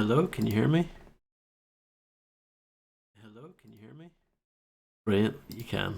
Hello, can you hear me? Hello, can you hear me? Brilliant, you can.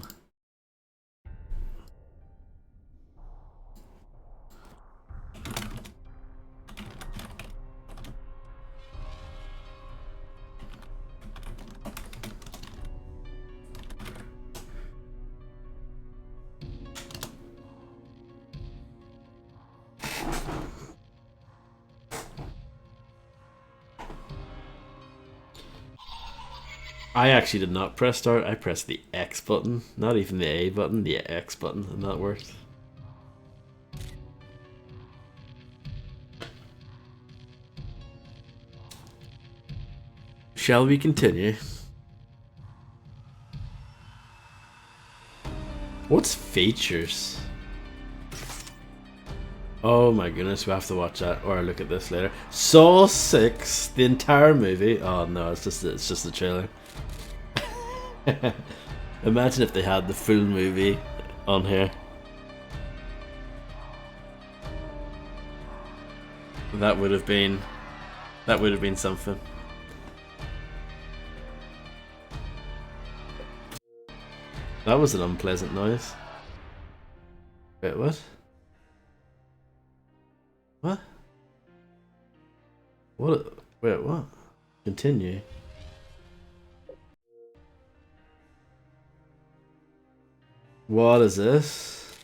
I actually did not press start, I pressed the X button, not even the A button, the X button, and that worked. Shall we continue? What's features? Oh my goodness, we have to watch that or look at this later. Saw 6, the entire movie. Oh no, it's just the trailer. Imagine if they had the full movie on here. That would have been something. That was an unpleasant noise. Wait, what? What? What? Wait, what? Continue. What is this?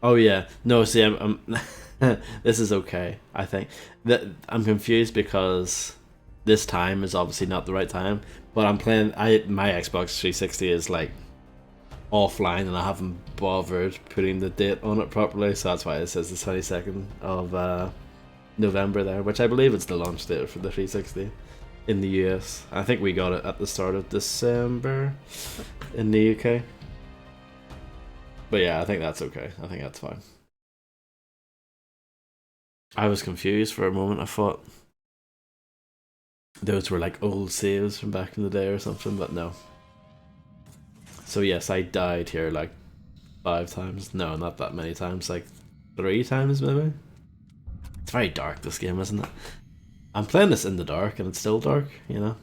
Oh yeah, no. See, this is okay. I think that I'm confused because this time is obviously not the right time. But I'm playing. My Xbox 360 is like offline, and I haven't bothered putting the date on it properly, so that's why it says the 22nd of November there, which I believe is the launch date for the 360 in the US. I think we got it at the start of December in the UK. But yeah, I think that's okay. I think that's fine. I was confused for a moment. I thought those were like old saves from back in the day or something, but no. So yes, I died here like 5 times. No, not that many times. Like 3 times maybe. It's very dark, this game, isn't it? I'm playing this in the dark and it's still dark, you know?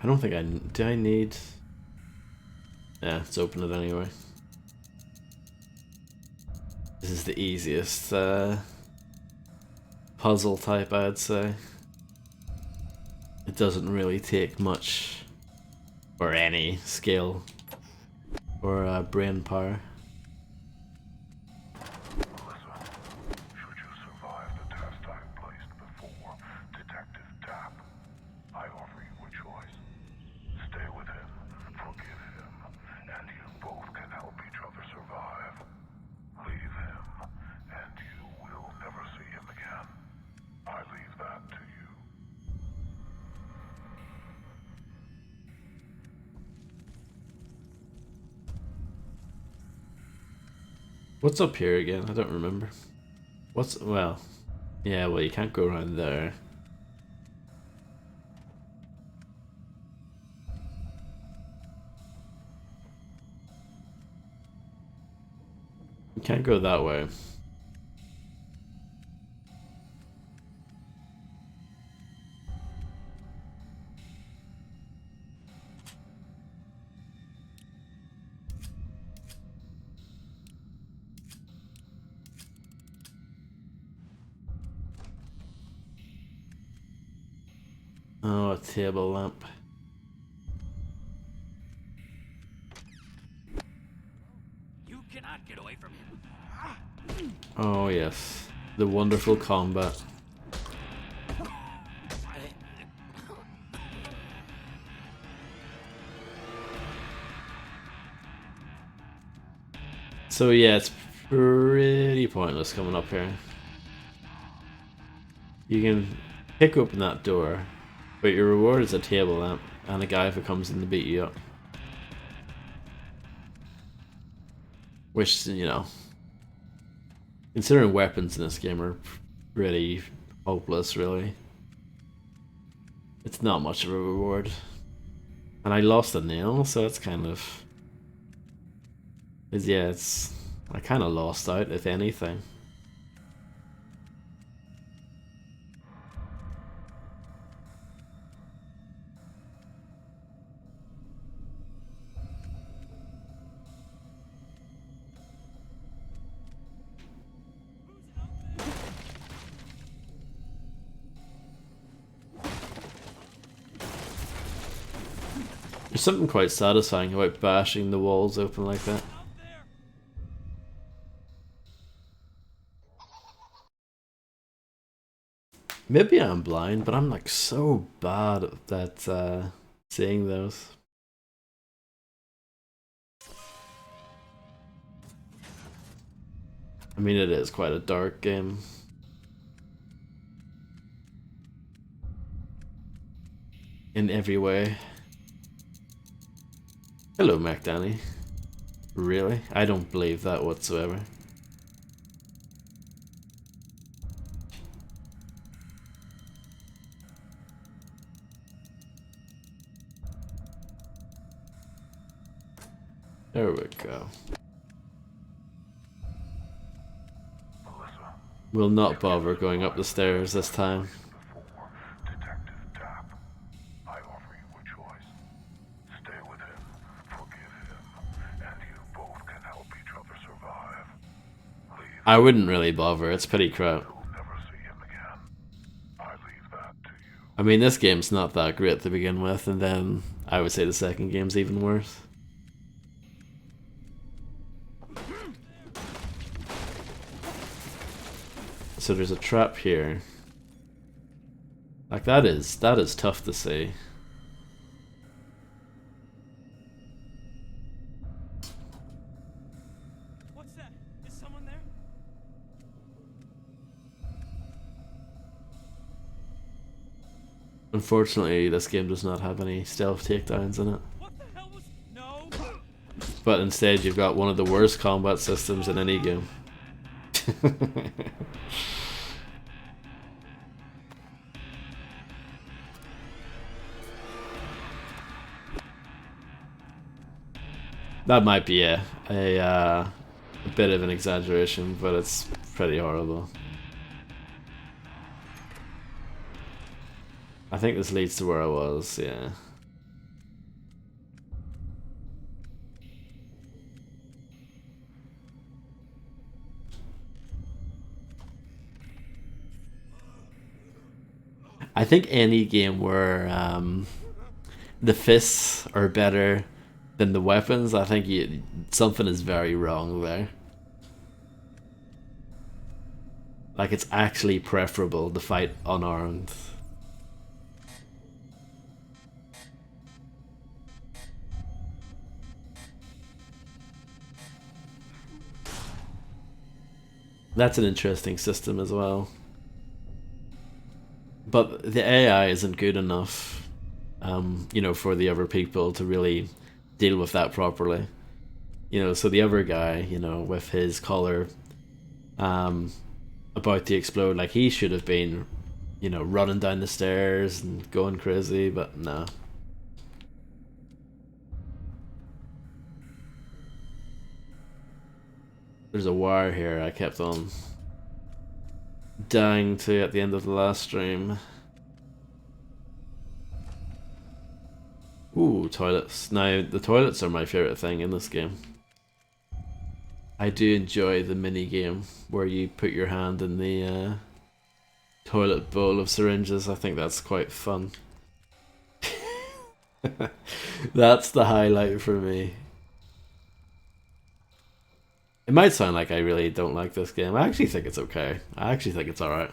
I don't think I... Do I need... Yeah, let's open it anyway. This is the easiest puzzle type, I'd say. It doesn't really take much or any skill or brain power. What's up here again? I don't remember. What's... well... yeah, well you can't go around there. You can't go that way. Oh, a table lamp. You cannot get away from him. Oh yes, the wonderful combat. So yeah, it's pretty pointless coming up here. You can pick open that door, but your reward is a table lamp and a guy who comes in to beat you up. Which, you know, considering weapons in this game are pretty hopeless, really. It's not much of a reward. And I lost a nail, so it's kind of Is yeah, it's I kind of lost out if anything. There's something quite satisfying about bashing the walls open like that. Maybe I'm blind, but I'm like so bad at seeing those. I mean, it is quite a dark game. In every way. Hello, MacDanny. Really? I don't believe that whatsoever. There we go. We'll not bother going up the stairs this time. I wouldn't really bother, it's pretty crap. I mean, this game's not that great to begin with, and then I would say the second game's even worse. So there's a trap here. Like that is tough to see. What's that? Is someone there? Unfortunately, this game does not have any stealth takedowns in it. What the hell was? No. But instead, you've got one of the worst combat systems in any game. That might be a bit of an exaggeration, but it's pretty horrible. I think this leads to where I was, yeah. I think any game where the fists are better than the weapons, I think something is very wrong there. Like, it's actually preferable to fight unarmed. That's an interesting system as well. But the AI isn't good enough, you know, for the other people to really deal with that properly. You know, so the other guy, you know, with his collar about to explode, like he should have been, you know, running down the stairs and going crazy, but no. There's a wire here I kept on dying to at the end of the last stream. Ooh, toilets. Now, the toilets are my favourite thing in this game. I do enjoy the mini game where you put your hand in the toilet bowl of syringes. I think that's quite fun. That's the highlight for me. It might sound like I really don't like this game. I actually think it's okay. I actually think it's alright.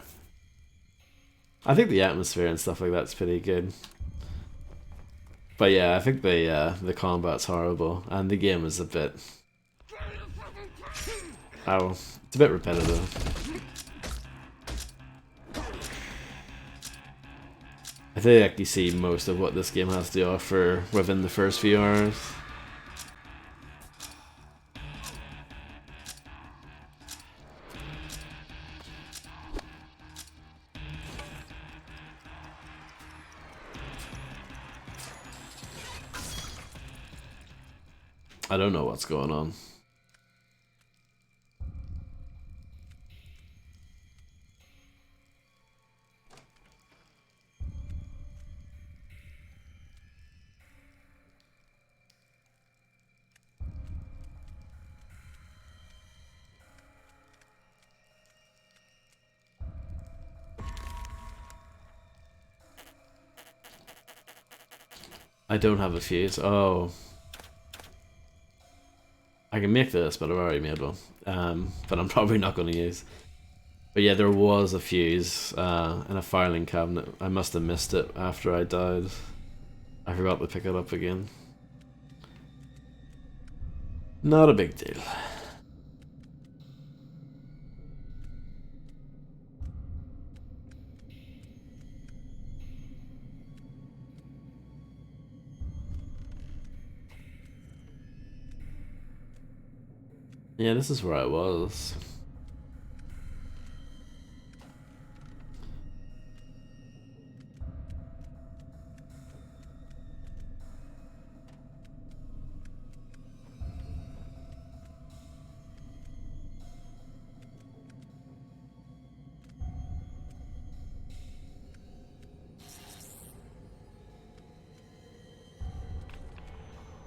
I think the atmosphere and stuff like that's pretty good. But yeah, I think the combat's horrible, and the game is a bit... oh, it's a bit repetitive. I think I actually see most of what this game has to offer within the first few hours. I don't know what's going on. I don't have a fuse. Oh, I can make this, but I've already made one. But I'm probably not going to use. But yeah, there was a fuse in a filing cabinet. I must have missed it after I died. I forgot to pick it up again. Not a big deal. Yeah, this is where I was.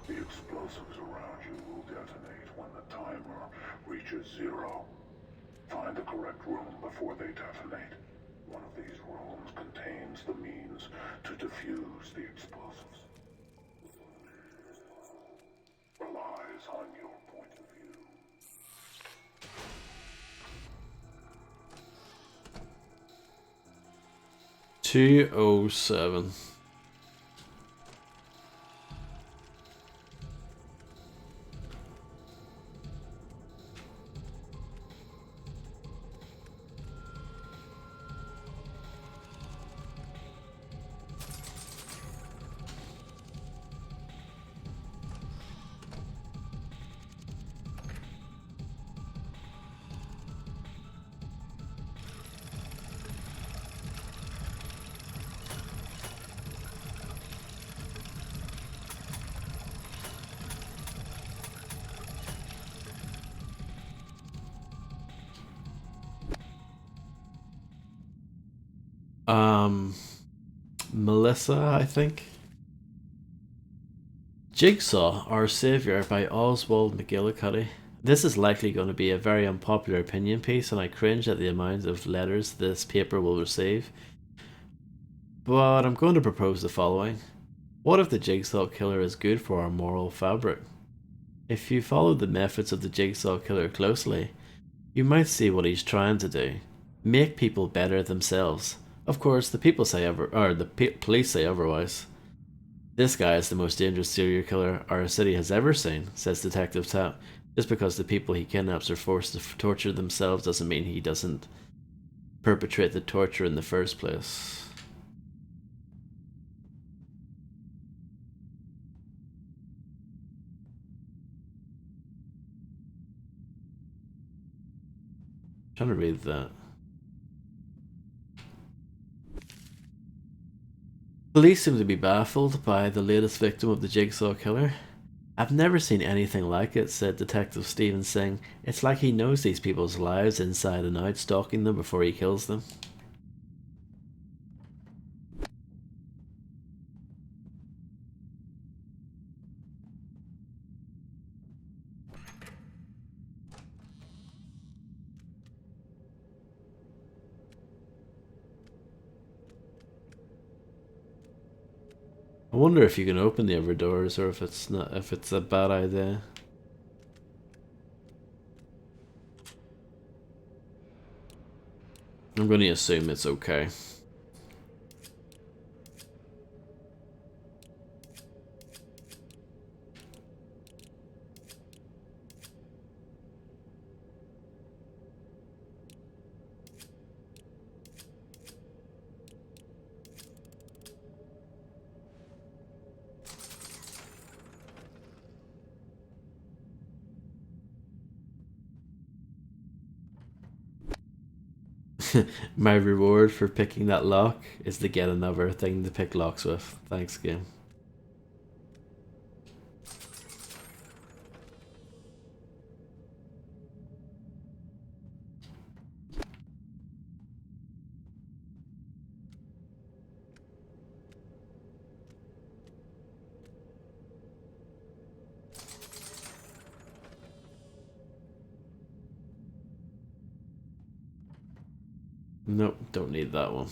The explosives around you will detonate when the timer reaches 0. Find the correct room before they detonate. One of these rooms contains the means to defuse the explosives. Relies on your point of view. 207. Melissa, I think. Jigsaw, Our Saviour by Oswald McGillicuddy. This is likely going to be a very unpopular opinion piece, and I cringe at the amount of letters this paper will receive. But I'm going to propose the following. What if the Jigsaw Killer is good for our moral fabric? If you follow the methods of the Jigsaw Killer closely, you might see what he's trying to do. Make people better themselves. Of course, the people say police say otherwise. This guy is the most dangerous serial killer our city has ever seen, says Detective Tap. Just because the people he kidnaps are forced to torture themselves doesn't mean he doesn't perpetrate the torture in the first place. I'm trying to read that. Police seem to be baffled by the latest victim of the Jigsaw Killer. I've never seen anything like it, said Detective Steven Singh. It's like he knows these people's lives inside and out, stalking them before he kills them. I wonder if you can open the other doors or if it's a bad idea. I'm going to assume it's okay. My reward for picking that lock is to get another thing to pick locks with. Thanks, game. Nope, don't need that one.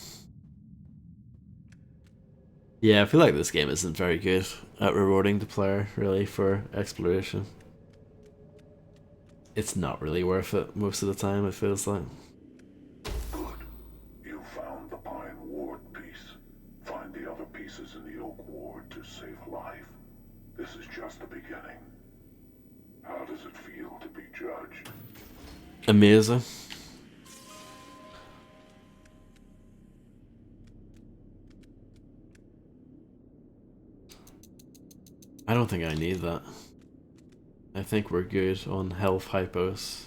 Yeah, I feel like this game isn't very good at rewarding the player, really, for exploration. It's not really worth it most of the time, it feels like. Good. You found the Pine Ward piece. Find the other pieces in the Oak Ward to save a life. This is just the beginning. How does it feel to be judged? Amazing. I don't think I need that. I think we're good on health hypos.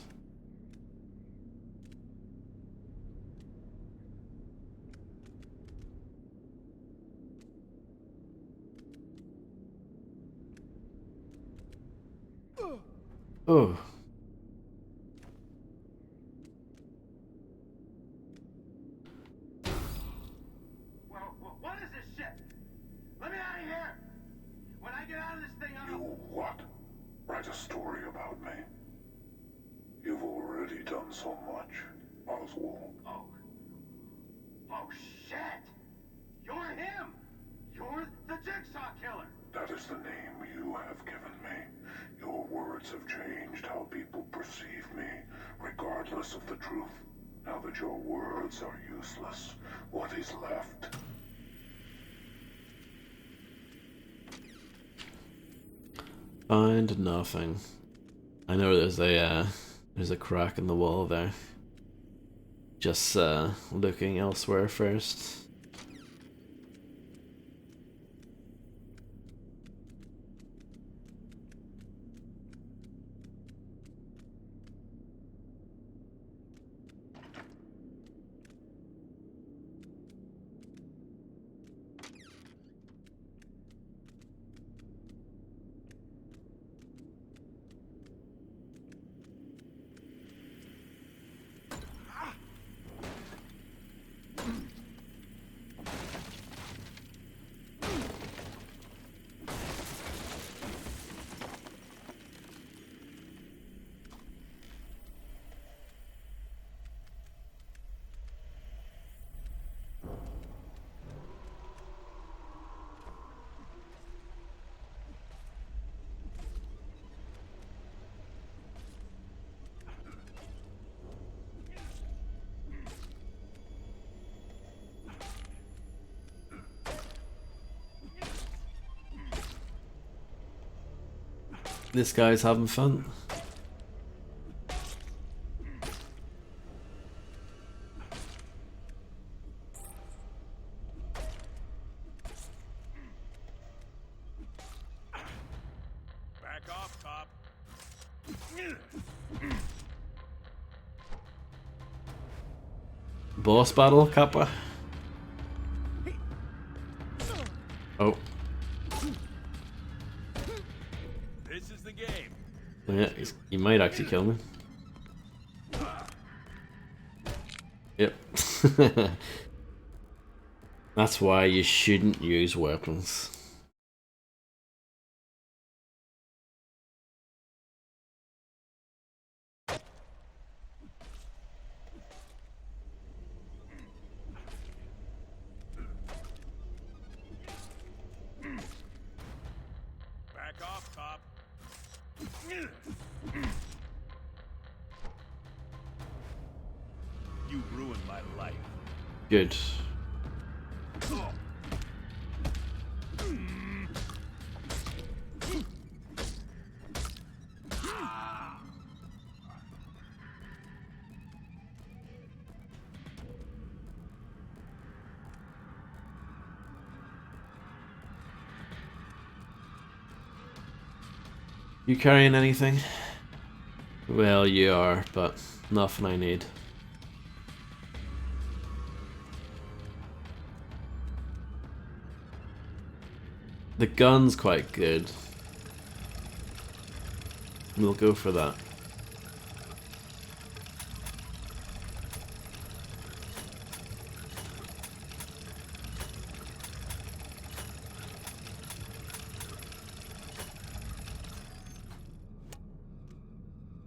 Oh. What is this shit? Let me out of here! When I get out of this thing, I'm... You what? Write a story about me? You've already done so much, Oswald. Oh, shit! You're him! You're the Jigsaw Killer! That is the name you have given me. Your words have changed how people perceive me, regardless of the truth. Now that your words are useless, what is left? Find nothing. I know there's a crack in the wall there. Just looking elsewhere first. This guy's having fun. Back off, cop. Boss battle, Kappa. Oh. This is the game. Yeah, he might actually kill me. Yep. That's why you shouldn't use weapons. Back off, cop. You ruined my life. Good. You carrying anything? Well, you are, but nothing I need. The gun's quite good. We'll go for that.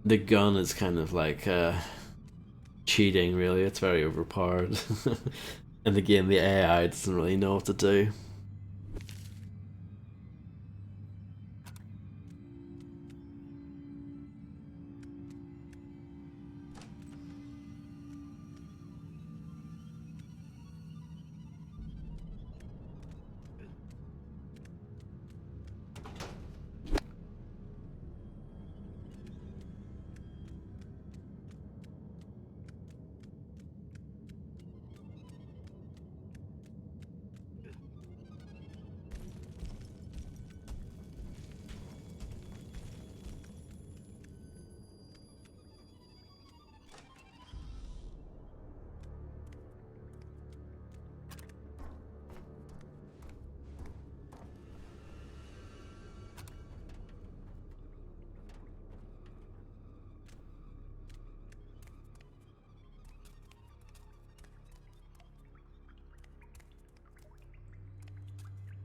The gun is kind of like cheating, really. It's very overpowered. In the game, the AI doesn't really know what to do.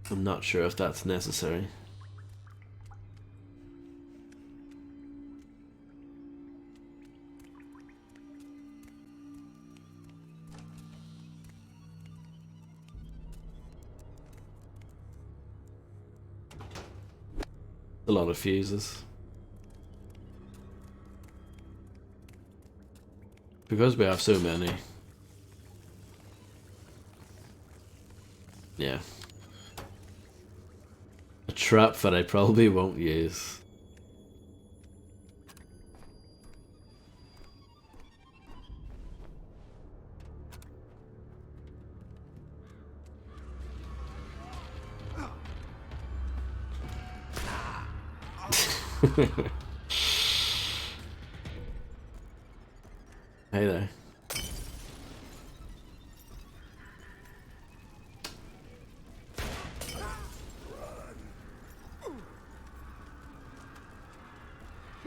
I'm not sure if that's necessary. A lot of fuses. Because we have so many. Yeah. A trap that I probably won't use. Hey there.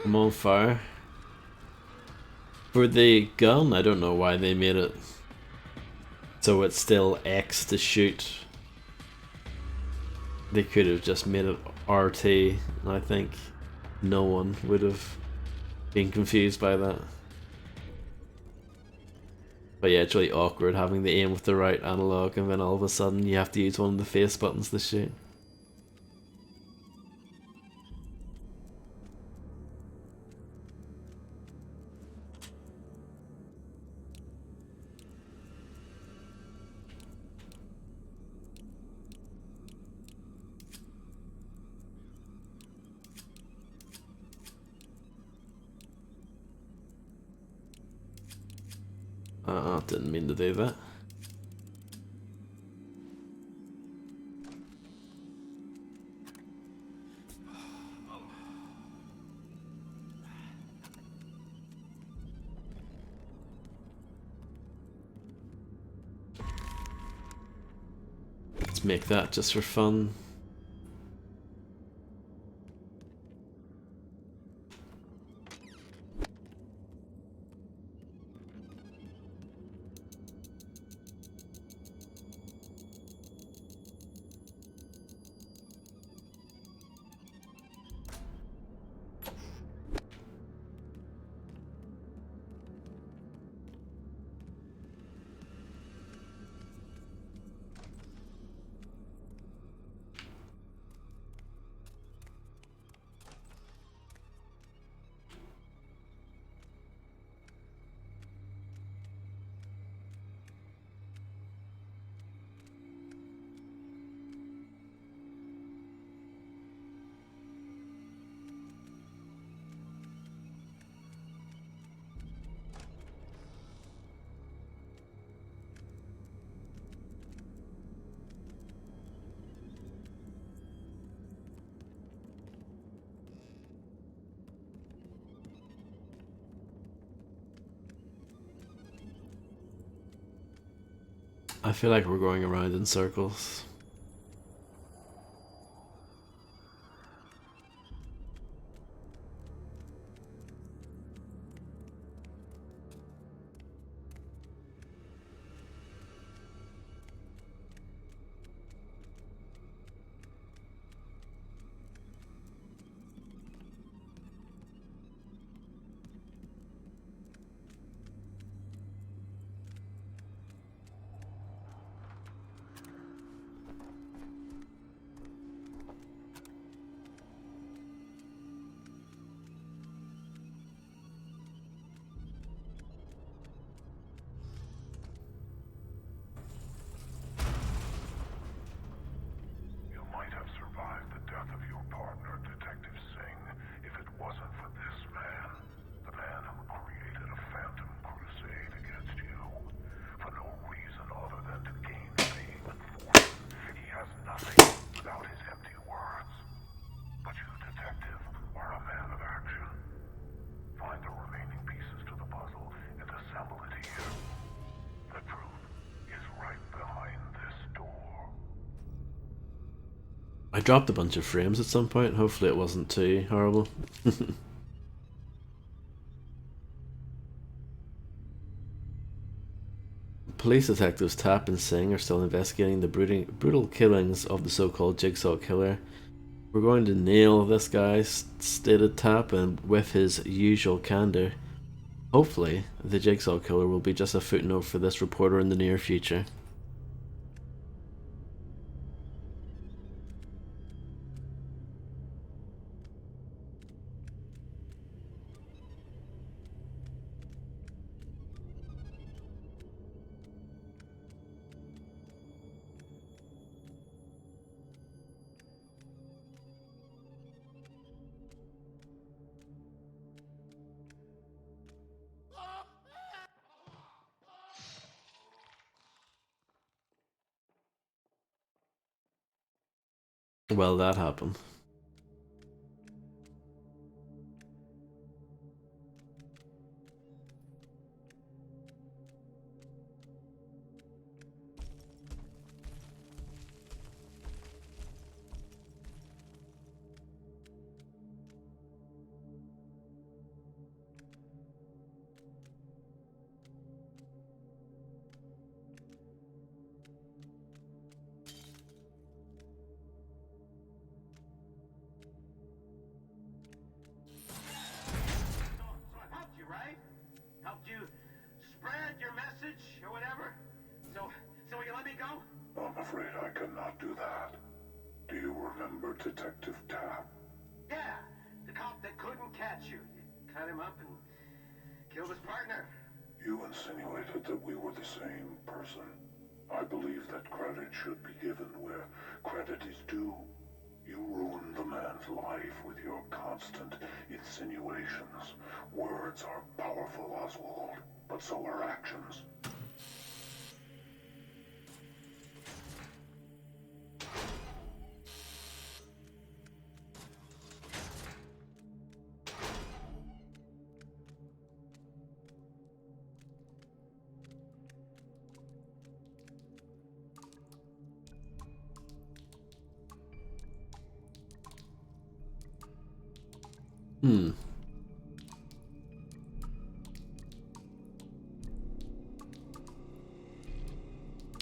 I'm on fire. For the gun, I don't know why they made it so it's still X to shoot. They could have just made it RT, and I think no one would have been confused by that. But yeah, it's really awkward having the aim with the right analog and then all of a sudden you have to use one of the face buttons to shoot. Didn't mean to do that. Let's make that just for fun. I feel like we're going around in circles. You might have survived the death of your partner, Detective Singh, if it wasn't for this man. The man who created a phantom crusade against you. For no reason other than to gain fame and fortune. He has nothing without his empty words. But you, Detective, are a man of action. Find the remaining pieces to the puzzle and assemble it here. The truth is right behind this door. I dropped a bunch of frames at some point. Hopefully it wasn't too horrible. Police detectives Tapp and Singh are still investigating the brutal killings of the so-called Jigsaw Killer. We're going to nail this guy, stated Tapp, and with his usual candor. Hopefully, the Jigsaw Killer will be just a footnote for this reporter in the near future. Well, that happened. So I helped you, right? Helped you spread your message or whatever. So will you let me go? I'm afraid I cannot do that. Do you remember Detective Tapp? Yeah, the cop that couldn't catch you. You cut him up and killed his partner. You insinuated that we were the same person. I believe that credit should be given where credit is due. You ruined the man's life with your constant insinuations. Words are powerful, Oswald, but so are actions.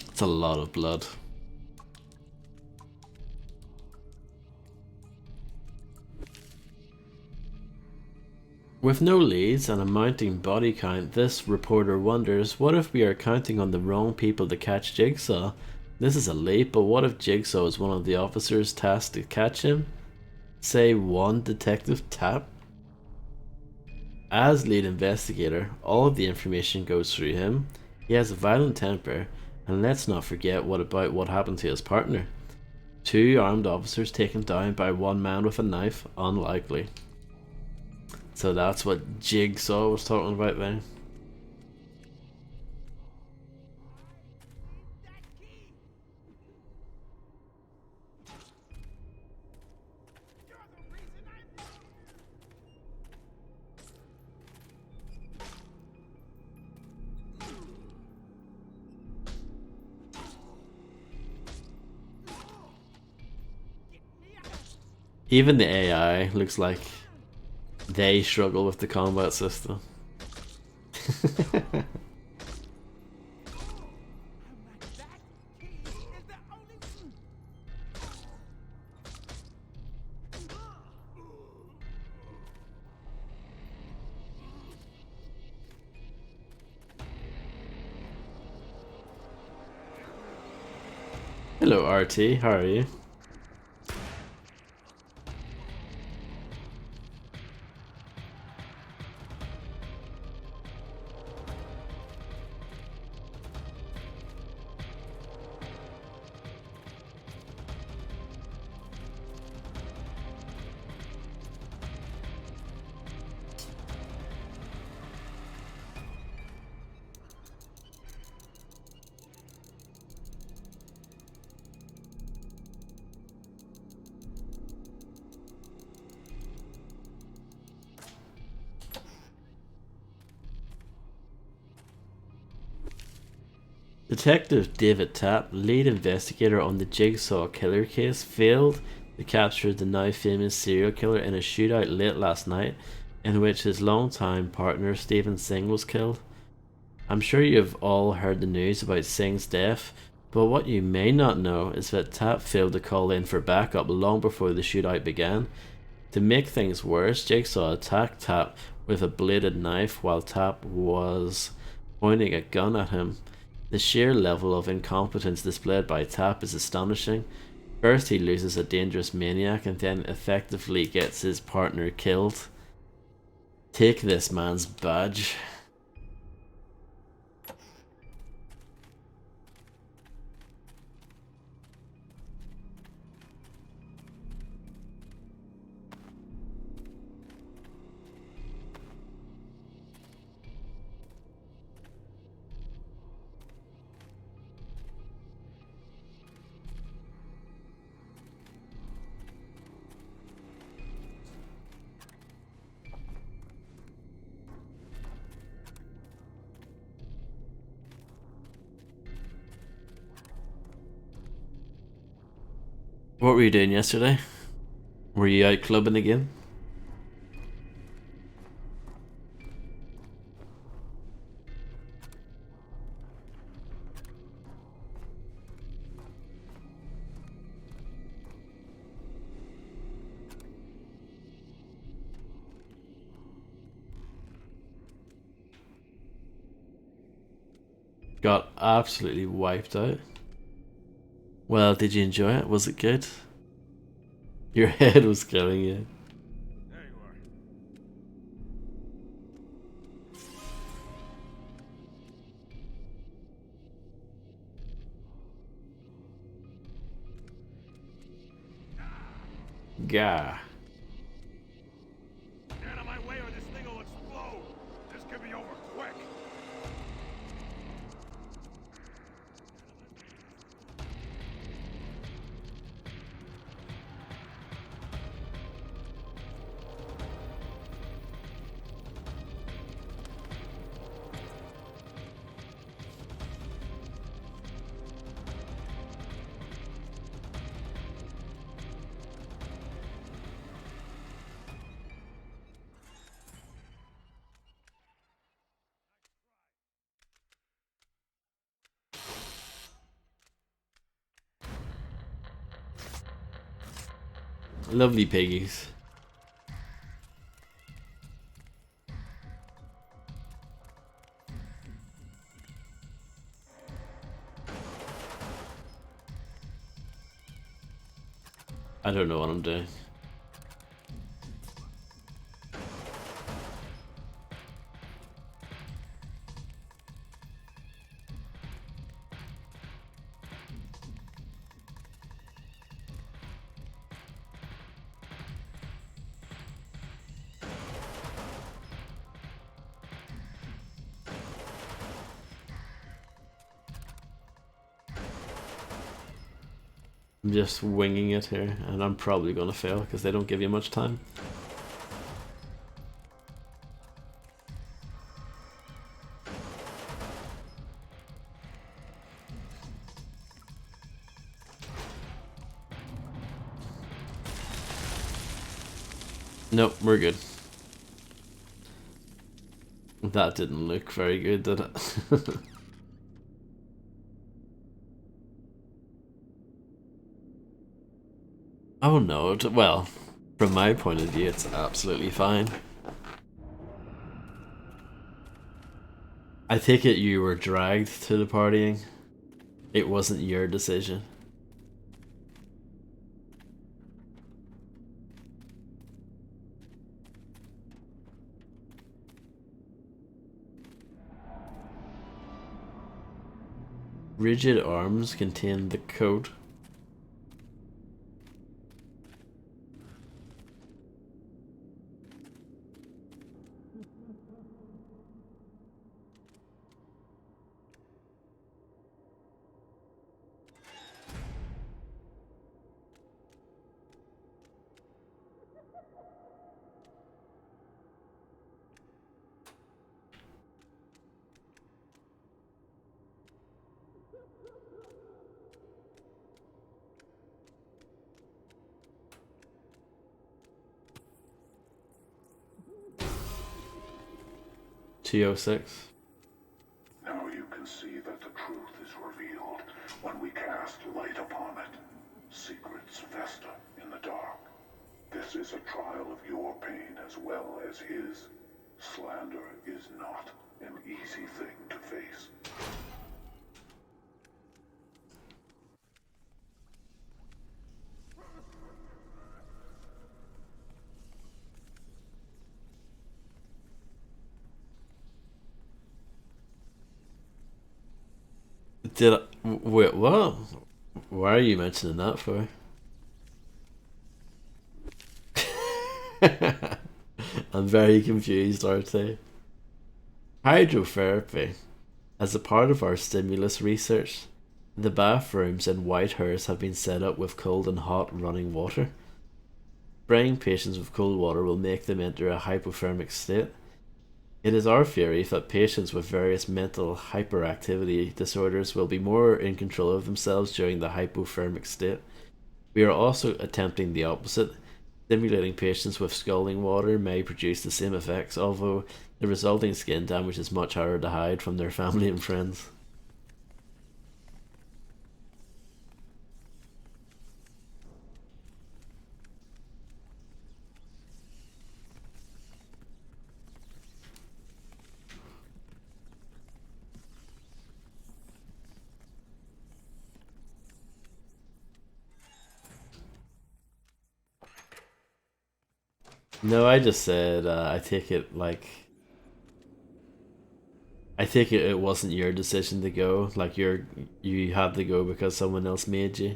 It's a lot of blood. With no leads and a mounting body count, this reporter wonders, what if we are counting on the wrong people to catch Jigsaw? This is a leap, but what if Jigsaw is one of the officers tasked to catch him? Say one Detective Tapp? As lead investigator, all of the information goes through him. He has a violent temper, and let's not forget what happened to his partner. 2 armed officers taken down by 1 man with a knife, unlikely. So that's what Jigsaw was talking about there. Even the AI looks like they struggle with the combat system. Hello RT, how are you? Detective David Tapp, lead investigator on the Jigsaw Killer case, failed to capture the now famous serial killer in a shootout late last night in which his longtime partner Stephen Singh was killed. I'm sure you've all heard the news about Singh's death, but what you may not know is that Tap failed to call in for backup long before the shootout began. To make things worse, Jigsaw attacked Tap with a bladed knife while Tap was pointing a gun at him. The sheer level of incompetence displayed by Tap is astonishing. First, he loses a dangerous maniac and then effectively gets his partner killed. Take this man's badge. What were you doing yesterday? Were you out clubbing again? Got absolutely wiped out. Well, did you enjoy it? Was it good? Your head was killing you. There you are. Gah. Get out of my way or this thing will explode. This could be over quick. Lovely piggies. I don't know what I'm doing. I'm just winging it here, and I'm probably gonna fail because they don't give you much time. Nope, we're good. That didn't look very good, did it? Oh no, well, from my point of view, it's absolutely fine. I take it you were dragged to the partying. It wasn't your decision. Rigid arms contain the code. T06. that the truth is revealed when we cast light upon it. Secrets fester in the dark. This is a trial of your pain as well as his. Slander is not an easy thing to face. Wait, what? Why are you mentioning that for? I'm very confused, RT. Hydrotherapy. As a part of our stimulus research, the bathrooms in Whitehurst have been set up with cold and hot running water. Spraying patients with cold water will make them enter a hypothermic state. It is our theory that patients with various mental hyperactivity disorders will be more in control of themselves during the hypothermic state. We are also attempting the opposite. Stimulating patients with scalding water may produce the same effects, although the resulting skin damage is much harder to hide from their family and friends. No, I just said, I take it like. I take it it wasn't your decision to go. Like, you had to go because someone else made you.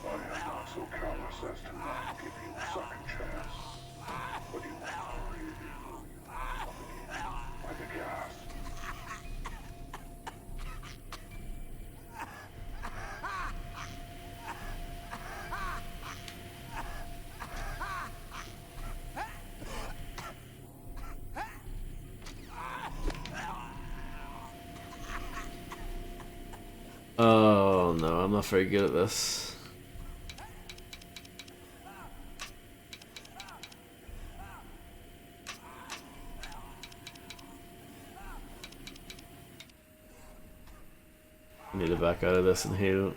I am not so careless as to not give you a second chance. But you must hurry before you are suffocated by the gas. Oh no, I'm not very good at this. I need to back out of this and heal.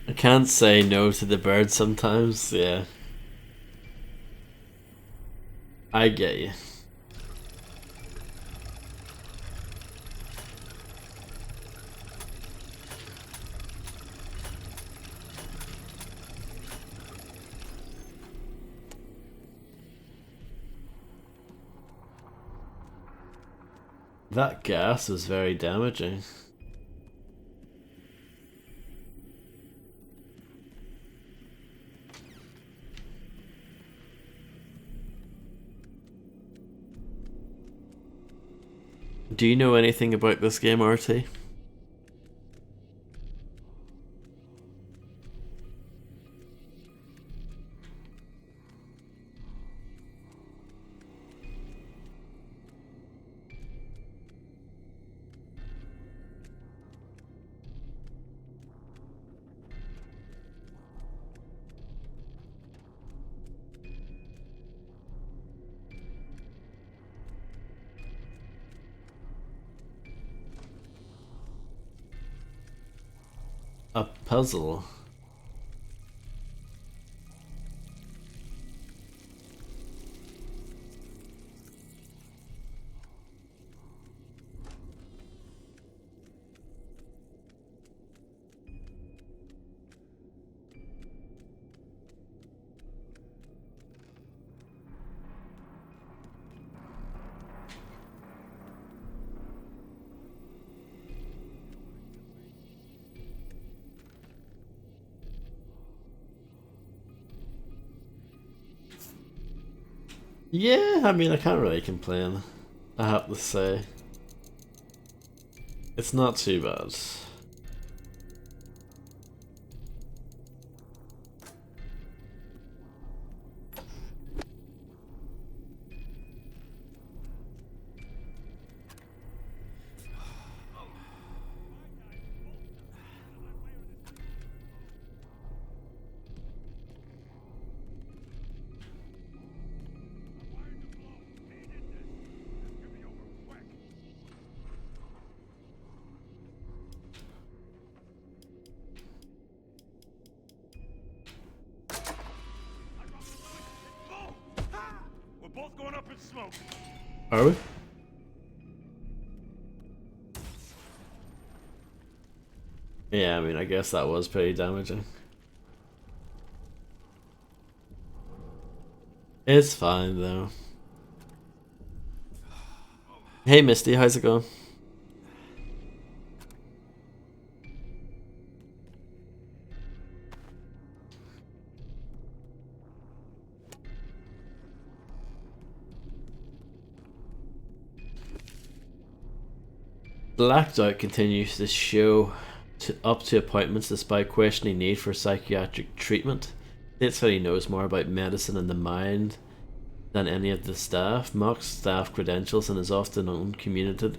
I can't say no to the bird sometimes, yeah. I get you. That gas is very damaging. Do you know anything about this game, RT? A puzzle. Yeah, I mean, I can't really complain. I have to say, it's not too bad. We're both going up in smoke. Are we? Yeah, I mean, I guess that was pretty damaging. It's fine though. Hey Misty, how's it going? Blacked Out continues to show up to appointments despite questioning need for psychiatric treatment. States that he knows more about medicine and the mind than any of the staff, mocks staff credentials, and is often uncommunicative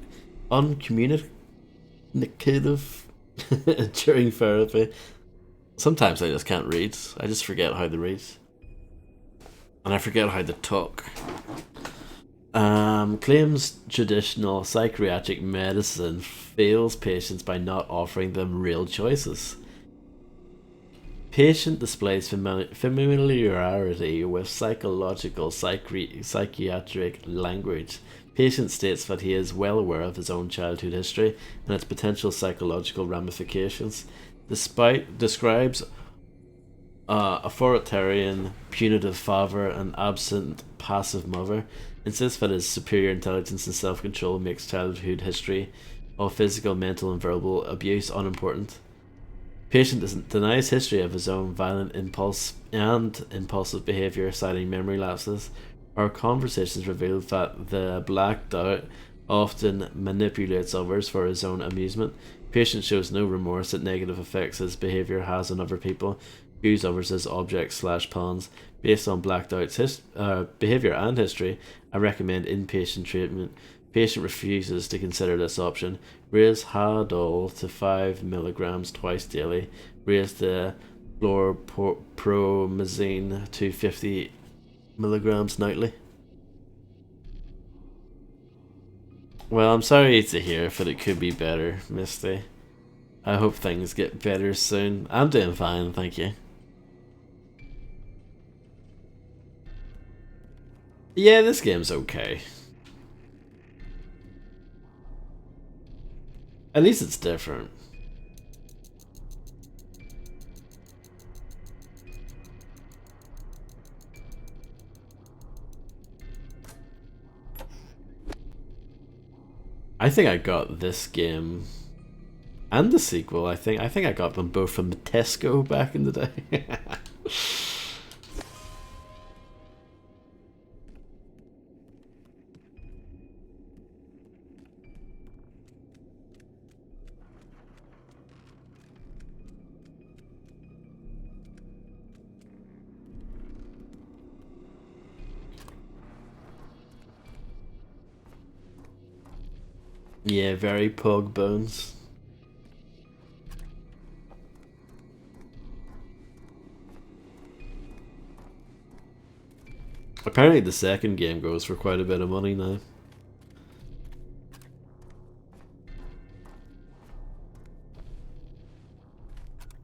during therapy. Sometimes I just can't read. I just forget how to read. And I forget how to talk. Claims traditional psychiatric medicine fails patients by not offering them real choices. Patient displays familiarity with psychiatric language. Patient states that he is well aware of his own childhood history and its potential psychological ramifications. Describes authoritarian, punitive father and absent, passive mother. Insists that his superior intelligence and self-control makes childhood history of physical, mental, and verbal abuse unimportant. Patient denies history of his own violent impulsive behavior, citing memory lapses. Our conversations revealed that the blacked out often manipulates others for his own amusement. Patient shows no remorse at negative effects his behavior has on other people, views others as objects/pawns. Based on blacked out's behavior and history, I recommend inpatient treatment. Patient refuses to consider this option. Raise Hadol to 5 milligrams twice daily. Raise the fluoropromazine to 50 milligrams nightly. Well, I'm sorry to hear, but it could be better, Misty. I hope things get better soon. I'm doing fine, thank you. Yeah, this game's okay. At least it's different. I think I got this game and the sequel. I think I got them both from Tesco back in the day. Yeah, very pug bones. Apparently the second game goes for quite a bit of money now.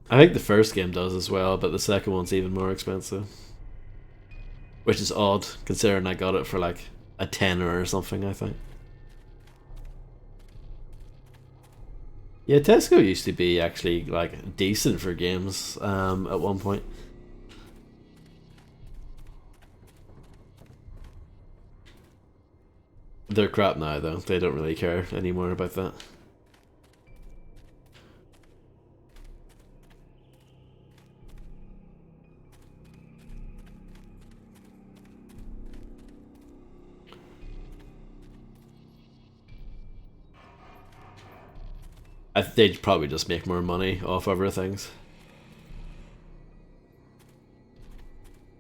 I think the first game does as well, but the second one's even more expensive. Which is odd, considering I got it for like a tenner or something, I think. Yeah, Tesco used to be actually like decent for games at one point. They're crap now though. They don't really care anymore about that. they'd probably just make more money off everything.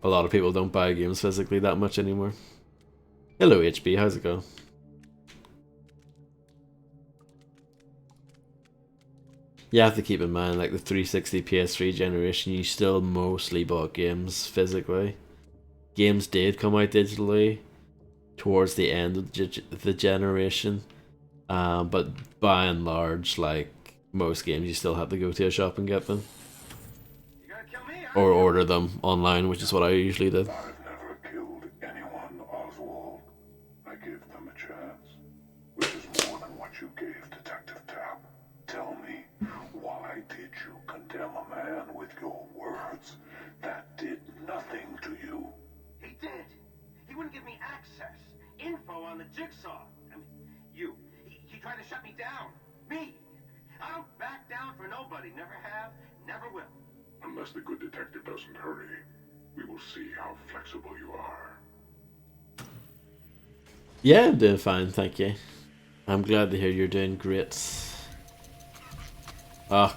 A lot of people don't buy games physically that much anymore. Hello HB, how's it going? You have to keep in mind, like the 360 PS3 generation, you still mostly bought games physically. Games did come out digitally towards the end of the generation, but by and large, like most games, you still have to go to a shop and get them. You gonna kill me, huh? Or order them online, which is what I usually did. I've never killed anyone, Oswald. I gave them a chance, which is more than what you gave Detective Tapp. Tell me, why did you condemn a man with your words? That did nothing to you. He did. He wouldn't give me access, info on the jigsaw. I mean, he tried to shut me down. Me. I don't back down for nobody. Never have, never will. Unless the good detective doesn't hurry, we will see how flexible you are. Yeah, I'm doing fine, thank you. I'm glad to hear you're doing great. Oh,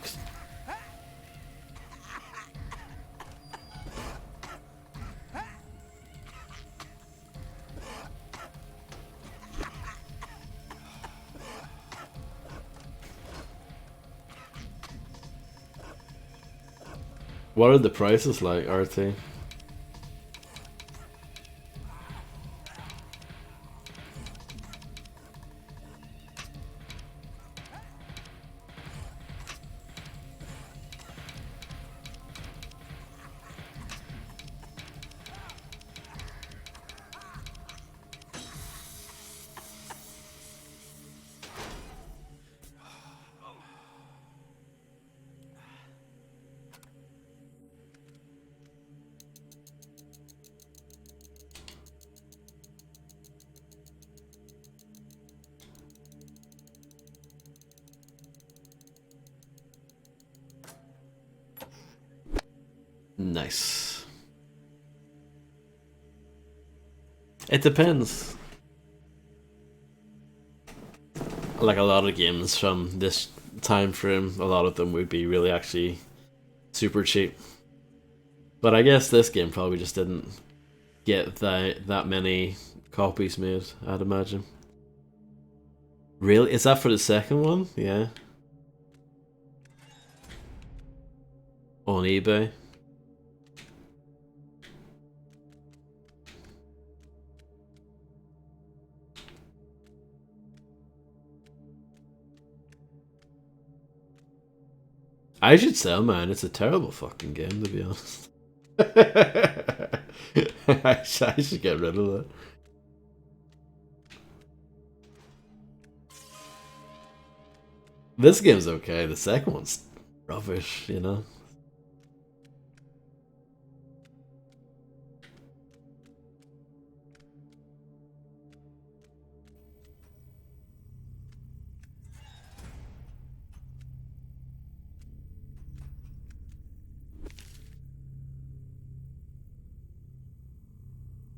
what are the prices like, RT? Nice. It depends. Like a lot of games from this time frame, a lot of them would be really actually super cheap. But I guess this game probably just didn't get that many copies made, I'd imagine. Really? Is that for the second one? Yeah. On eBay? I should sell mine. It's a terrible fucking game, to be honest. I should get rid of that. This game's okay. The second one's rubbish, you know?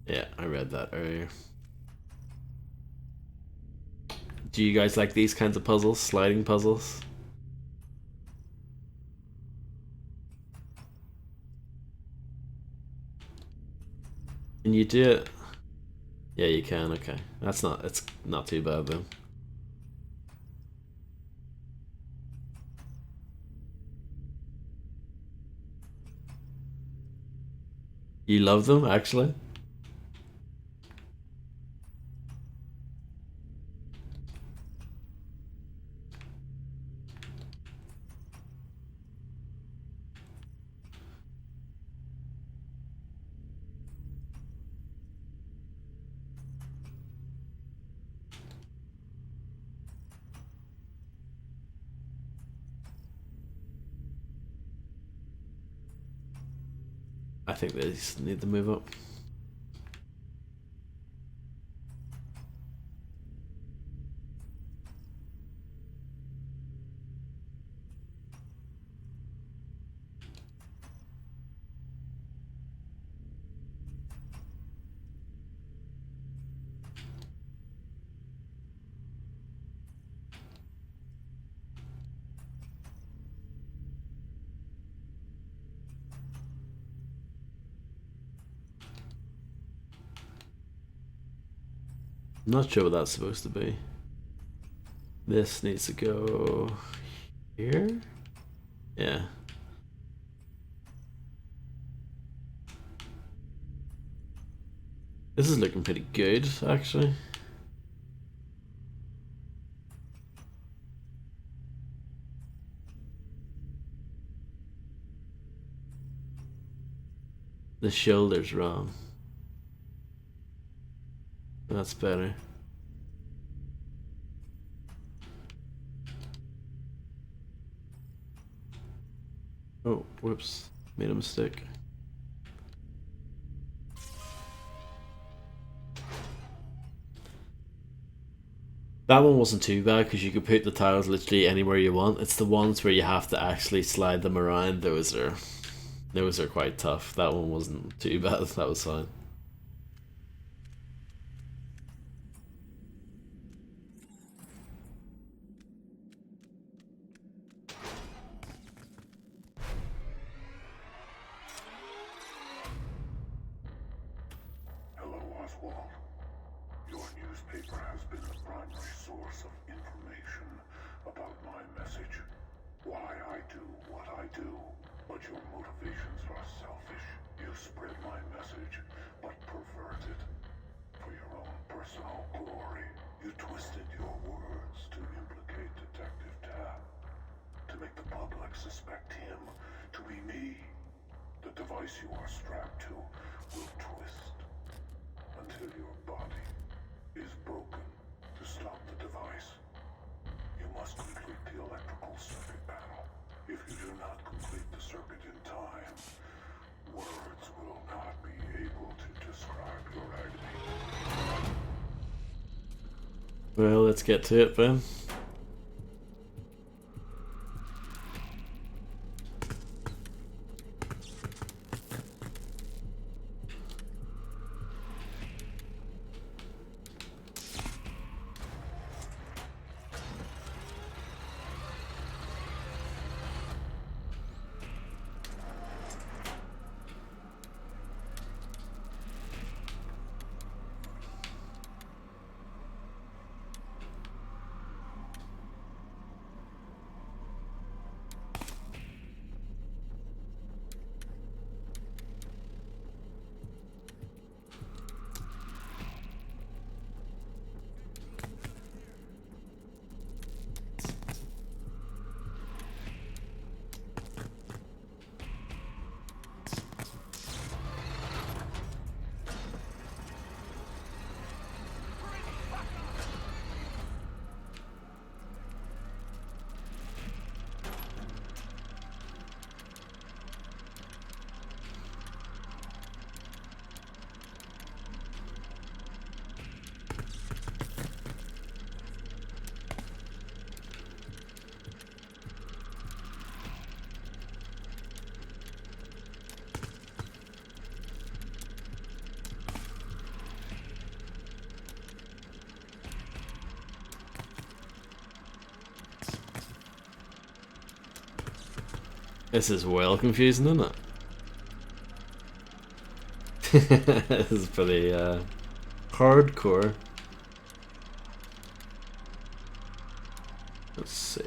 Yeah, I read that earlier. Do you guys like these kinds of puzzles? Sliding puzzles? Can you do it? Yeah, you can, okay. It's not too bad then. You love them, actually? I think they just need to move up. I'm not sure what that's supposed to be. This needs to go here? Yeah. This is looking pretty good, actually. The shoulder's wrong. That's better. Oh, whoops. Made a mistake. That one wasn't too bad because you could put the tiles literally anywhere you want. It's the ones where you have to actually slide them around. Those are quite tough. That one wasn't too bad. That was fine. Hello, Oswald. Your newspaper has been the primary source of information about my message. Why I do what I do. But your motivations are selfish. You spread my message, but pervert it. For your own personal glory. You twisted your words to implicate Detective Tapp. To make the public suspect him to be me. The device you are strapped to will twist until your body is broken. To stop the device, you must complete the electrical circuit panel. If you do not complete the circuit in time, words will not be able to describe your agony. Well, let's get to it then. This is well confusing, isn't it? This is pretty hardcore. Let's see.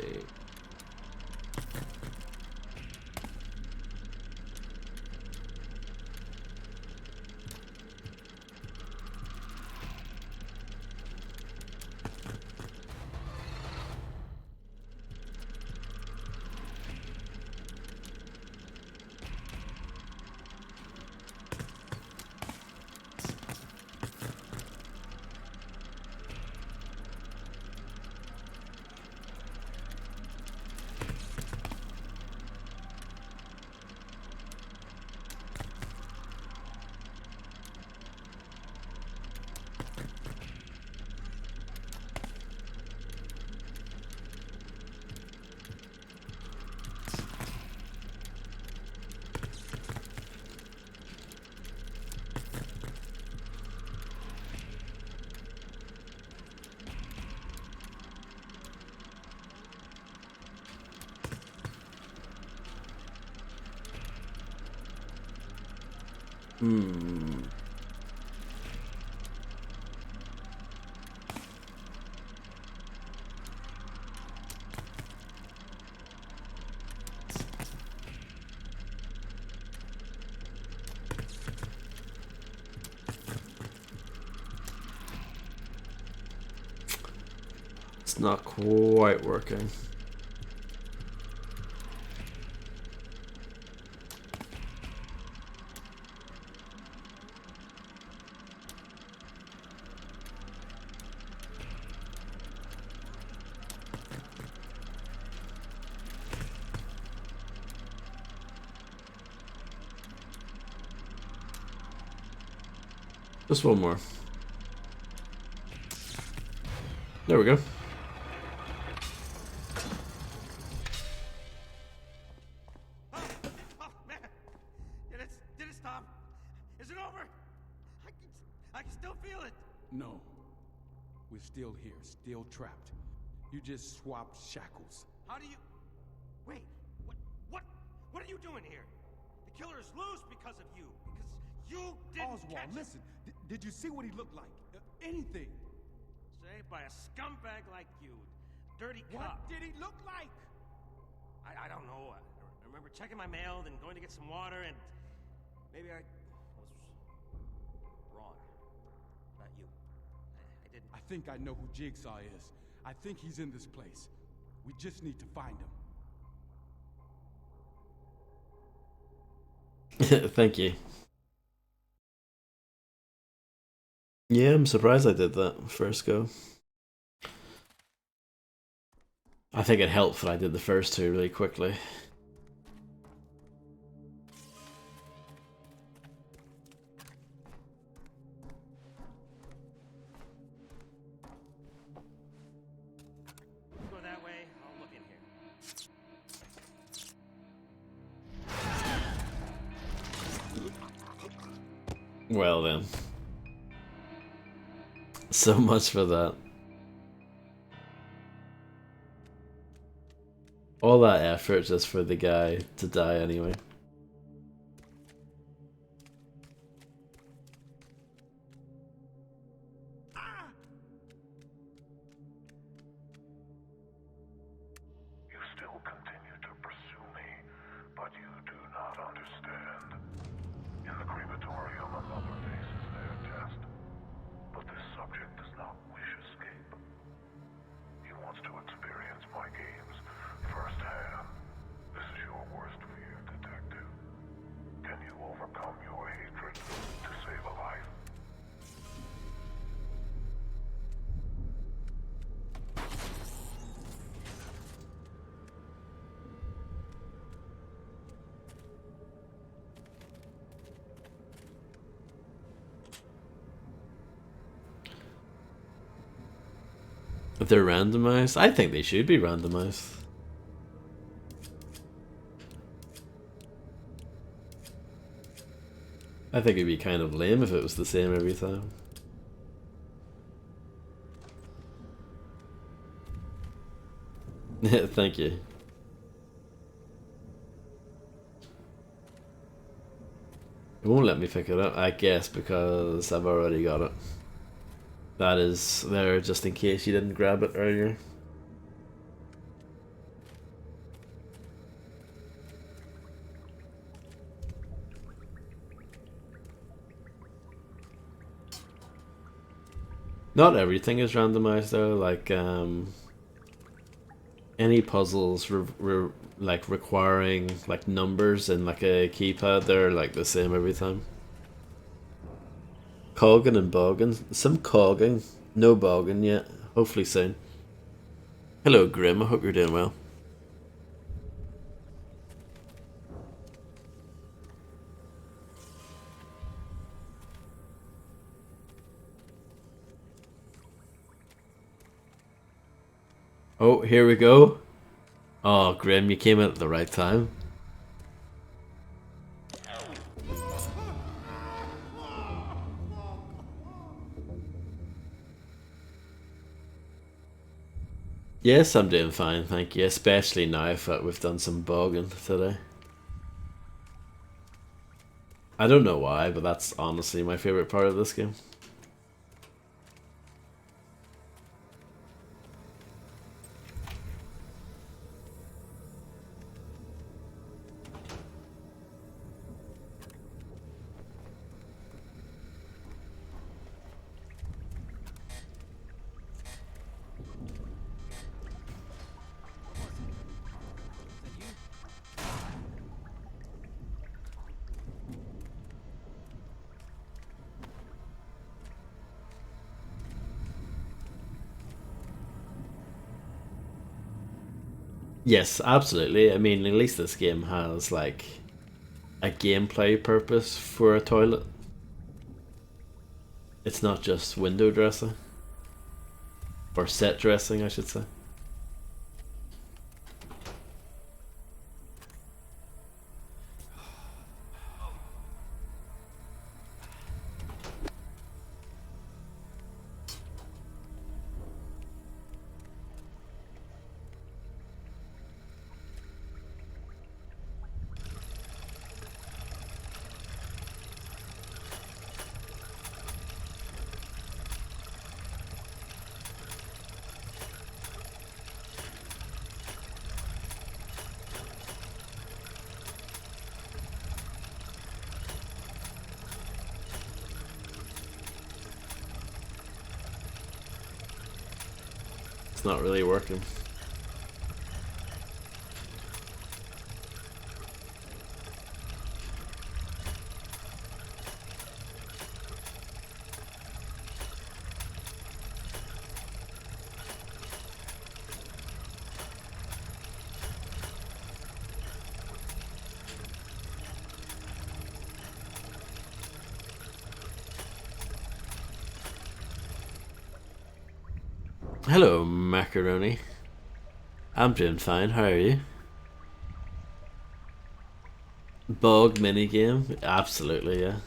It's not quite working. Just one more. There we go. Oh man! Did it stop? Is it over? I can still feel it. No. We're still here, still trapped. You just swapped shackles. How do you? Wait. What are you doing here? The killer is loose because of you. Because you didn't Oswald, catch him. listen. Did you see what he looked like? Anything? Saved by a scumbag like you. Dirty What cop. did he look like? I don't know. I remember checking my mail, then going to get some water, and maybe I was wrong. Not you. I didn't. I think I know who Jigsaw is. I think he's in this place. We just need to find him. Thank you. Yeah, I'm surprised I did that first go. I think it helped that I did the first two really quickly. Go that way. I'll look in here. Well then. So much for that. All that effort just for the guy to die anyway. You still continue to pursue me, but you do not understand. In the crematorium, another faces their test. But this subject does not wish escape. He wants to experience my games firsthand. This is your worst fear, detective. Can you overcome your hatred to save a life? If they're randomized, I think they should be randomized. I think it'd be kind of lame if it was the same every time. Thank you. It won't let me pick it up, I guess, because I've already got it. That is there just in case you didn't grab it earlier. Not everything is randomized though, like any puzzles like requiring like numbers and like a keypad, they're like the same every time. Cogging and bogging. Some cogging. No bogging yet. Hopefully soon. Hello Grim, I hope you're doing well. Oh, here we go. Oh, Grim, you came in at the right time. Yes, I'm doing fine, thank you. Especially now that we've done some bogging today. I don't know why, but that's honestly my favorite part of this game. Yes, absolutely. I mean, at least this game has like a gameplay purpose for a toilet. It's not just window dressing or set dressing, I should say. It's not really working. Hello, macaroni. I'm doing fine. How are you? Bug minigame? Absolutely, yeah.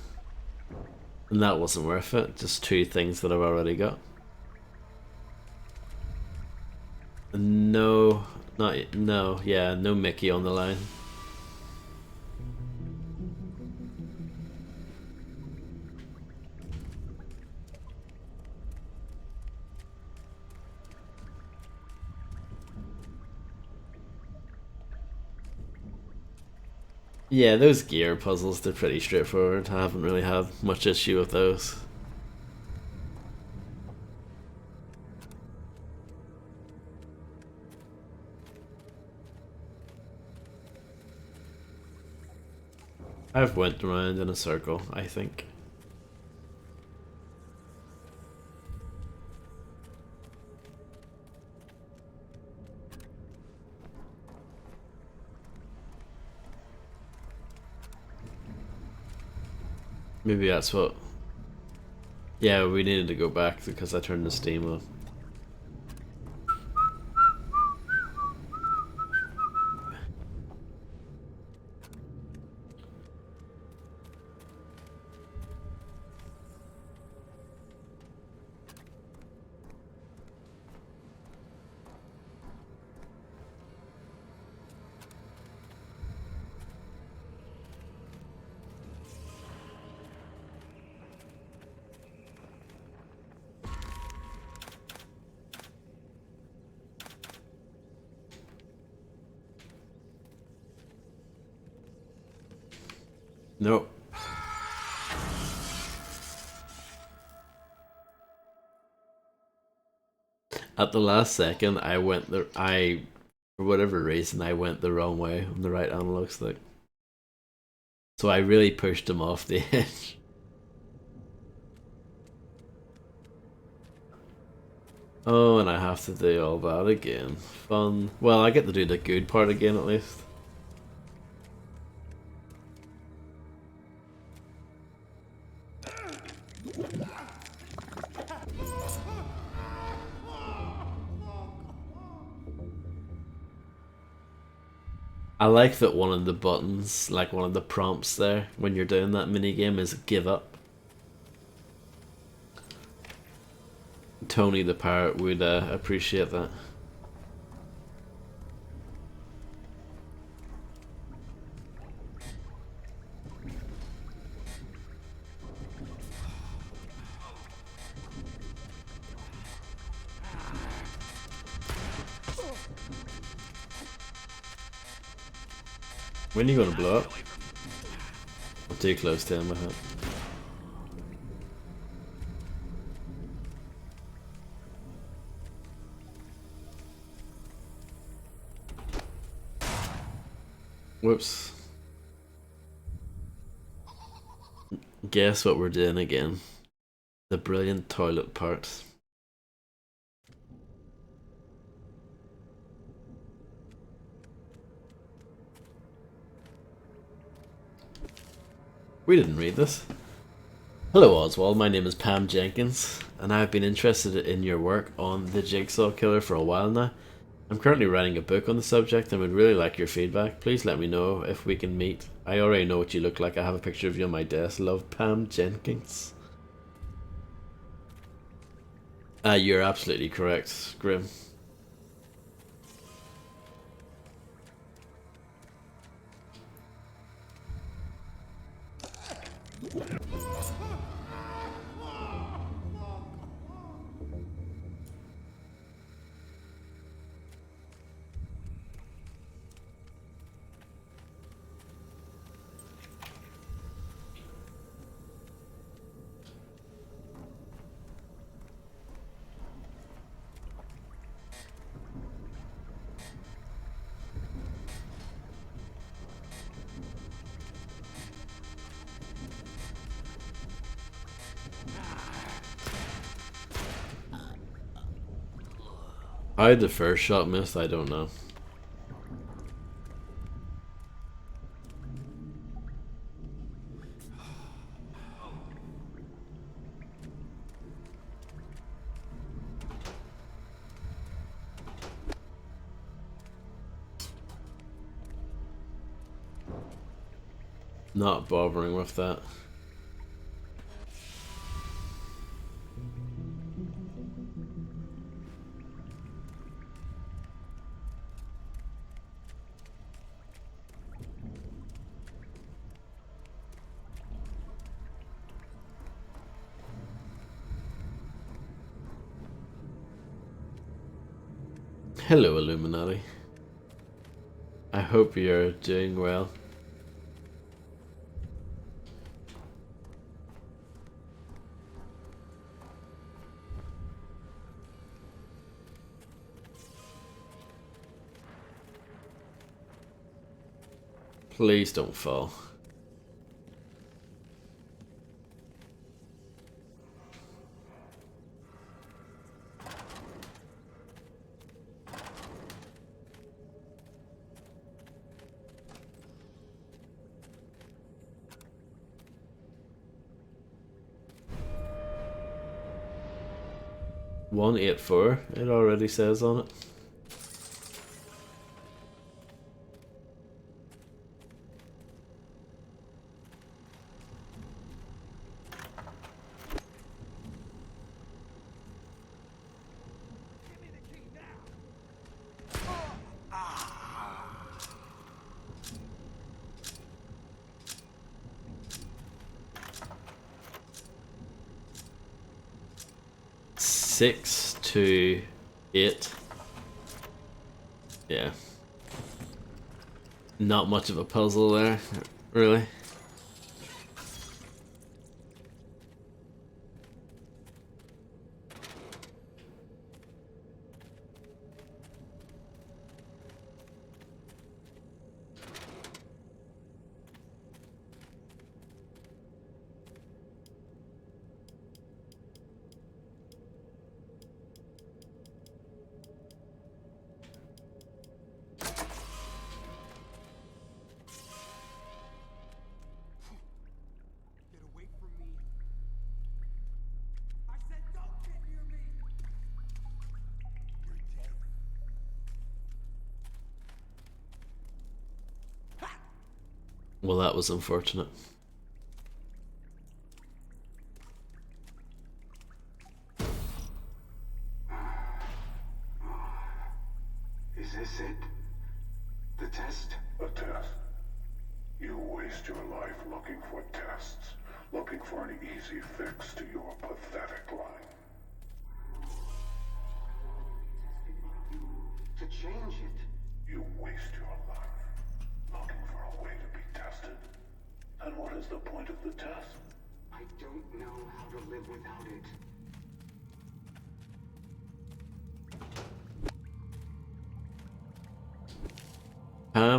And that wasn't worth it. Just two things that I've already got. No, not no. Yeah, no Mickey on the line. Yeah, those gear puzzles, they're pretty straightforward. I haven't really had much issue with those. I've went around in a circle, I think. Maybe that's what... Yeah, we needed to go back because I turned the steam off. Nope. At the last second, for whatever reason, I went the wrong way on the right analog stick. So I really pushed him off the edge. Oh, and I have to do all that again. Fun. Well, I get to do the good part again at least. I like that one of the buttons, like one of the prompts there, when you're doing that minigame is give up. Tony the parrot would appreciate that. When are you gonna blow up? I'm too close to him, I think. Whoops. Guess what we're doing again? The brilliant toilet part. We didn't read this. Hello Oswald, my name is Pam Jenkins, and I've been interested in your work on the Jigsaw Killer for a while now. I'm currently writing a book on the subject and would really like your feedback. Please let me know if we can meet. I already know what you look like. I have a picture of you on my desk. Love, Pam Jenkins. You're absolutely correct, Grim. How the first shot missed, I don't know. Not bothering with that. Hello, Illuminati. I hope you're doing well. Please don't fall. $184, it already says on it. Six to 8. Yeah. Not much of a puzzle there, really. Get away from me. I said don't get near me. You're dead. Well, that was unfortunate. Is this it? The test? A test. You waste your life looking for tests, looking for an easy fix to your pathetic life. To change it? You waste your life looking for a way to be tested. And what is the point of the test? I don't know how to live without it.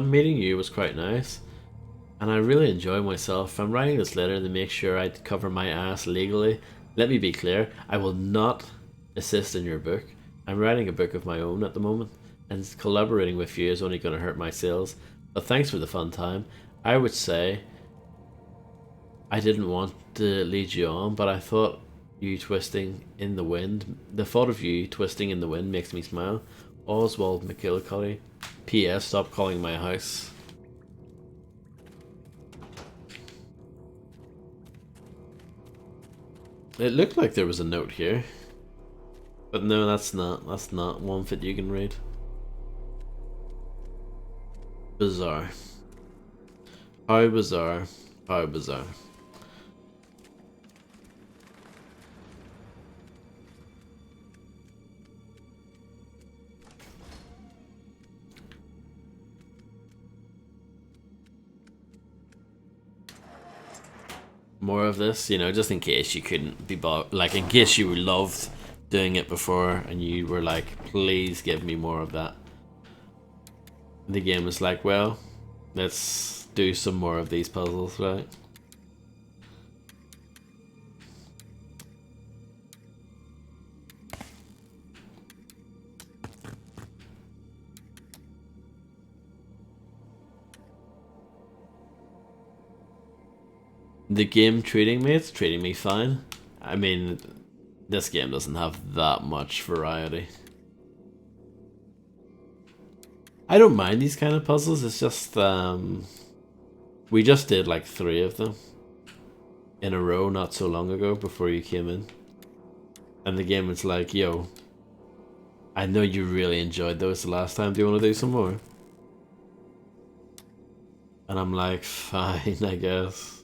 Meeting you was quite nice, and I really enjoy myself. I'm writing this letter to make sure I cover my ass legally. Let me be clear, I will not assist in your book. I'm writing a book of my own at the moment, and collaborating with you is only going to hurt my sales. But thanks for the fun time. I would say I didn't want to lead you on, but I thought you twisting in the wind. The thought of you twisting in the wind makes me smile. Oswald McGillicuddy. P.S. Stop calling my house. It looked like there was a note here. But no, that's not. That's not one that you can read. Bizarre. How bizarre. How bizarre. More of this, you know, just in case you couldn't be like, in case you loved doing it before and you were like, please give me more of that. The game is like, well, let's do some more of these puzzles, right? The game treating me, it's treating me fine. I mean, this game doesn't have that much variety. I don't mind these kind of puzzles, it's just, we just did like 3 of them in a row not so long ago before you came in. And the game was like, yo, I know you really enjoyed those the last time, do you want to do some more? And I'm like, fine, I guess.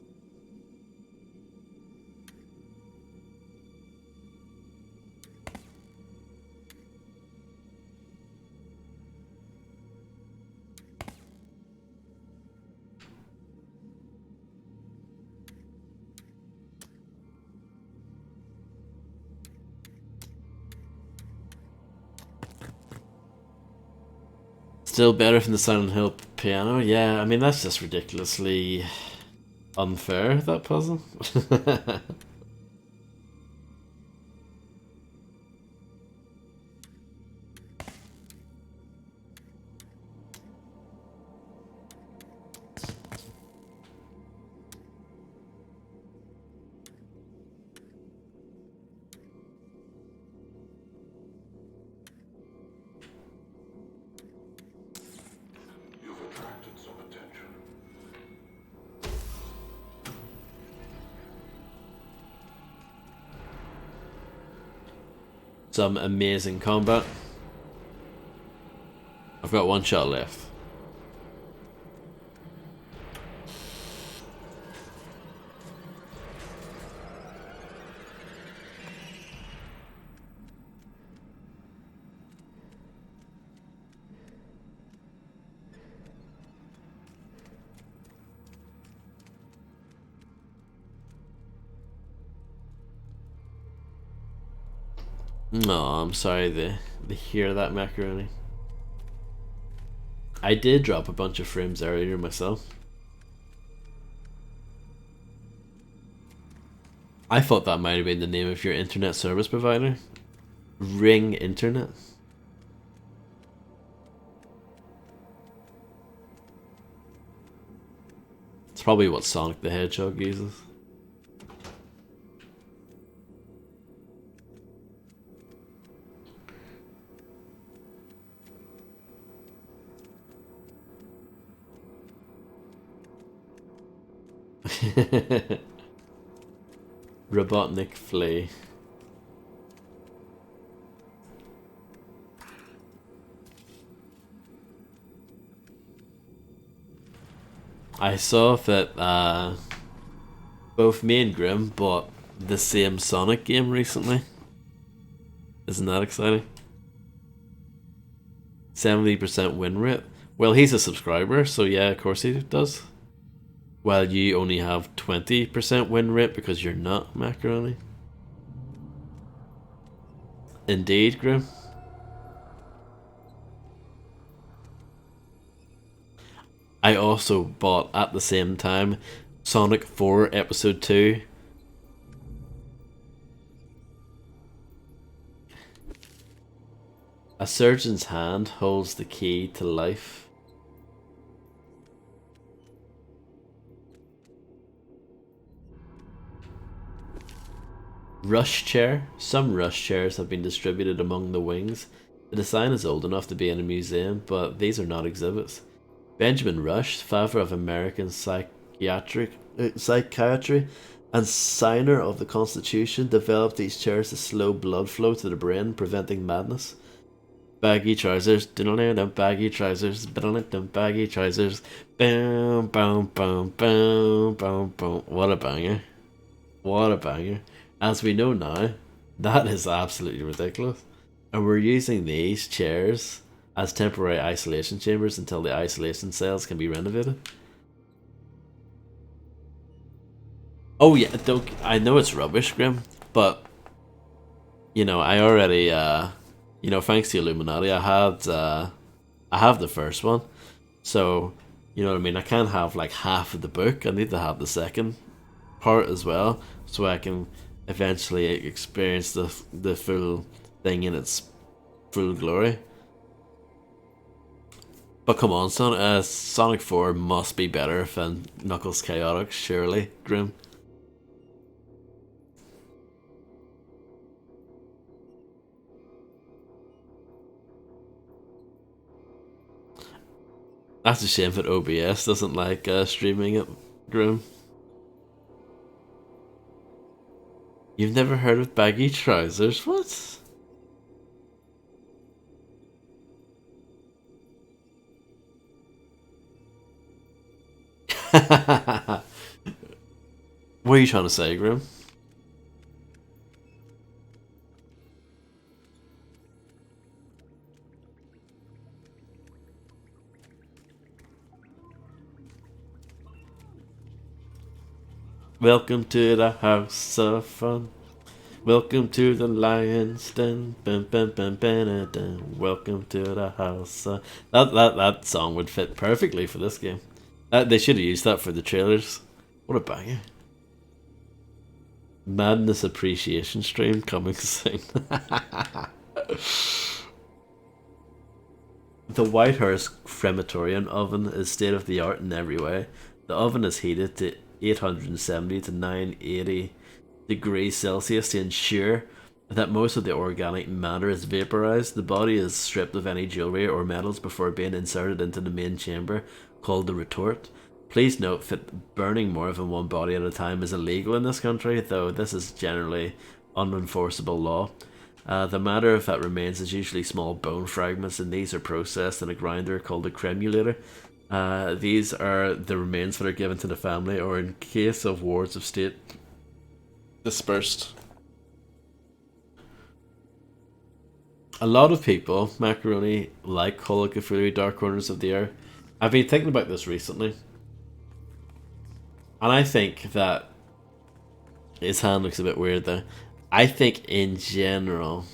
Still better from the Silent Hill piano? Yeah, I mean, that's just ridiculously unfair, that puzzle. You've attracted some attention. Some amazing combat. I've got 1 shot left. No, I'm sorry to hear that, Macaroni. I did drop a bunch of frames earlier myself. I thought that might have been the name of your internet service provider. Ring Internet. It's probably what Sonic the Hedgehog uses. Robotnik Flea. I saw that both me and Grim bought the same Sonic game recently. Isn't that exciting? 70% win rate. Well, he's a subscriber, so yeah, of course he does. Well, you only have 20% win rate because you're not, Macaroni. Indeed, Grim. I also bought at the same time Sonic 4 Episode 2. A surgeon's hand holds the key to life. Rush chair. Some rush chairs have been distributed among the wings. The design is old enough to be in a museum, but these are not exhibits. Benjamin Rush, father of American psychiatry and signer of the Constitution, developed these chairs to slow blood flow to the brain, preventing madness. Baggy trousers, baggy trousers, baggy trousers, boom, boom, boom, boom, boom, boom. What a banger! What a banger! As we know now, that is absolutely ridiculous. And we're using these chairs as temporary isolation chambers until the isolation cells can be renovated. Oh yeah, don't, I know it's rubbish, Grim, but I already thanks to Illuminati, I have the first one. So, you know what I mean? I can't have like half of the book. I need to have the second part as well, so I can eventually experience the full thing in its full glory. But come on, Sonic 4 must be better than Knuckles Chaotix, surely, Grim. That's a shame that OBS doesn't like streaming it, Grim. You've never heard of baggy trousers? What? What are you trying to say, Grim? Welcome to the house of fun. Welcome to the lion's den. Bum, bum, bum, bum, bum. Welcome to the house. That song would fit perfectly for this game. They should have used that for the trailers. What a banger! Madness appreciation stream coming soon. The Whitehurst crematorium oven is state of the art in every way. The oven is heated to 870 to 980 degrees Celsius to ensure that most of the organic matter is vaporized. The body is stripped of any jewelry or metals before being inserted into the main chamber, called the retort. Please note that burning more than one body at a time is illegal in this country, though this is generally unenforceable law. The matter that remains is usually small bone fragments, and these are processed in a grinder called a cremulator. These are the remains that are given to the family, or in case of wards of state, dispersed. A lot of people, Macaroni, like Call of Cthulhu Dark Corners of the Earth. I've been thinking about this recently, and I think that his hand looks a bit weird there. I think in general,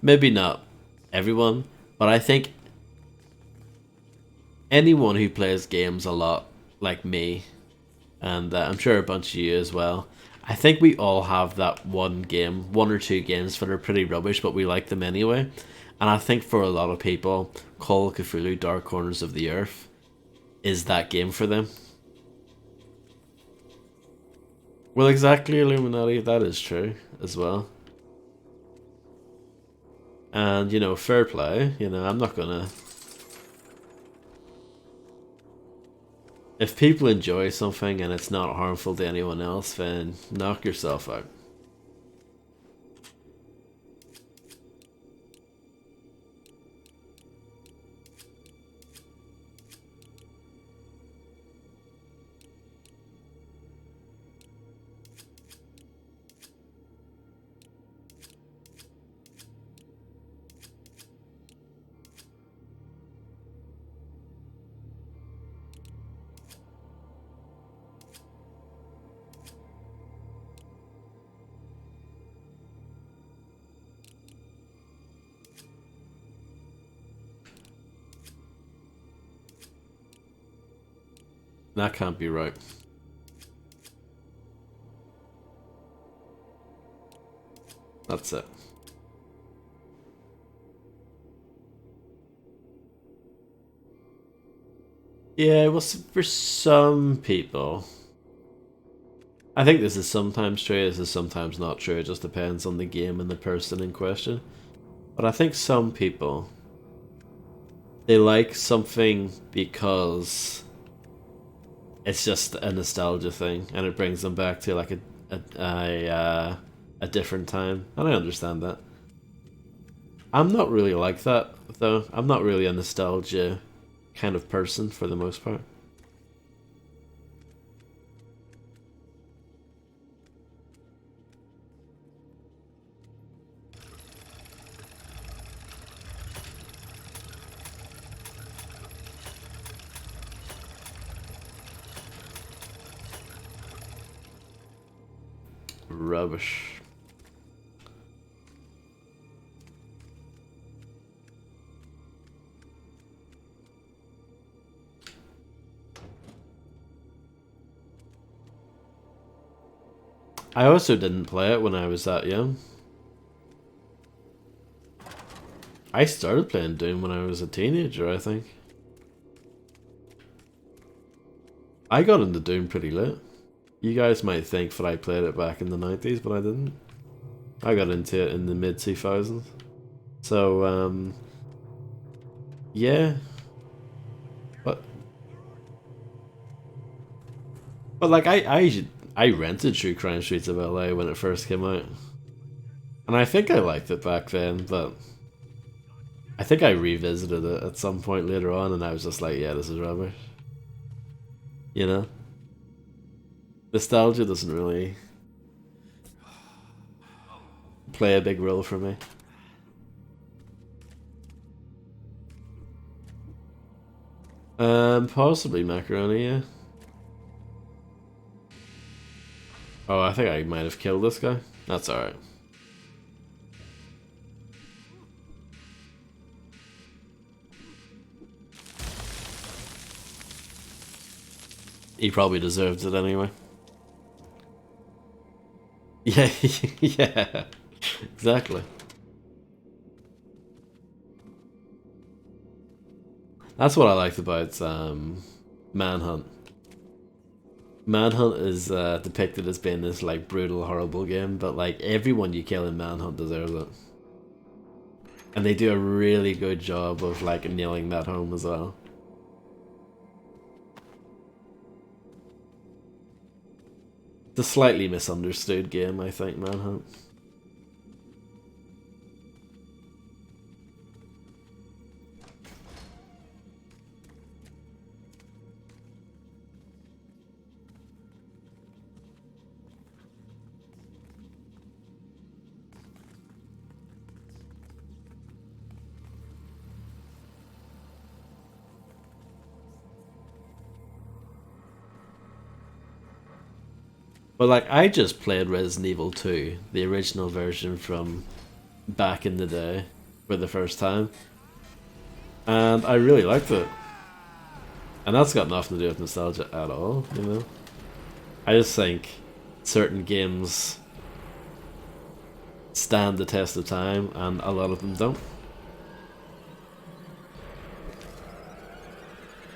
maybe not everyone, but I think anyone who plays games a lot, like me, and I'm sure a bunch of you as well, I think we all have that one or two games that are pretty rubbish, but we like them anyway. And I think for a lot of people, Call of Cthulhu Dark Corners of the Earth is that game for them. Well, exactly, Illuminati, that is true as well. And, fair play, I'm not gonna... If people enjoy something and it's not harmful to anyone else, then knock yourself out. That can't be right. That's it. Yeah, well, for some people, I think this is sometimes true, this is sometimes not true. It just depends on the game and the person in question. But I think some people, they like something because it's just a nostalgia thing, and it brings them back to like a different time, and I understand that. I'm not really like that though. I'm not really a nostalgia kind of person for the most part. Rubbish. I also didn't play it when I was that young. I started playing Doom when I was a teenager, I think. I got into Doom pretty late. You guys might think that I played it back in the 90s, but I didn't. I got into it in the mid 2000s. So, yeah. But like I rented True Crime Streets of LA when it first came out. And I think I liked it back then, but I think I revisited it at some point later on and I was just like, yeah, this is rubbish. You know? Nostalgia doesn't really play a big role for me. Possibly macaroni, yeah. Oh, I think I might have killed this guy. That's alright. He probably deserves it anyway. Yeah, yeah, exactly. That's what I liked about Manhunt. Manhunt is depicted as being this like brutal, horrible game, but like everyone you kill in Manhunt deserves it, and they do a really good job of like nailing that home as well. It's a slightly misunderstood game, I think, Manhunt. But like, I just played Resident Evil 2, the original version from back in the day, for the first time, and I really liked it. And that's got nothing to do with nostalgia at all, you know? I just think certain games stand the test of time, and a lot of them don't.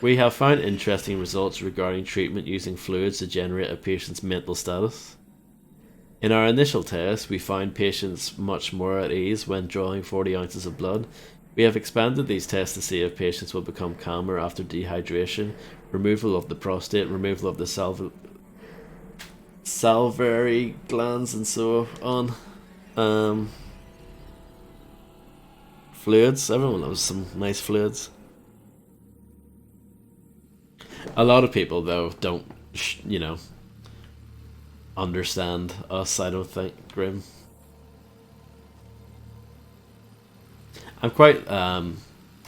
We have found interesting results regarding treatment using fluids to generate a patient's mental status. In our initial test, we found patients much more at ease when drawing 40 ounces of blood. We have expanded these tests to see if patients will become calmer after dehydration, removal of the prostate, removal of the salivary glands, and so on. Fluids. Everyone loves some nice fluids. A lot of people, though, don't, you know, understand us, I don't think, Grim. I'm quite, I'm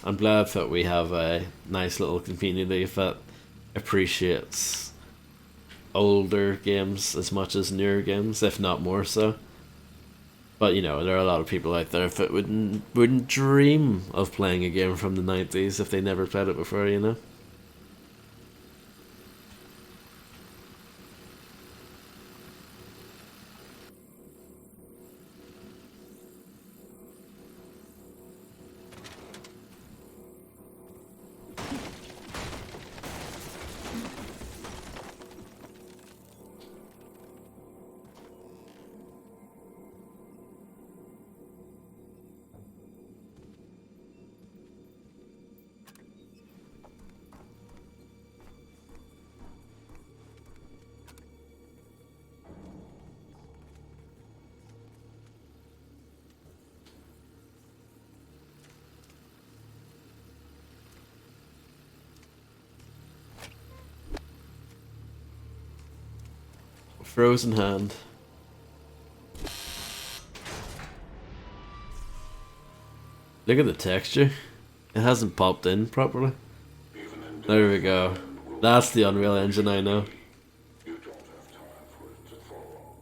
glad that we have a nice little community that appreciates older games as much as newer games, if not more so. But, you know, there are a lot of people out there that wouldn't dream of playing a game from the 90s if they never played it before, you know? Frozen hand. Look at the texture. It hasn't popped in properly. There we go. That's the Unreal Engine I know. You don't have time for it to follow.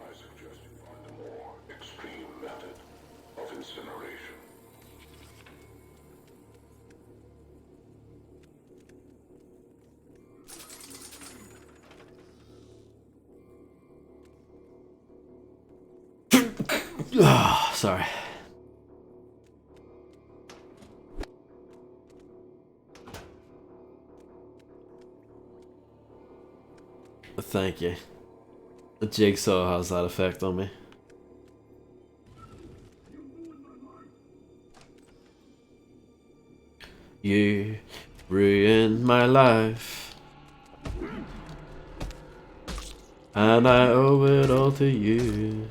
I suggest you find a more extreme method of incineration. Ah, sorry. Thank you. The jigsaw has that effect on me. You ruined my life, and I owe it all to you.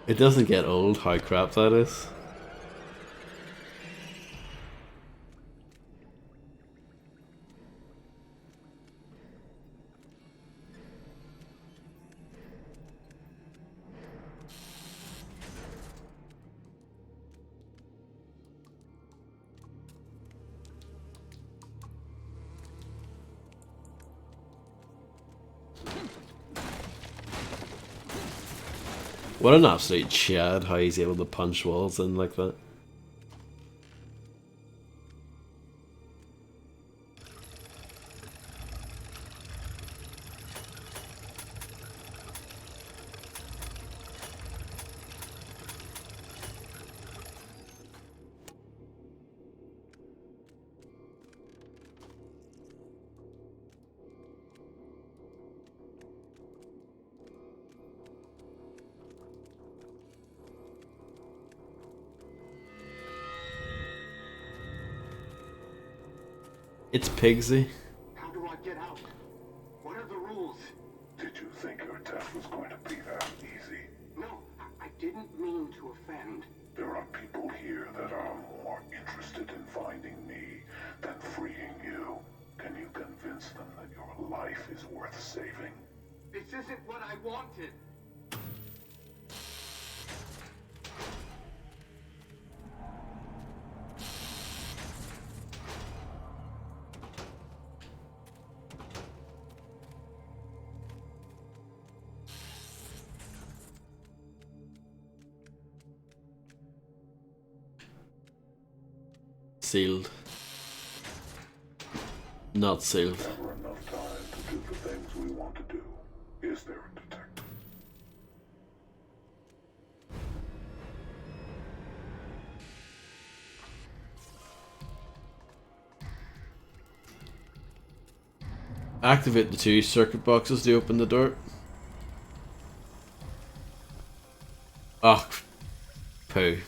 It doesn't get old how crap that is. What an absolute chad how he's able to punch walls in like that. It's Pigsy. How do I get out? What are the rules? Did you think your death was going to be that easy? No, I didn't mean to offend. There are people here that are more interested in finding me than freeing you. Can you convince them that your life is worth saving? This isn't what I wanted. Sealed. Not sealed. Never enough time to do the things we want to do. Is there a detective? Activate the 2 circuit boxes to open the door. Oh, poo.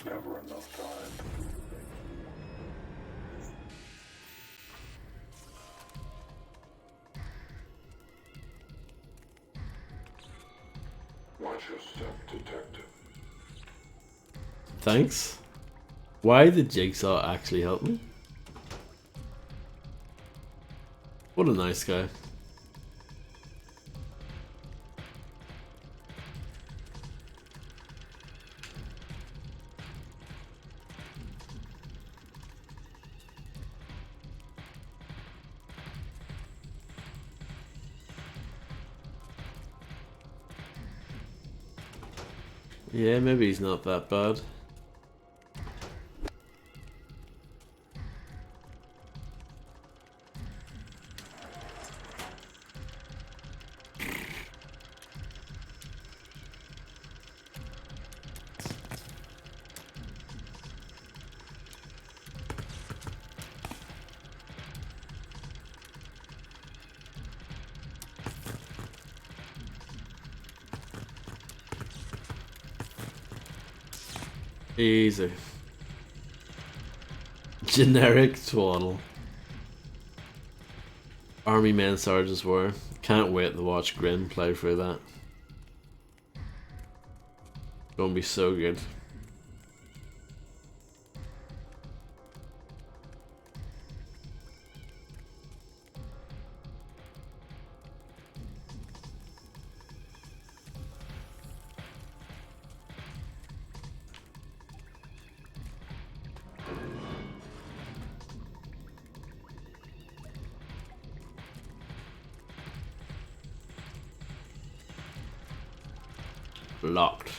Never enough time to do the things we want to do. Watch your step, detective. Thanks. Why did Jigsaw actually help me? What a nice guy. Yeah, maybe he's not that bad. Easy. Generic twaddle. Army men sergeants were. Can't wait to watch Grim play through that. Gonna be so good. Locked.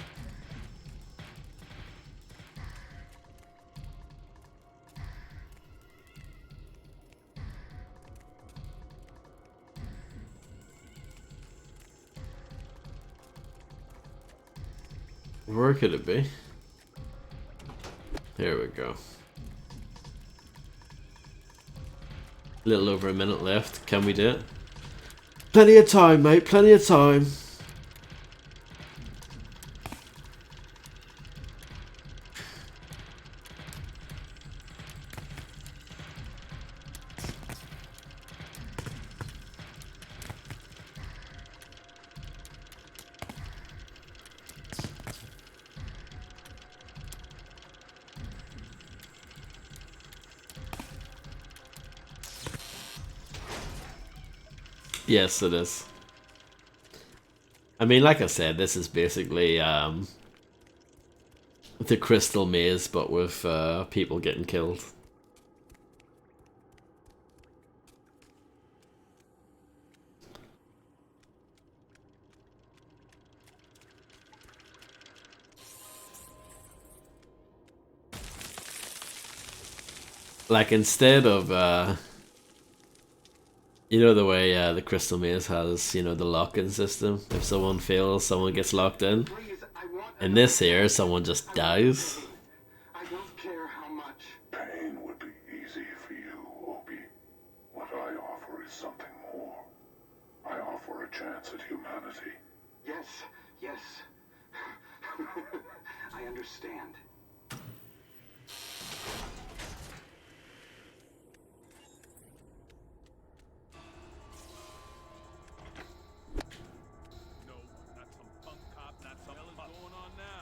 Where could it be? Here we go. A little over a minute left. Can we do it? Plenty of time, mate. Plenty of time. Yes, it is. I mean, like I said, this is basically the Crystal Maze, but with people getting killed. Like, instead of you know the way the Crystal Maze has, you know, the lock-in system. If someone fails, someone gets locked in. Please, I want In this here, someone just dies. I don't care how much. Pain would be easy for you, Obi. What I offer is something more. I offer a chance at humanity. Yes, yes. I understand.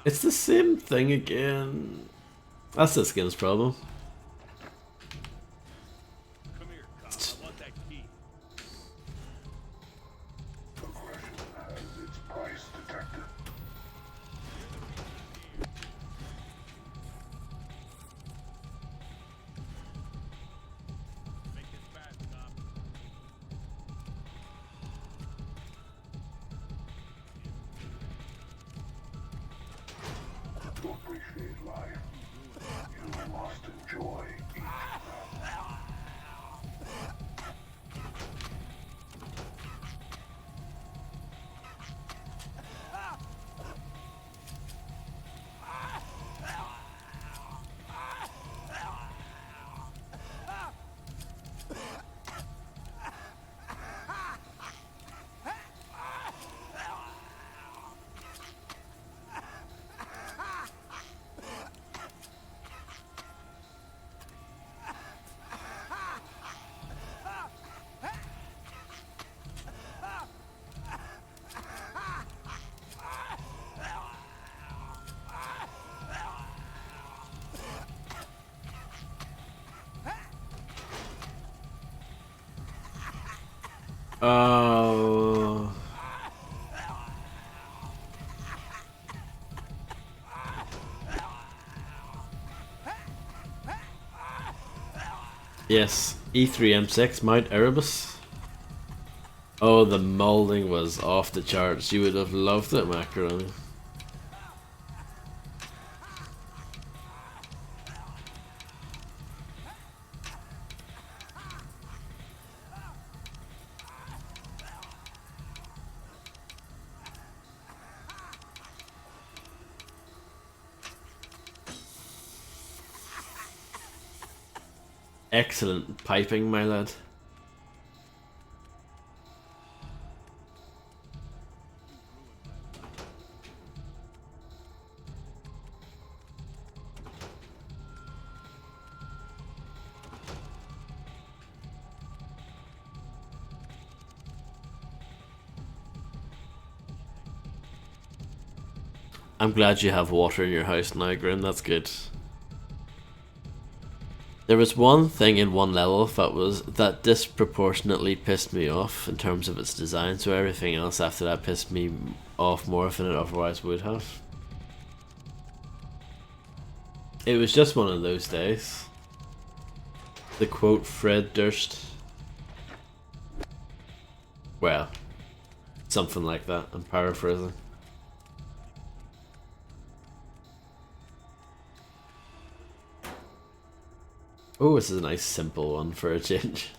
It's the same thing again. That's the skin's problem. Come here, cop. I want that key. Aggression has its price, detective. Make it fast, cop. To appreciate life, you must enjoy each breath. Oh. Yes, E3M6, Mount Erebus. Oh, the molding was off the charts. You would have loved it, Macaroni. Excellent piping, my lad. I'm glad you have water in your house now, Grim. That's good. There was one thing in one level that disproportionately pissed me off in terms of its design, so everything else after that pissed me off more than it otherwise would have. It was just one of those days. The quote Fred Durst. Well, something like that. I'm paraphrasing. Oh, this is a nice simple one for a change.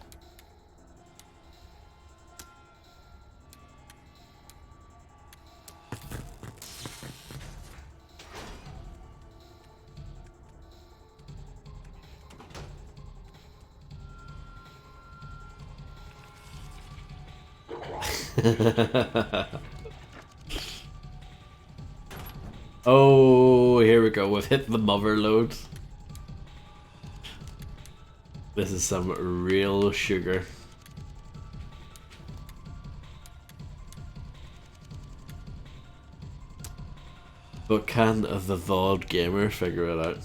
Oh, here we go. We've hit the mother load. This is some real sugar. But can the VOD gamer figure it out?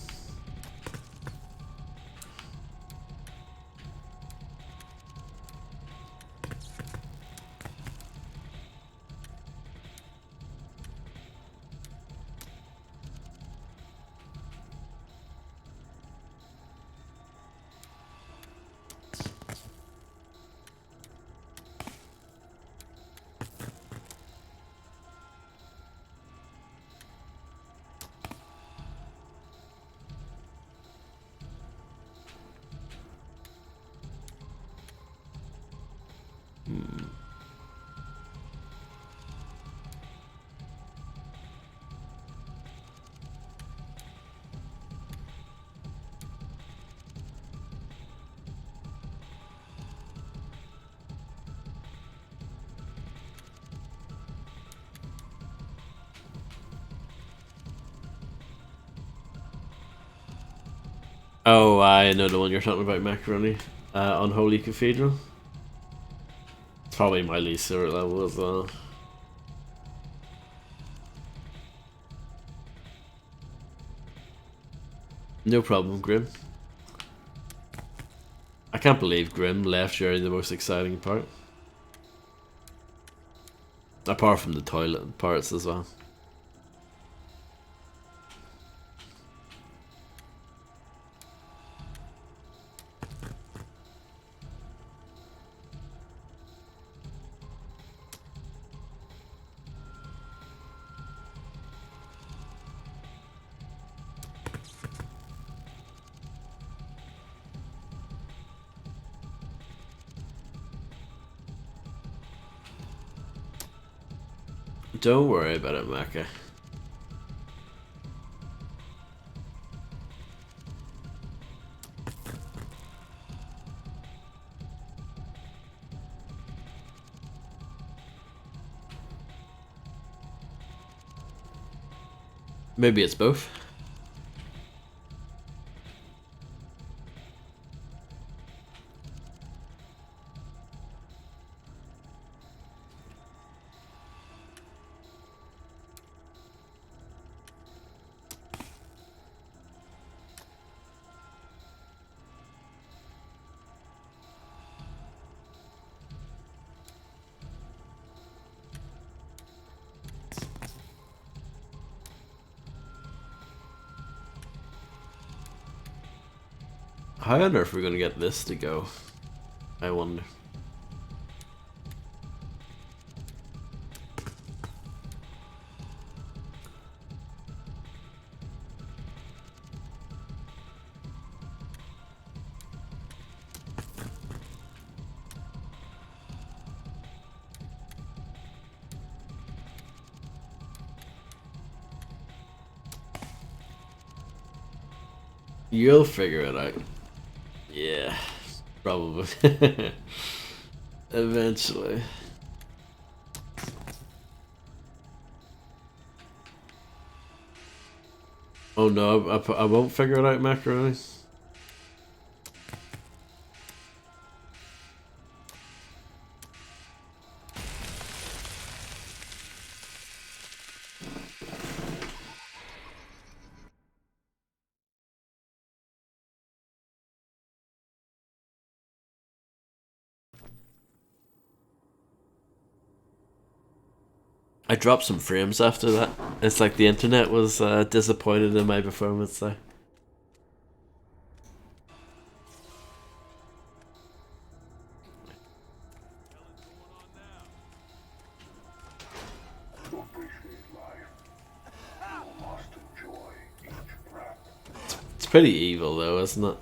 Oh, I know the one you're talking about, Macaroni. Unholy Cathedral. It's probably my least favorite level as well. No problem, Grim. I can't believe Grim left during the most exciting part. Apart from the toilet parts as well. Don't worry about it, Maka. Maybe it's both. How on earth are we going to get this to go? I wonder. You'll figure it out. Yeah, probably. Eventually. Oh no, I won't figure it out, Macaroni. I dropped some frames after that. It's like the internet was disappointed in my performance there. To appreciate life, you must enjoy each breath. It's pretty evil though, isn't it?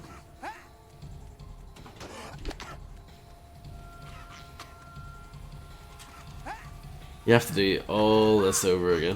You have to do all this over again.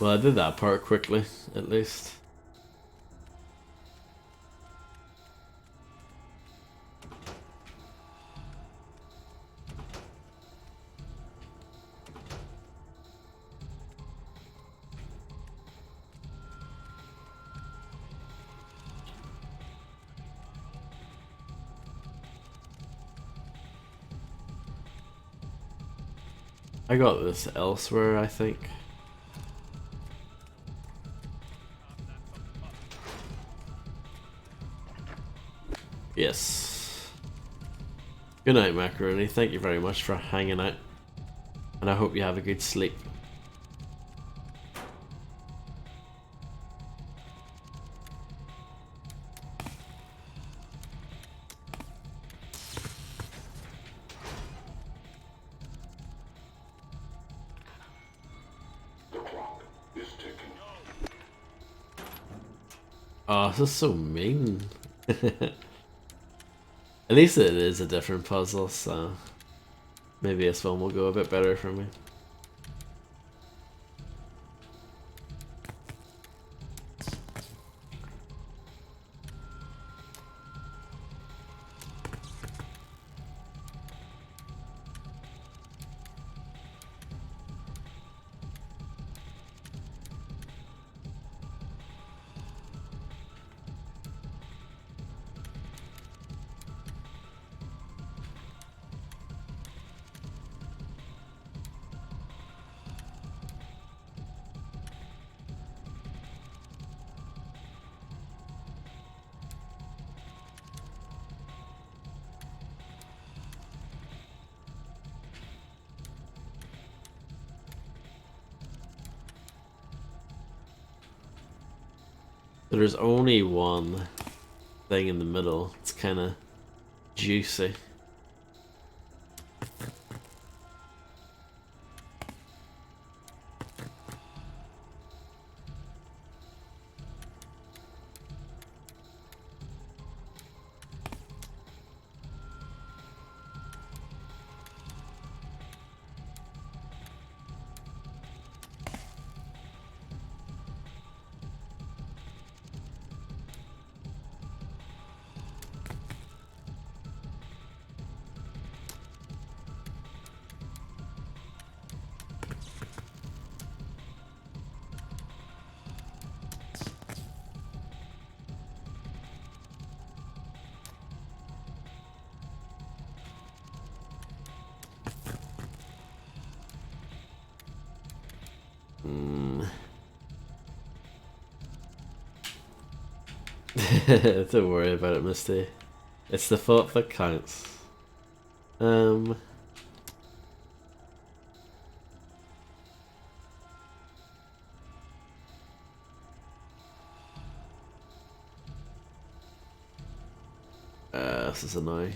Well, I did that part quickly, at least. I got this elsewhere, I think. Yes. Good night, Macaroni. Thank you very much for hanging out. And I hope you have a good sleep. The clock is ticking. Oh, this is so mean. At least it is a different puzzle, so maybe this one will go a bit better for me. There's only one thing in the middle. It's kind of juicy. Don't worry about it, Misty. It's the thought that counts. This is annoying.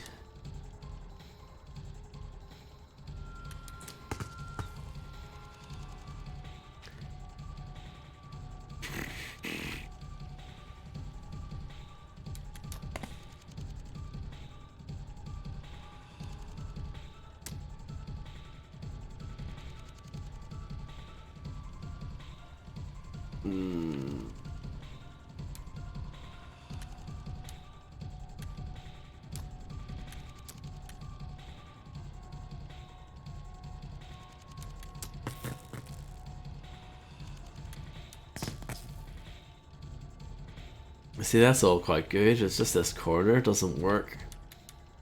See, that's all quite good. It's just this corner doesn't work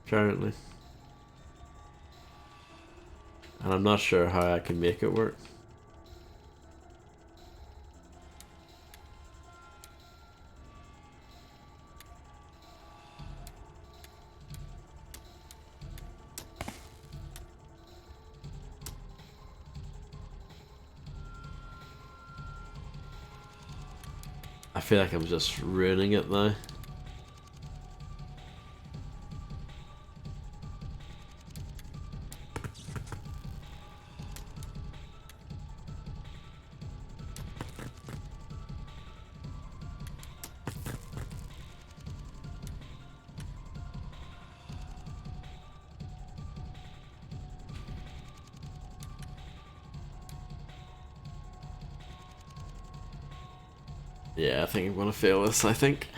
currently. And I'm not sure how I can make it work. I feel like I'm just ruining it now. Yeah, I think I'm gonna fail this, I think.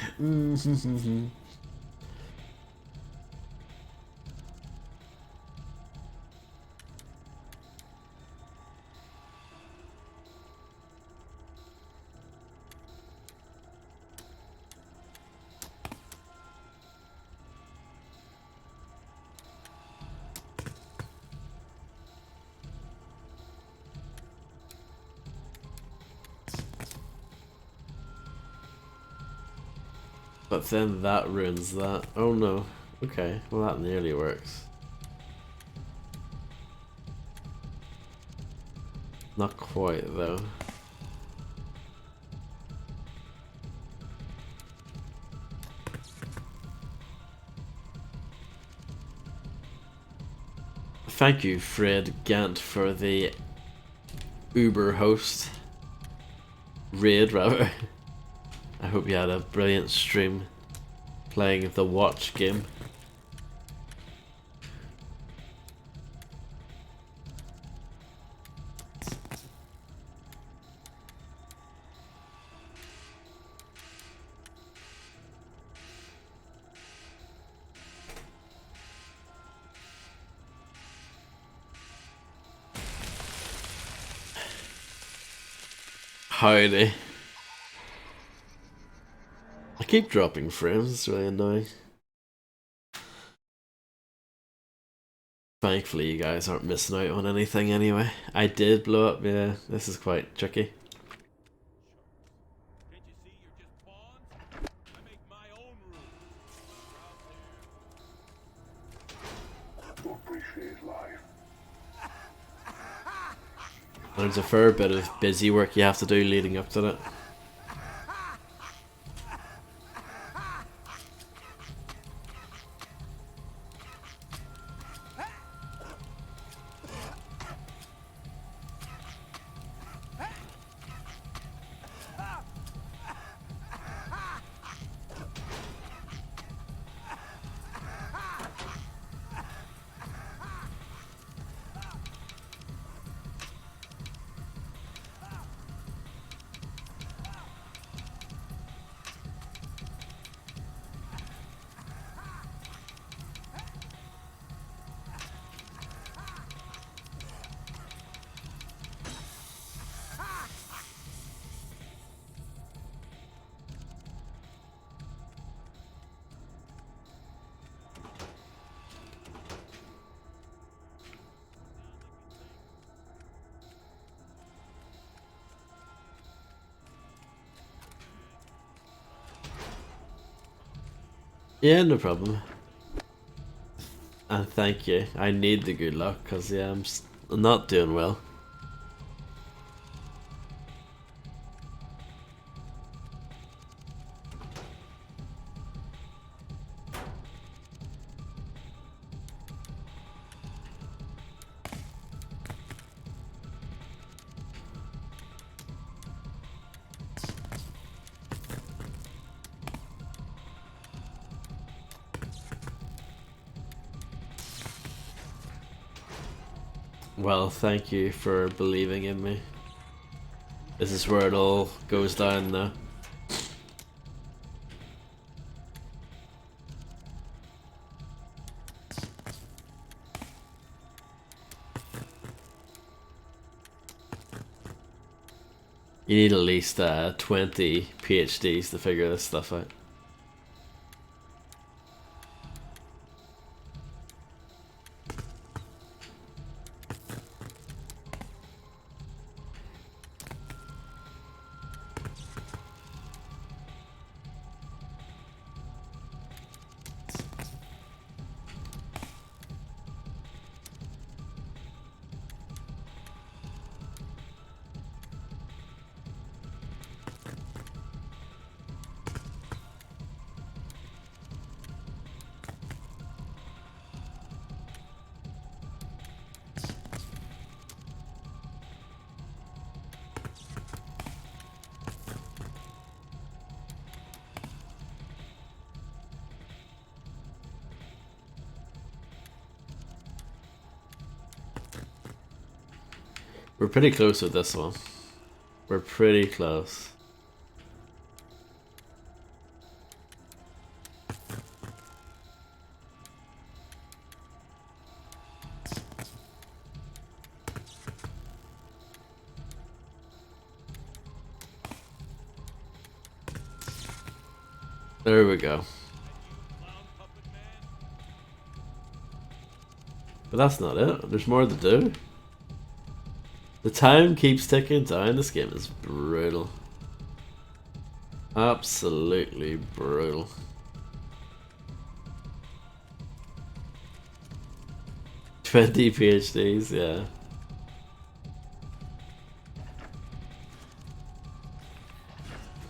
But then that ruins that. Oh no. Okay, well that nearly works. Not quite though. Thank you, Fred Gant, for the Uber host. Raid, rather. I hope you had a brilliant stream playing the watch game. Howdy. I keep dropping frames, it's really annoying. Thankfully you guys aren't missing out on anything anyway. I did blow up, yeah, this is quite tricky. Can't you see you're just pawns? I make my own rules. To appreciate life. There's a fair bit of busy work you have to do leading up to that. Yeah, no problem. And thank you. I need the good luck because yeah, I'm not doing well. Well, thank you for believing in me. This is where it all goes down now. You need at least 20 PhDs to figure this stuff out. We're pretty close with this one. We're pretty close. There we go. But that's not it. There's more to do. The time keeps ticking down. This game is brutal. Absolutely brutal. "20 PhDs, yeah.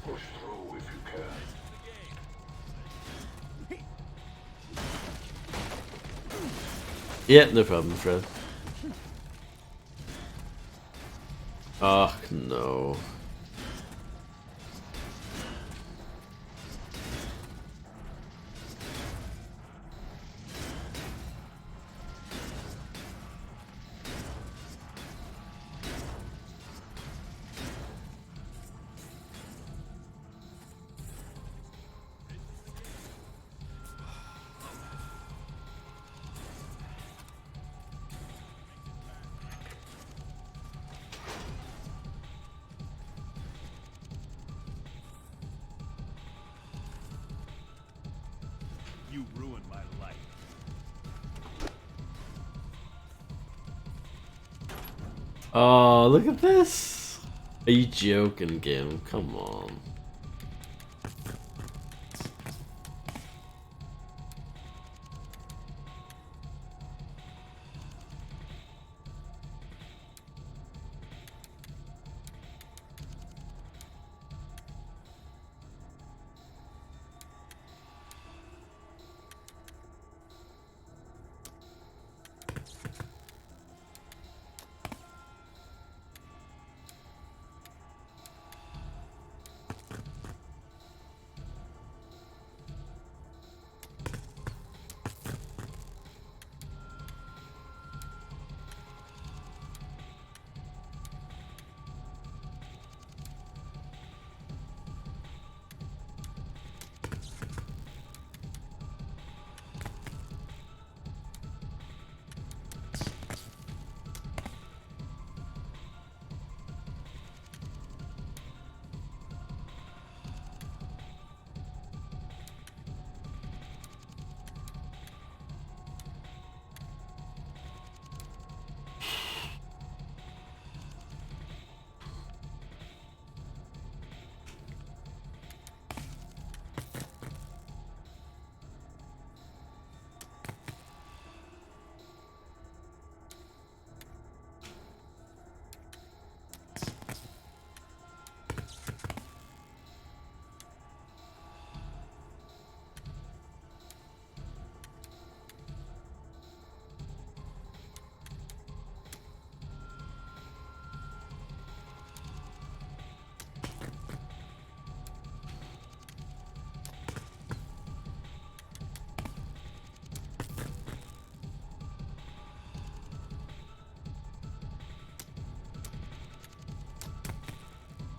Push through if you can. Yeah, no problem, Fred. Oh, no. You ruined my life. Oh, look at this. Are you joking, game? Come on.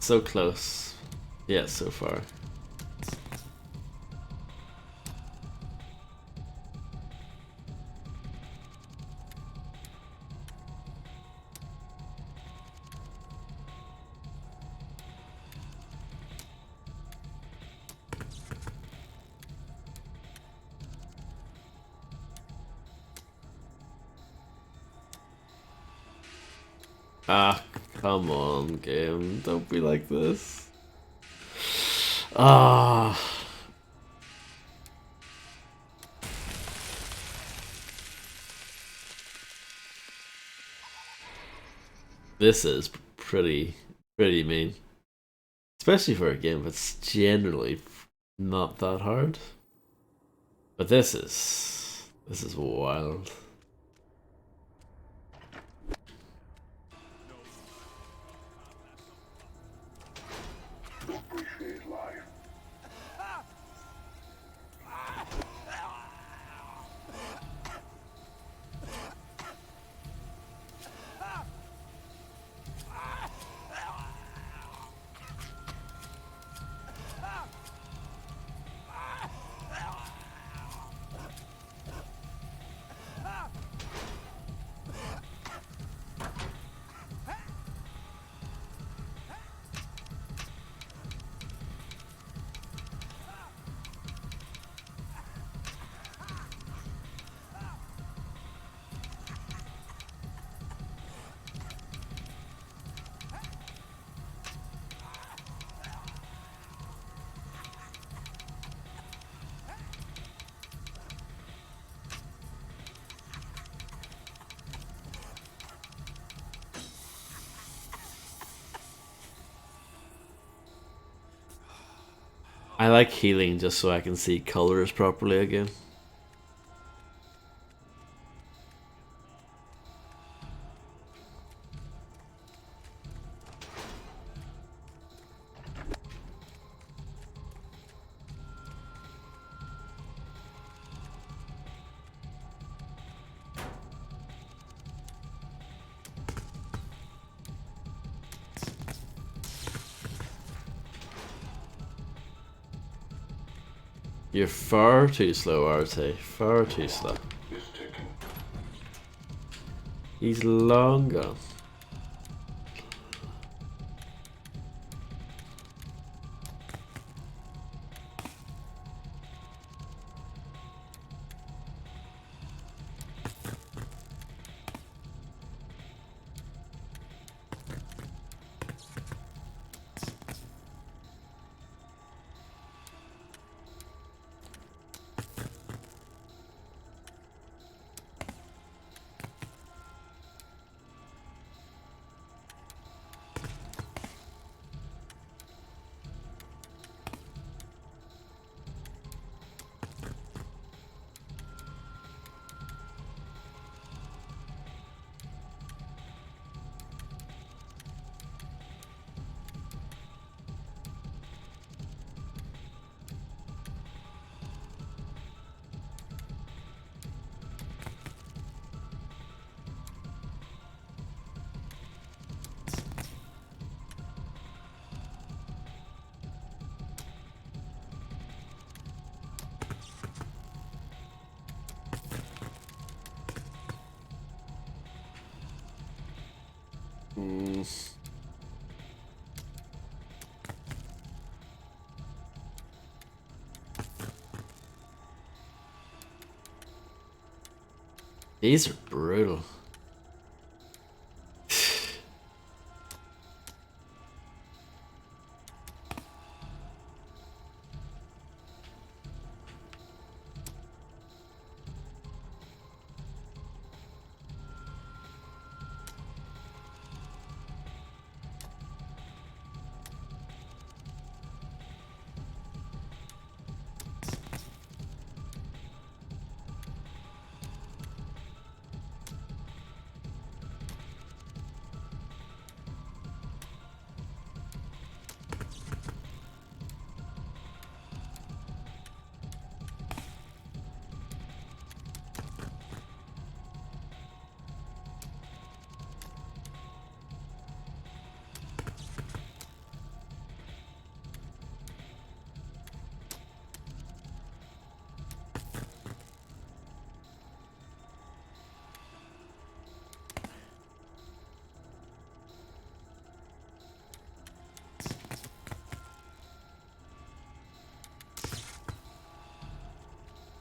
So close. Yeah, so far. Ah, come on, game. Don't be like this. Ah. This is pretty mean. Especially for a game that's generally not that hard. But this is wild. Appreciate life. I like healing just so I can see colors properly again. You're far too slow, RT. Far too slow. Is ticking. He's long gone. These are brutal.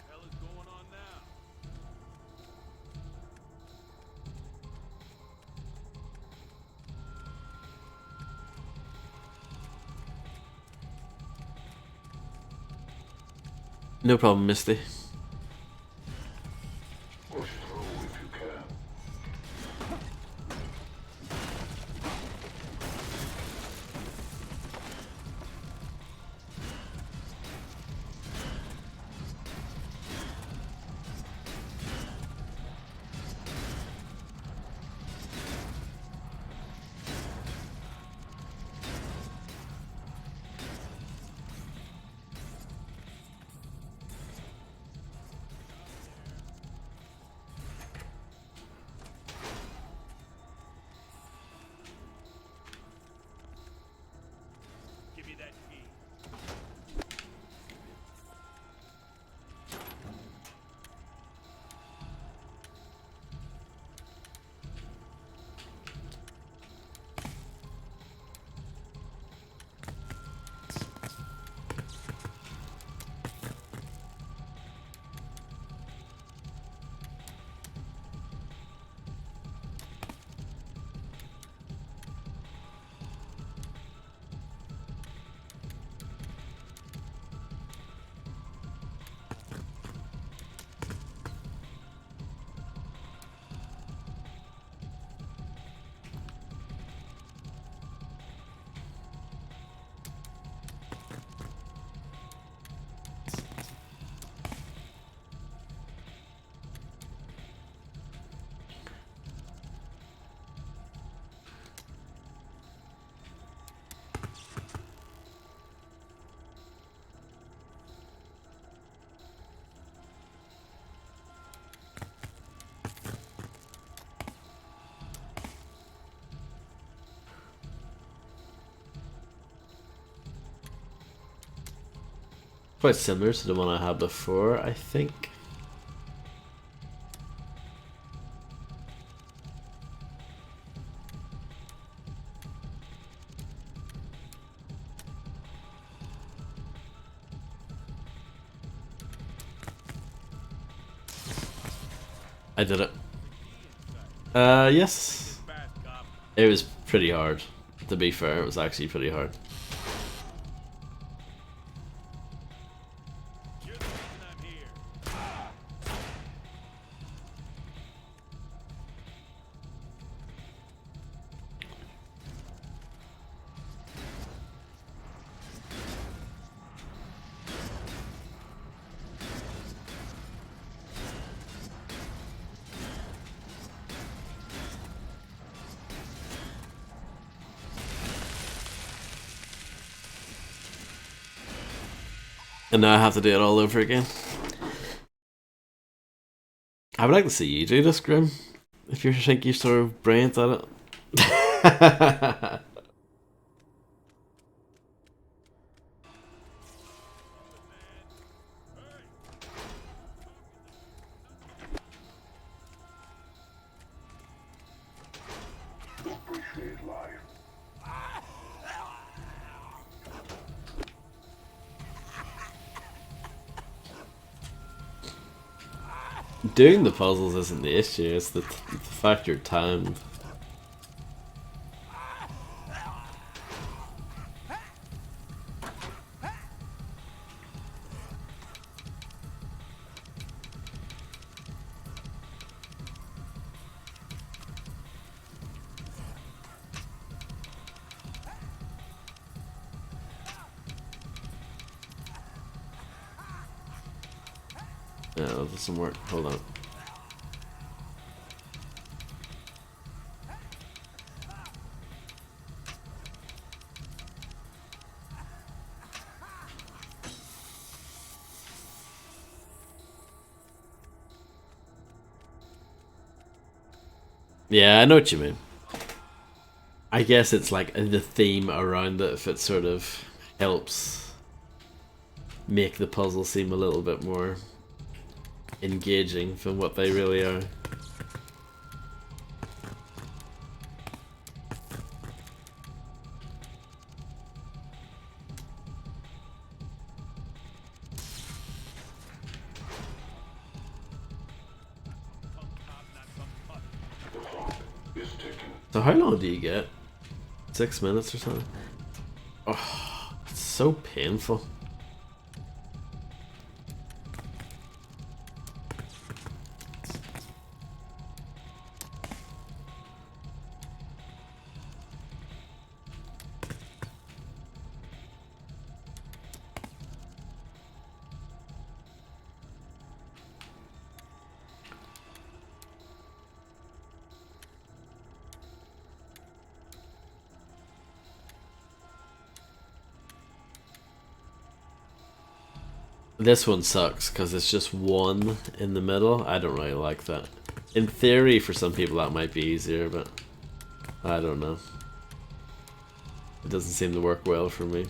Hell is going on now? No problem, Misty. Push through if you can. Quite similar to the one I had before, I think. I did it. Yes. It was pretty hard. To be fair, it was actually pretty hard. And now I have to do it all over again. I would like to see you do this, Grim. If you think you sort of brilliant at it. Appreciate life. Doing the puzzles isn't the issue, it's the fact you're timed. Yeah, that doesn't work. Hold on. Yeah, I know what you mean. I guess it's like the theme around it, if it sort of helps make the puzzle seem a little bit more engaging from what they really are. So how long do you get? 6 minutes or something? Oh, it's so painful. This one sucks because it's just one in the middle. I don't really like that. In theory, for some people that might be easier, but I don't know. It doesn't seem to work well for me.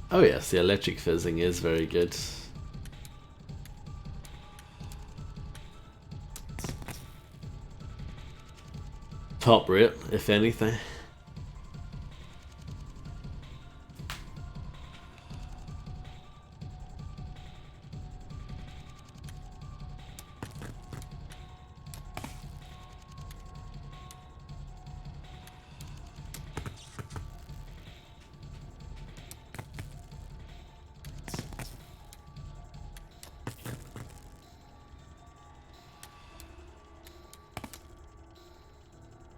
Oh yes, the electric fizzing is very good. Top rate, if anything.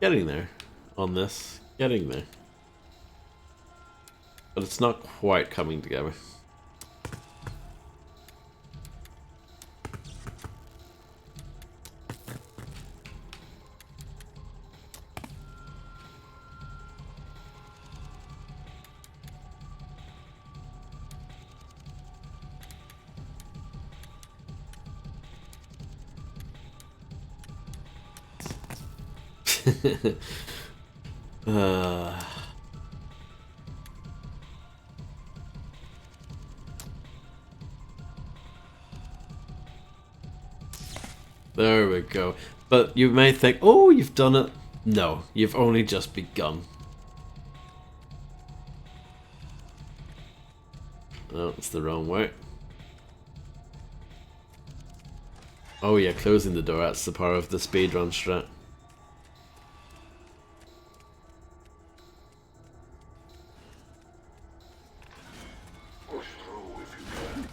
Getting there on this. Getting there. But it's not quite coming together. uh, There we go. But you may think, oh, you've done it. No, you've only just begun. Oh, it's the wrong way. Oh yeah, closing the door, that's the power of the speedrun strat. Push through if you can.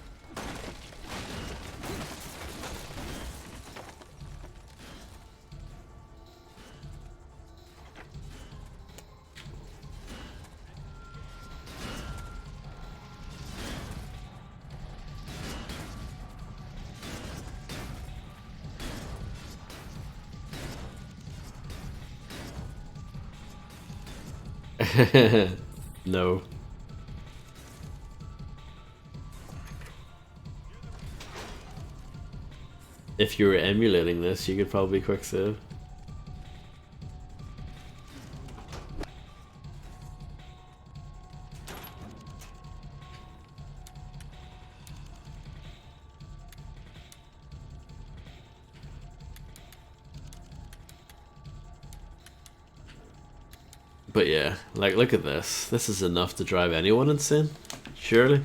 No. If you were emulating this, you could probably quick save. But yeah, like look at this. This is enough to drive anyone insane, surely.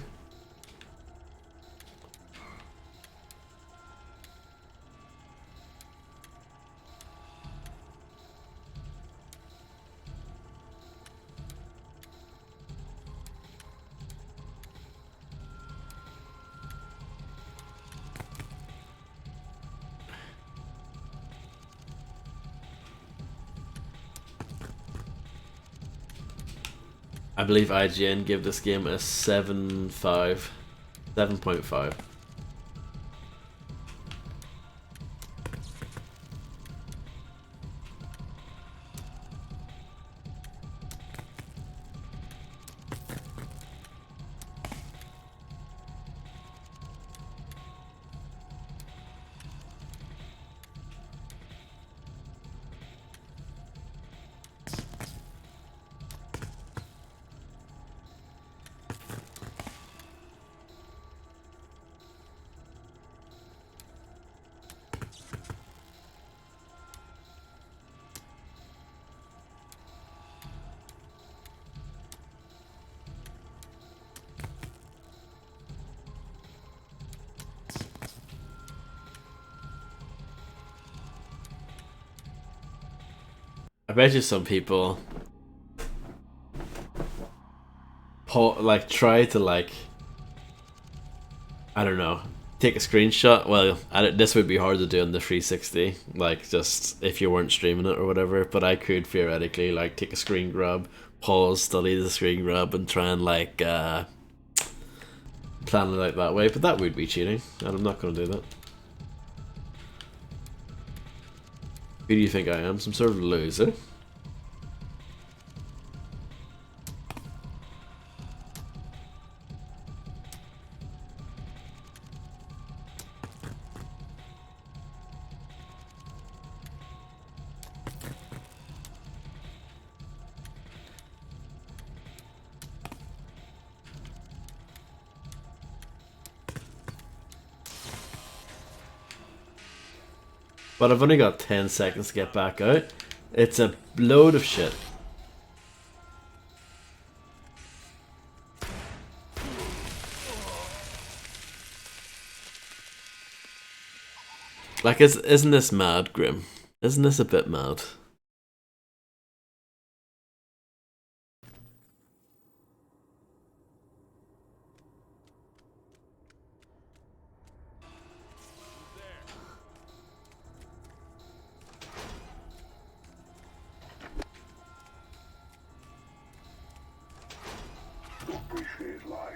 I believe IGN gave this game a 7.5. 7.5. I bet you some people like try to like, I don't know, take a screenshot. Well, this would be hard to do on the 360, like just if you weren't streaming it or whatever. But I could theoretically like take a screen grab, pause, study the screen grab, and try and like plan it out that way. But that would be cheating, and I'm not going to do that. Who do you think I am? Some sort of loser? But I've only got 10 seconds to get back out. It's a load of shit. Like, isn't this mad, Grim? Isn't this a bit mad? Appreciate life.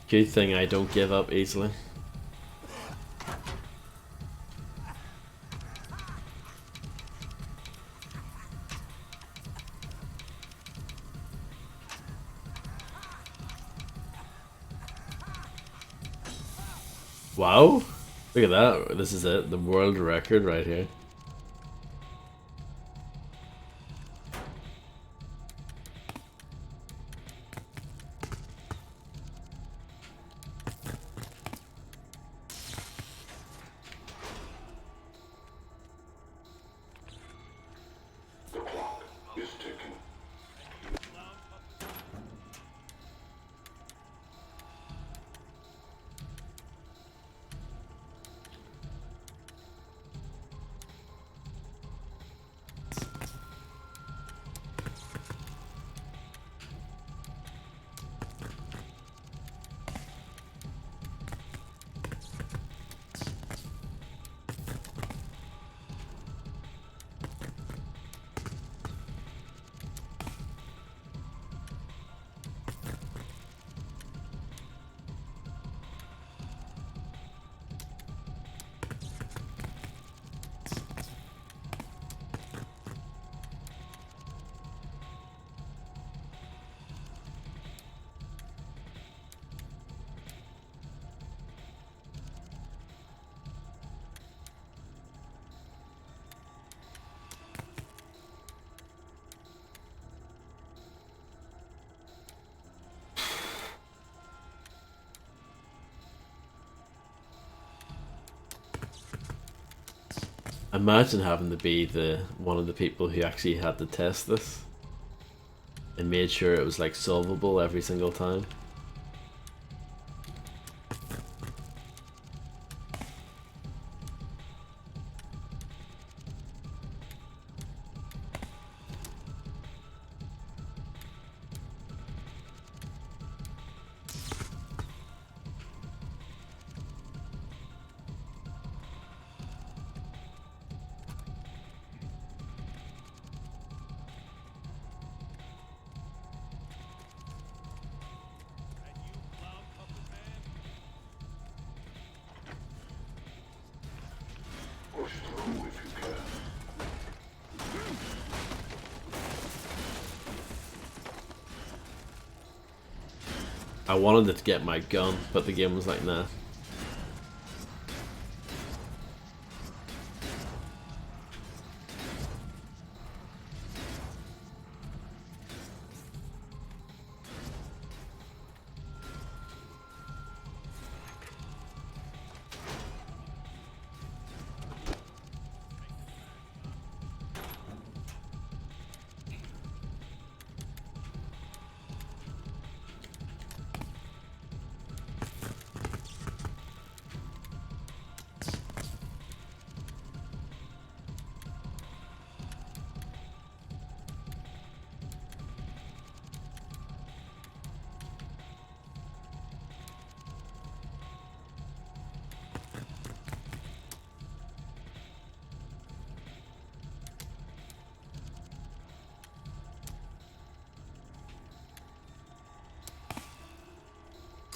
Good thing I don't give up easily. Wow. Look at that. This is it. The world record right here. The clock is ticking. Imagine having to be the one of the people who actually had to test this and made sure it was like solvable every single time. Push through if you can. I wanted to get my gun, but the game was like, nah.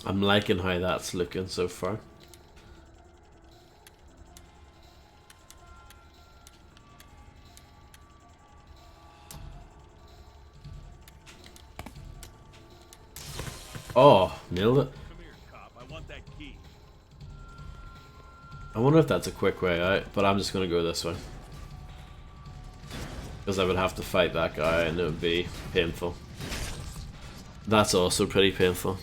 I'm liking how that's looking so far. Oh, nailed it. Come here, cop. I want that key. I wonder if that's a quick way out, but I'm just gonna go this way. Because I would have to fight that guy and it would be painful. That's also pretty painful.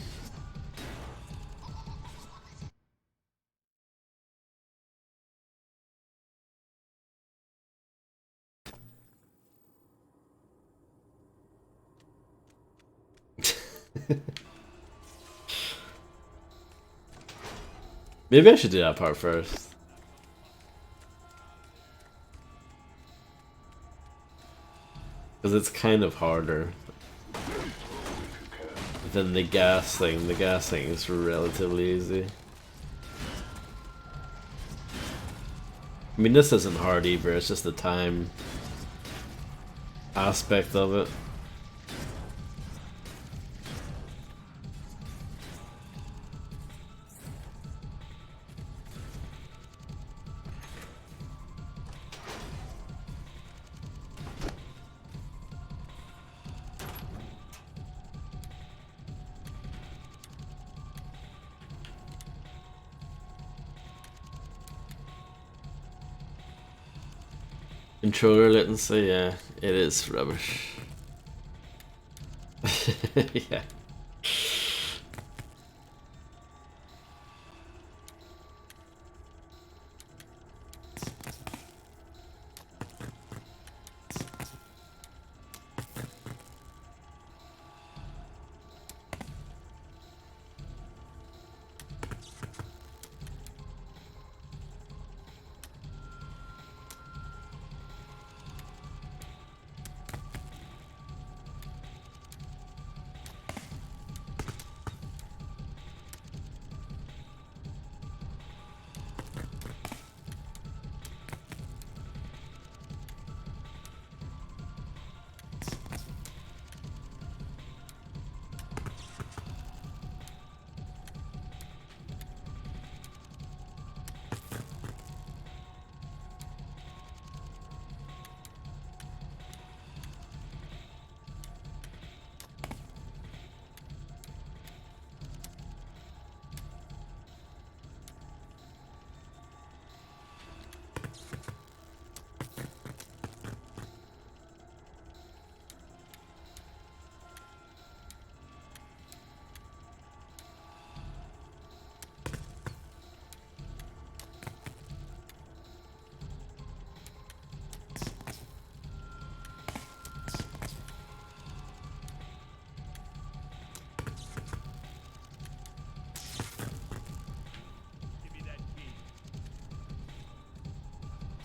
Maybe I should do that part first. Because it's kind of harder than the gas thing. The gas thing is relatively easy. I mean, this isn't hard either, it's just the time aspect of it. Controller latency, yeah, it is rubbish. Yeah.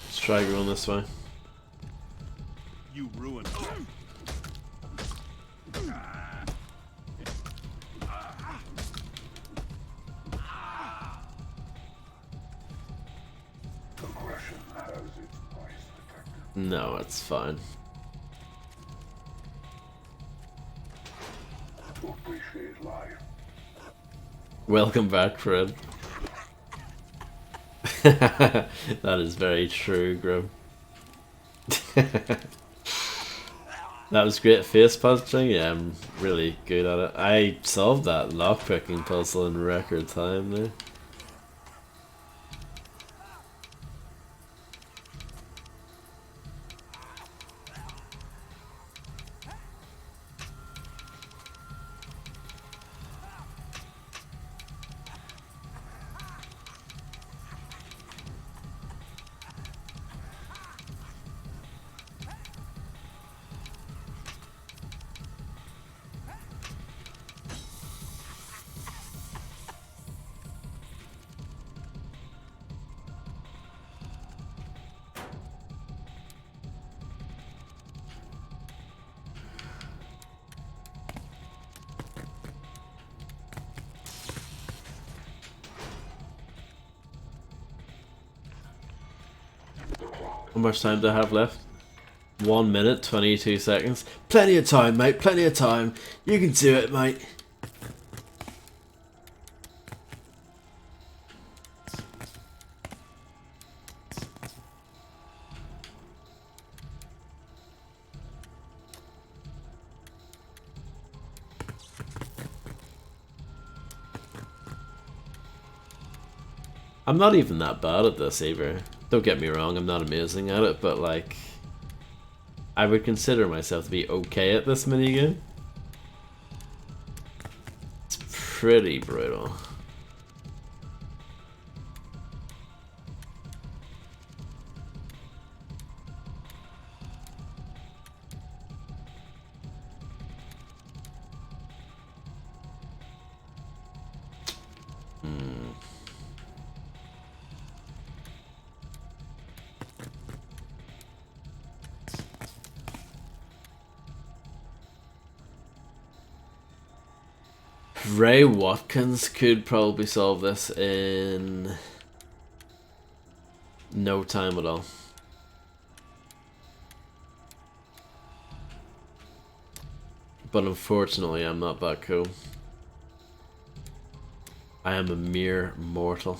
Let's try going this way. You ruined it. Aggression has its price, Detective. No, it's fine. To appreciate life. Welcome back, Fred. That is very true, Grim. That was great face punching. Yeah, I'm really good at it. I solved that lockpicking puzzle in record time there. How much time do I have left? 1 minute, 22 seconds. Plenty of time, mate. Plenty of time. You can do it, mate. I'm not even that bad at this either. Don't get me wrong, I'm not amazing at it, but like, I would consider myself to be okay at this minigame. It's pretty brutal. Ray Watkins could probably solve this in no time at all. But unfortunately, I'm not that cool. I am a mere mortal.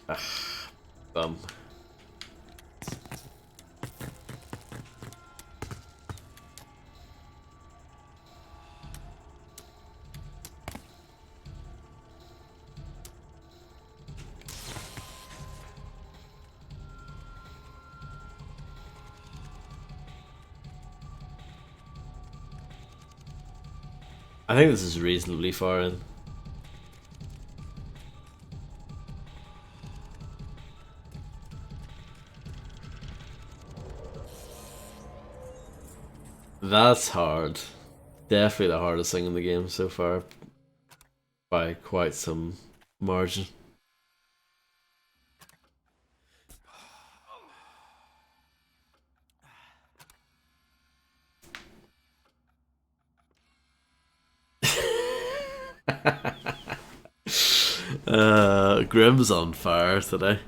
Bum. I think this is reasonably far in. That's hard. Definitely the hardest thing in the game so far by quite some margin. Grim's on fire today.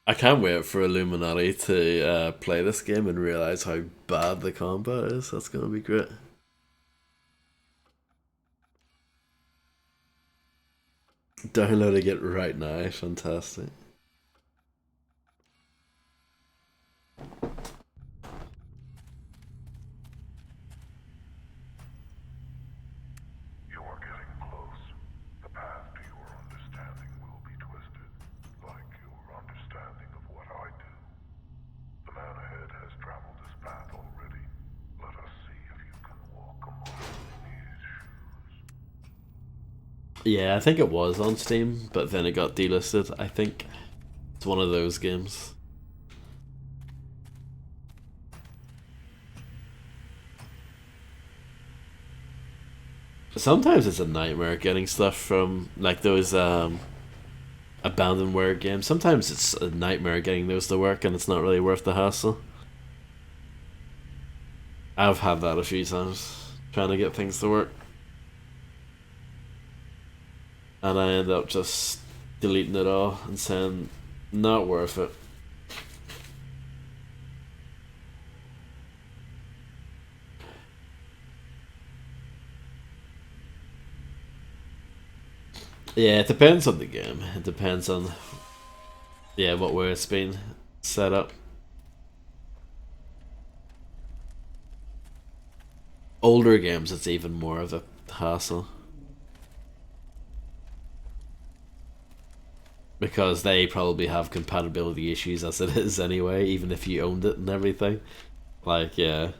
I can't wait for Illuminati to play this game and realize how bad the combat is. That's gonna be great. Downloading it right now, fantastic. You are getting close. The path to your understanding will be twisted, like your understanding of what I do. The man ahead has traveled this path already. Let us see if you can walk among his shoes. Yeah, I think it was on Steam, but then it got delisted. I think it's one of those games. Sometimes it's a nightmare getting stuff from like those abandonware games. Sometimes it's a nightmare getting those to work, and it's not really worth the hassle. I've had that a few times trying to get things to work, and I end up just deleting it all and saying, "Not worth it." Yeah, it depends on the game. It depends on what way it's been set up. Older games, it's even more of a hassle because they probably have compatibility issues as it is anyway, even if you owned it and everything. Like, yeah.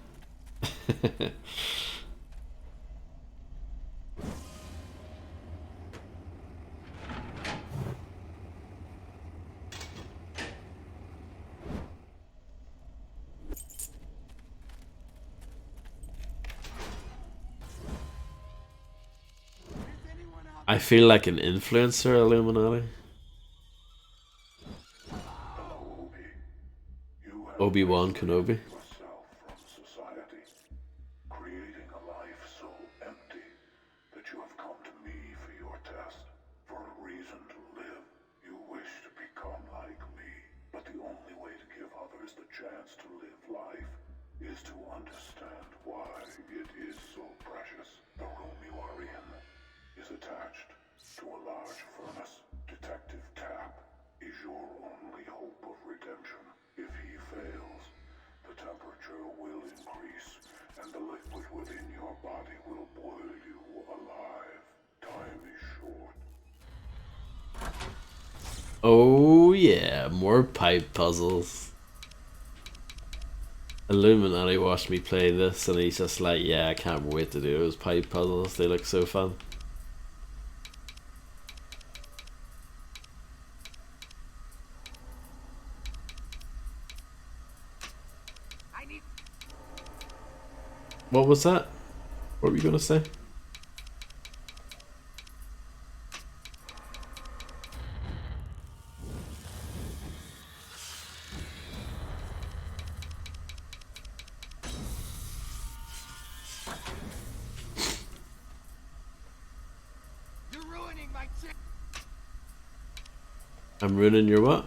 I feel like an influencer, Illuminati. Hello, Obi. You have Obi-Wan Kenobi. yourself from society, creating a life so empty that you have come to me for your test, for a reason to live. You wish to become like me, but the only way to give others the chance to live life is to understand why it is so precious. The room you are in is attached to a large furnace. Detective Cap is your only hope of redemption. If he fails, the temperature will increase, and the liquid within your body will boil you alive. Time is short. Oh yeah, more pipe puzzles. Illuminati watched me play this and he's just like, yeah, I can't wait to do those pipe puzzles. They look so fun. I need What was that? What were you gonna say? You're ruining my chance. I'm ruining your what?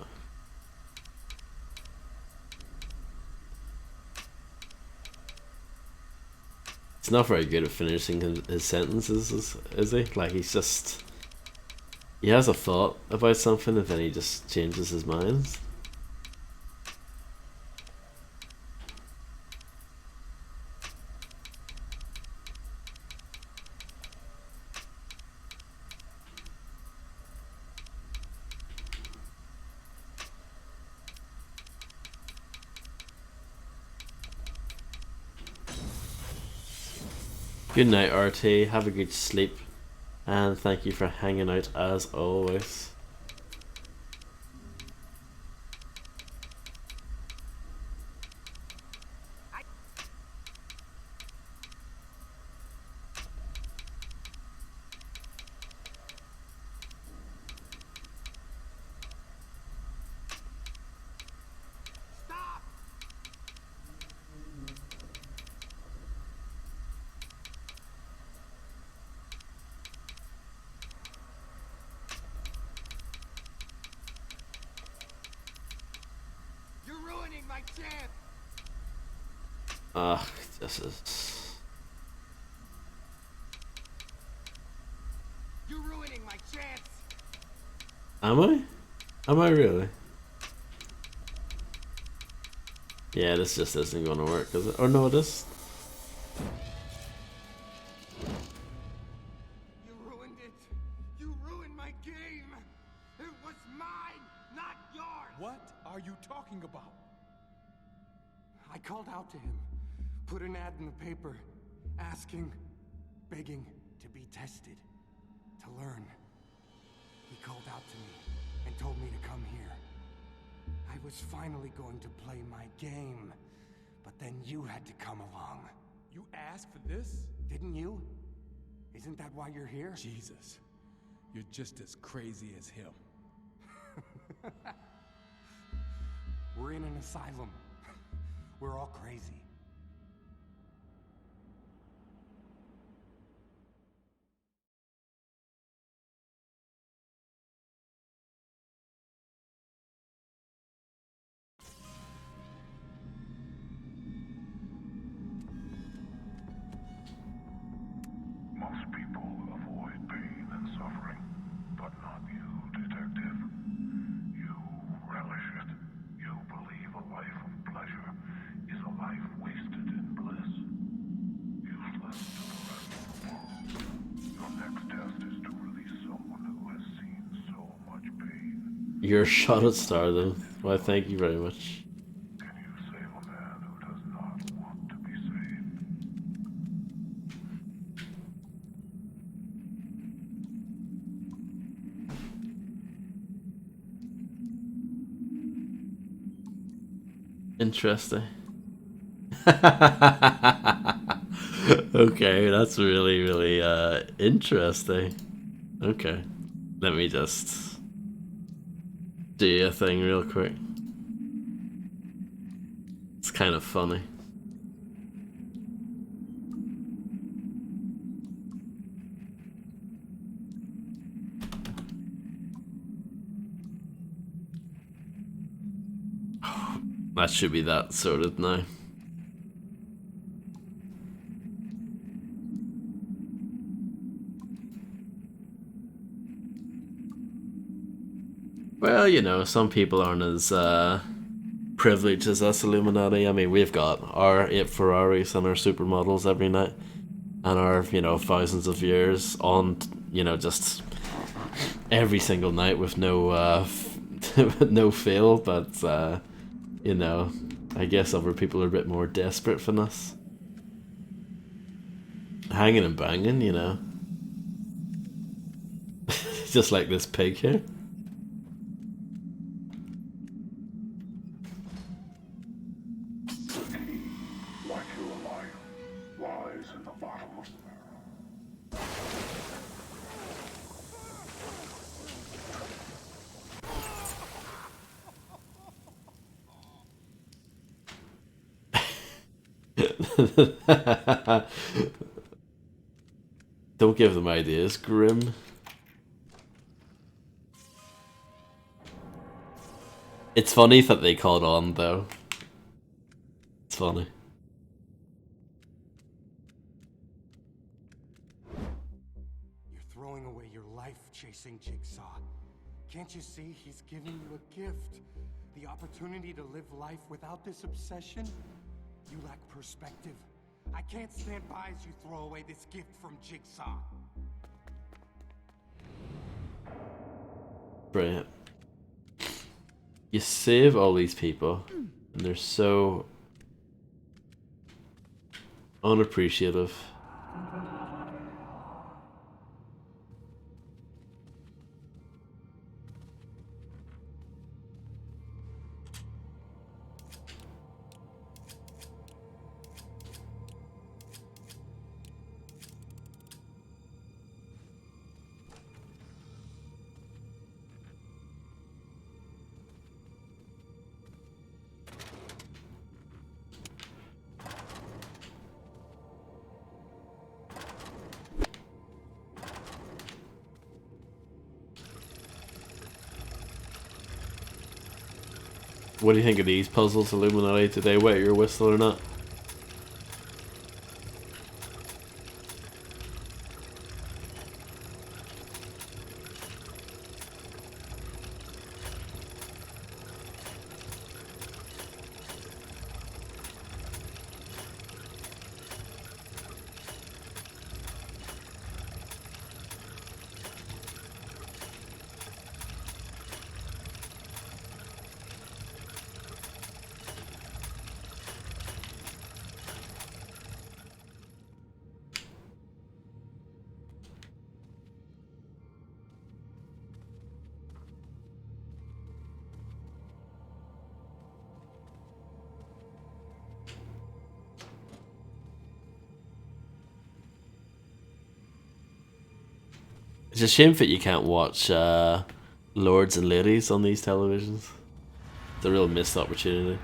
He's not very good at finishing his sentences, is he? Like, he's just... He has a thought about something and then he just changes his mind. Good night, RT. Have a good sleep. And thank you for hanging out as always. Stop! You're ruining my chance. Ugh, this is... You're ruining my chance. Am I? Am I really? Yeah, this just isn't gonna work, is it? Oh no, it is. You ruined it. You ruined my game. It was mine, not yours. What are you talking about? I called out to him, put an ad in the paper, asking, begging to be tested, to learn. He called out to me and told me to come here. I was finally going to play my game, but then you had to come along. You asked for this? Didn't you? Isn't that why you're here? Jesus, you're just as crazy as him. We're in an asylum. We're all crazy. Most people avoid pain and suffering, but not you, detective. You relish it. You believe a life of pleasure is a life wasted in bliss. Useless to the rest of the world. Your next test is to release someone who has seen so much pain. You're a shot at stardom. Why, thank you very much. Can you save a man who does not want to be saved? Interesting. Okay, that's really, really interesting. Okay. Let me just do a thing real quick. It's kind of funny. That should be that sorted now. Well, you know, some people aren't as privileged as us Illuminati. I mean, we've got our 8 Ferraris and our supermodels every night, and our, you know, thousands of viewers on, you know, just every single night with no no fail. But you know, I guess other people are a bit more desperate than us. Hanging and banging, you know. Just like this pig here. Like your life, Don't give them ideas, Grim. It's funny that they caught on, though. It's funny. You're throwing away your life chasing Jigsaw. Can't you see he's giving you a gift? The opportunity to live life without this obsession? You lack perspective. I can't stand by as you throw away this gift from Jigsaw. Brilliant. You save all these people, and they're so unappreciative. What do you think of these puzzles, Illuminati? Did they wet your whistle or not? It's a shame that you can't watch Lords and Ladies on these televisions. It's a real missed opportunity.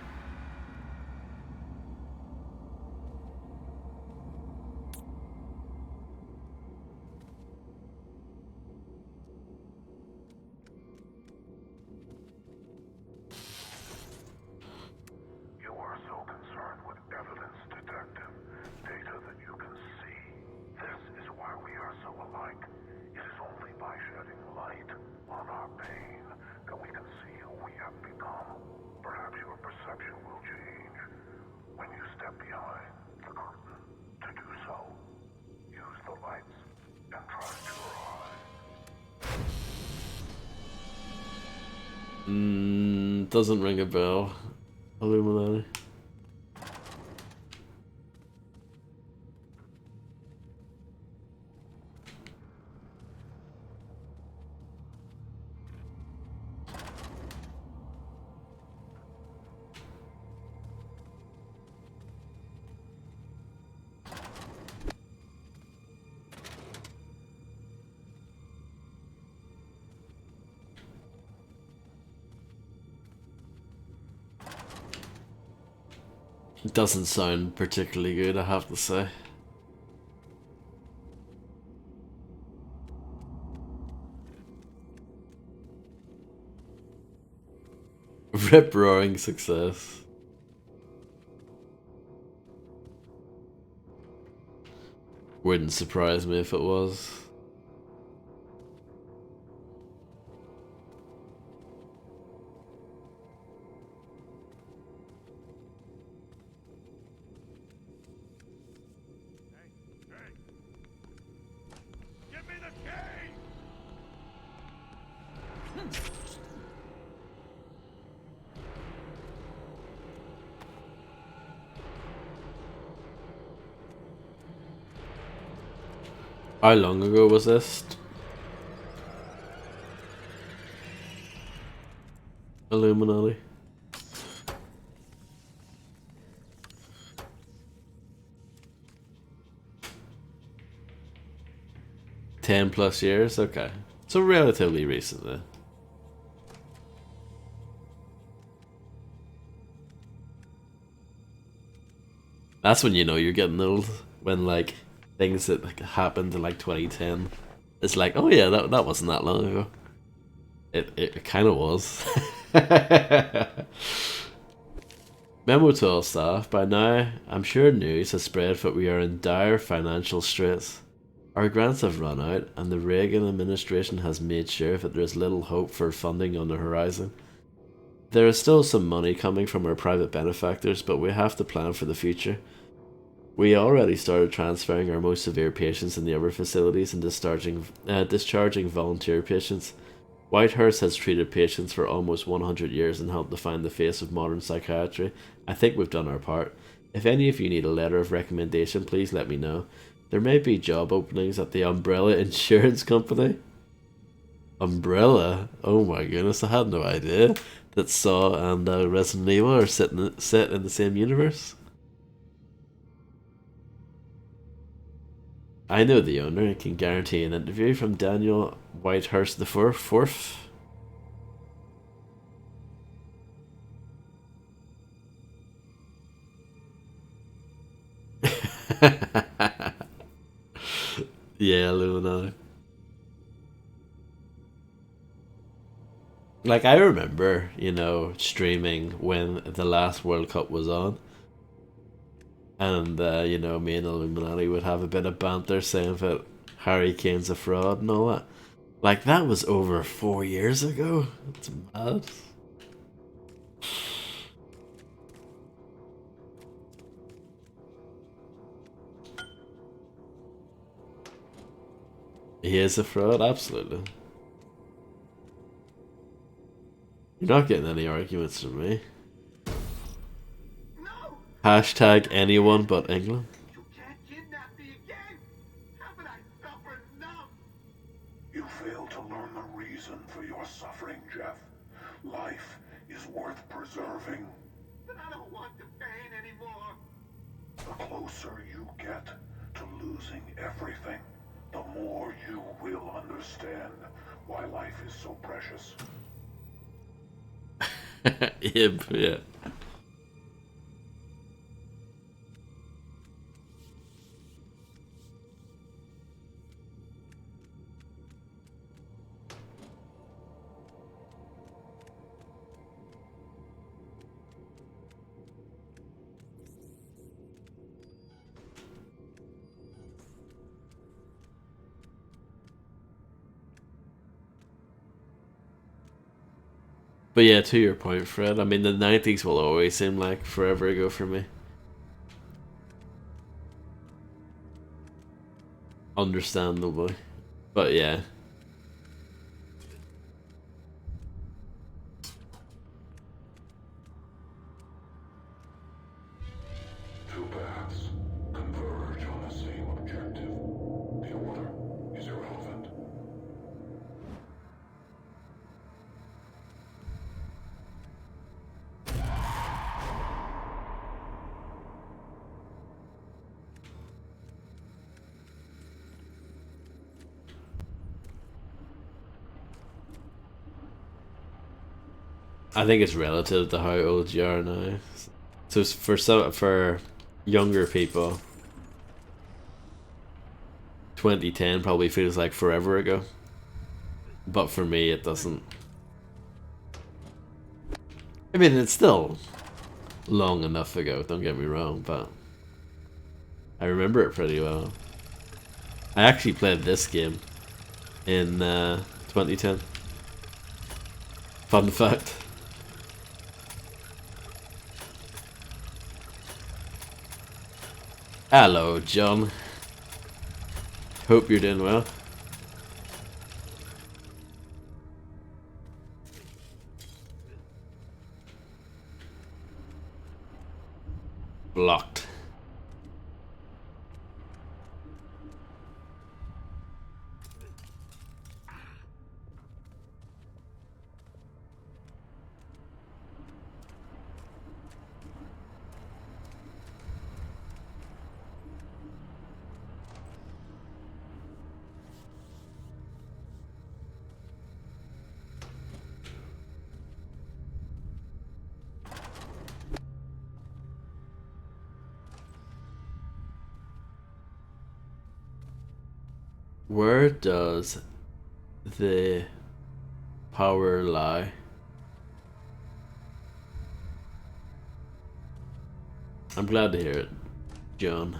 You are so concerned with evidence, Detective. Data that you can see. This is why we are so alike. It is only by shedding light on our pain that we can see who we have become. Perhaps your perception will change when you step behind the curtain. To do so, use the lights and trust your eyes. Doesn't ring a bell. Illuminati. It doesn't sound particularly good, I have to say. Rip-roaring success. Wouldn't surprise me if it was. Give me the key! How long ago was this? Illuminati. +10 years? Okay. So relatively recent then. That's when you know you're getting old. When like things that like happened in like 2010, it's like, oh yeah, that wasn't that long ago. It kind of was. Memo to all staff. By now, I'm sure news has spread that we are in dire financial straits. Our grants have run out, and the Reagan administration has made sure that there is little hope for funding on the horizon. There is still some money coming from our private benefactors, but we have to plan for the future. We already started transferring our most severe patients in the other facilities and discharging volunteer patients. Whitehurst has treated patients for almost 100 years and helped define the face of modern psychiatry. I think we've done our part. If any of you need a letter of recommendation, please let me know. There may be job openings at the Umbrella Insurance Company. Umbrella? Oh my goodness, I had no idea that Saw and Resident Evil are set in the same universe. I know the owner and can guarantee an interview from Daniel Whitehurst the Fourth. Yeah, Illuminati. Like, I remember, streaming when the last World Cup was on. And, me and Illuminati would have a bit of banter saying that Harry Kane's a fraud and all that. Like, that was over 4 years ago. It's mad. He is a fraud, absolutely. You're not getting any arguments from me. No! Hashtag anyone but England. You can't kidnap me again! Haven't I suffered enough? You fail to learn the reason for your suffering, Jeff. Life is worth preserving. But I don't want the pain anymore. The closer you get to losing everything, the more you will understand why life is so precious. Yeah. But yeah, to your point, Fred, I mean, the 90s will always seem like forever ago for me. Understandably. But yeah. Two paths converge on the same objective. The order is irrelevant. I think it's relative to how old you are now. So for younger people, 2010 probably feels like forever ago. But for me, it doesn't. I mean, it's still long enough ago, don't get me wrong, but I remember it pretty well. I actually played this game in 2010. Fun fact. Hello, John. Hope you're doing well. Blocked. Where does the power lie? I'm glad to hear it, John.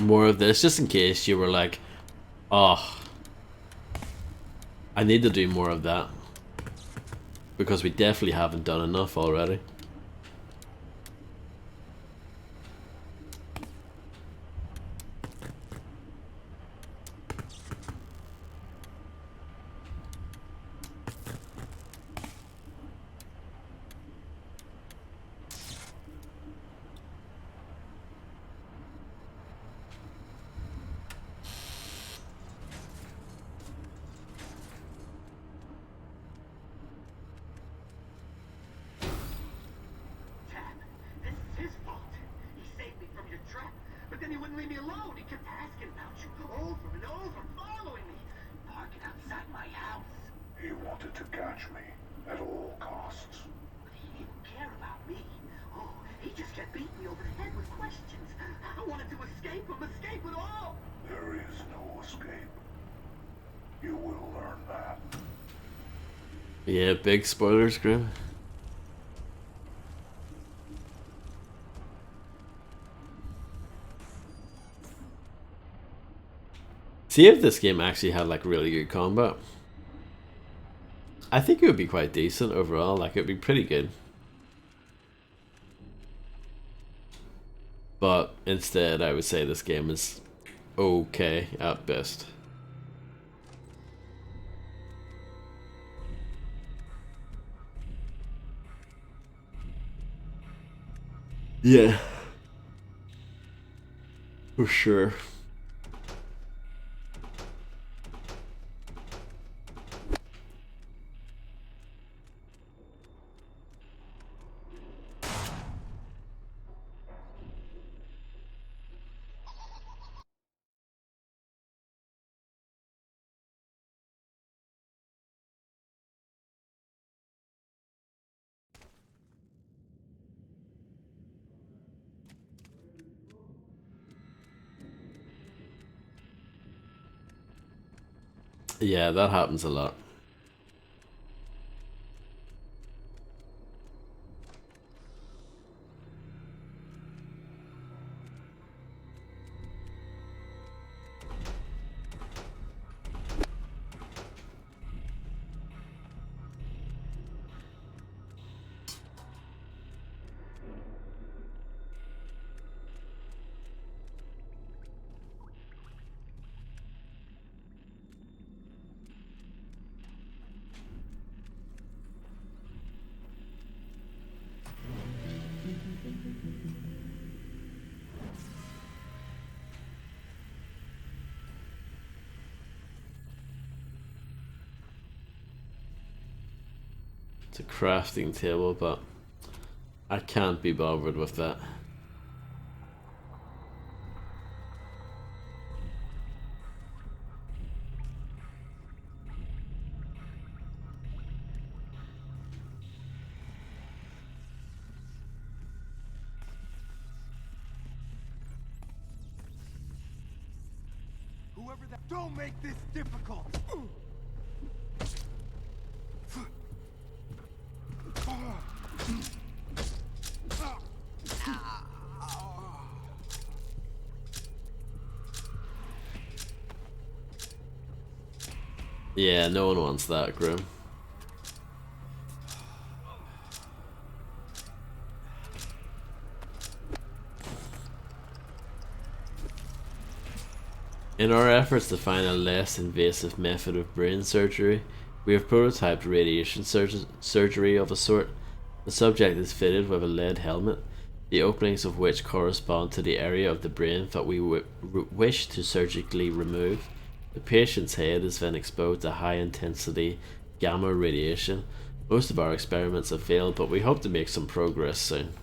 More of this, just in case you were like, oh, I need to do more of that. Because we definitely haven't done enough already. Tab, this is his fault. He saved me from your trap, but then he wouldn't leave me alone. He kept asking about you over and over, following me, parking outside my house. He wanted to catch me at all costs. But he didn't care about me. Oh, he just kept beating me over the head with questions. I wanted to escape him, escape it all. There is no escape. You will learn that. Yeah, big spoilers, Grim. See if this game actually had like really good combat. I think it would be quite decent overall, like it would be pretty good. But instead I would say this game is okay at best. Yeah. For sure. Yeah, that happens a lot. It's a crafting table, but I can't be bothered with that. Whoever that. Don't make this difficult! Yeah, no one wants that, Grim. In our efforts to find a less invasive method of brain surgery, we have prototyped radiation surgery of a sort. The subject is fitted with a lead helmet, the openings of which correspond to the area of the brain that we wish to surgically remove. The patient's head is then exposed to high intensity gamma radiation. Most of our experiments have failed, but we hope to make some progress soon.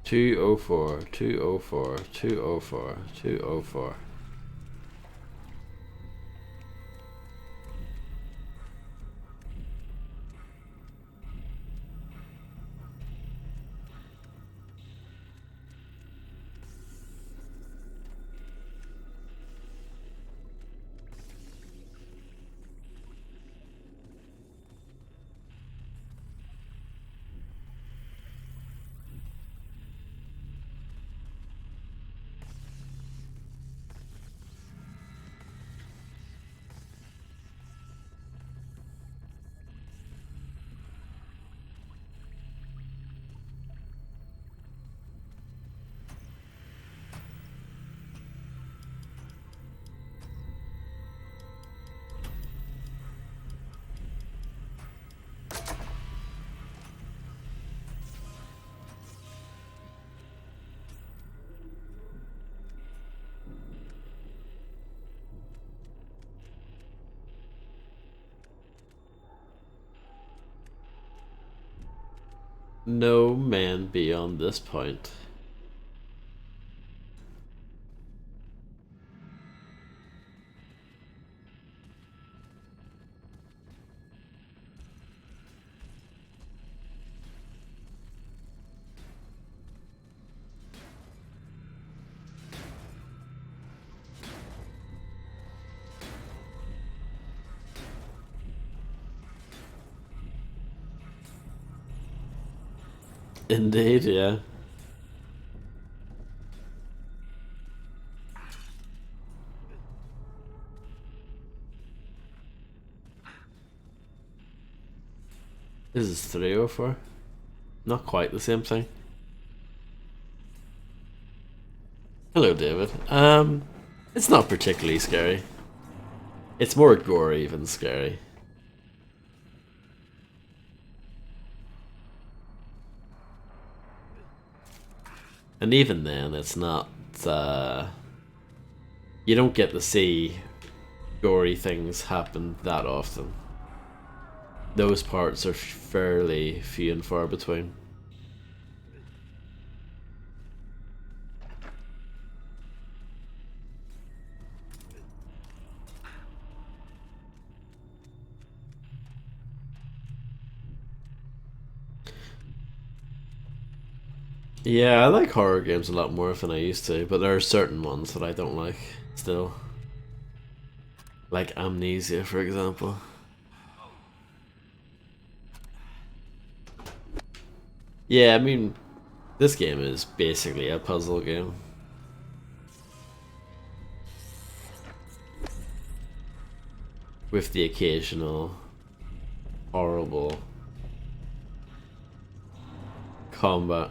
Two oh four, 204, 204, 204. No man beyond this point. Indeed, yeah. This is 304. Not quite the same thing. Hello, David. It's not particularly scary. It's more gory than scary. And even then, it's not, you don't get to see gory things happen that often. Those parts are fairly few and far between. Yeah, I like horror games a lot more than I used to, but there are certain ones that I don't like still. Like Amnesia, for example. Yeah, I mean, this game is basically a puzzle game. With the occasional horrible combat.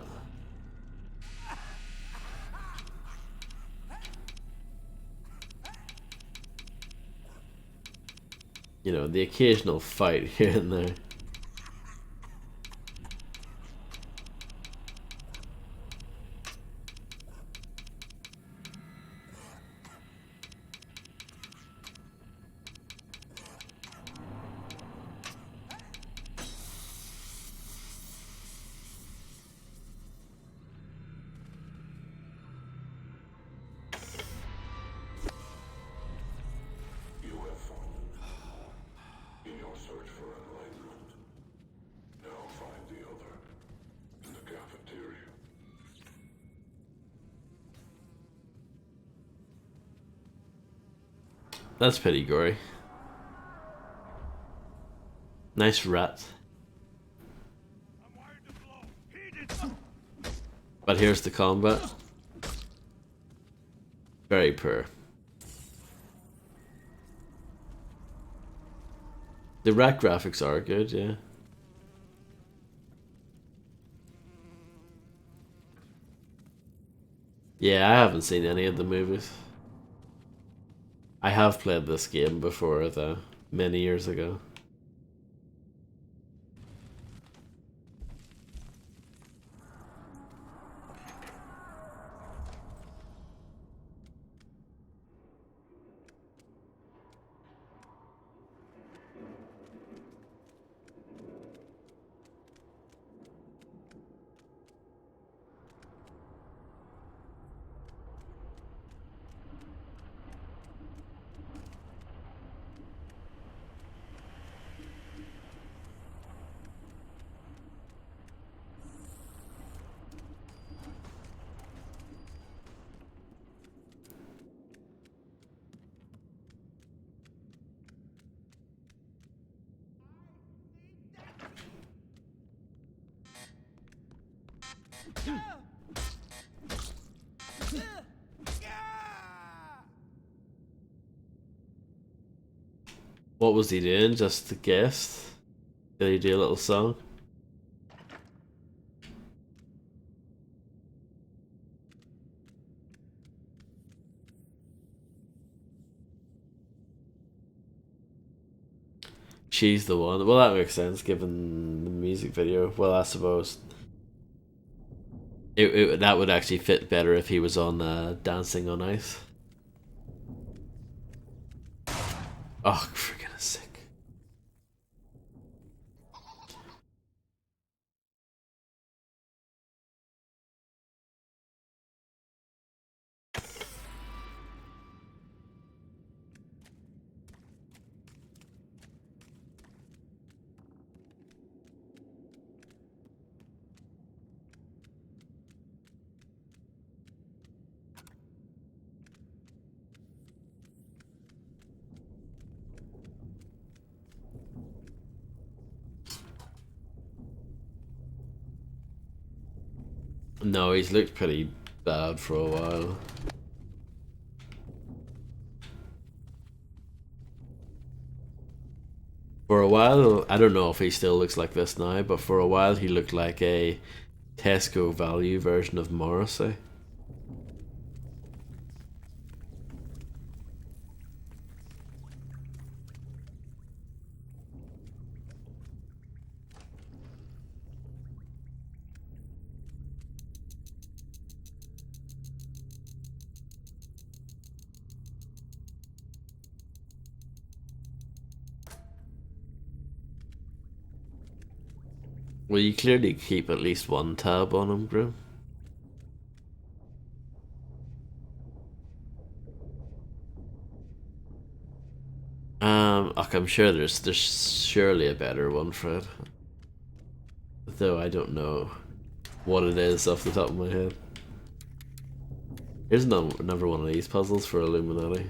You know, the occasional fight here and there. That's pretty gory. Nice rat. But here's the combat. Very poor. The rat graphics are good, yeah. Yeah, I haven't seen any of the movies. I have played this game before, though, many years ago. What was he doing? Just a guest? Did he do a little song? She's the one. Well, that makes sense given the music video. Well, I suppose that would actually fit better if he was on Dancing on Ice. Oh, for goodness sake. No, he's looked pretty bad for a while. For a while, I don't know if he still looks like this now, but for a while he looked like a Tesco value version of Morrissey. Well, you clearly keep at least one tab on him, bro. I'm sure there's surely a better one for it. Though I don't know what it is off the top of my head. Here's another one of these puzzles for Illuminati.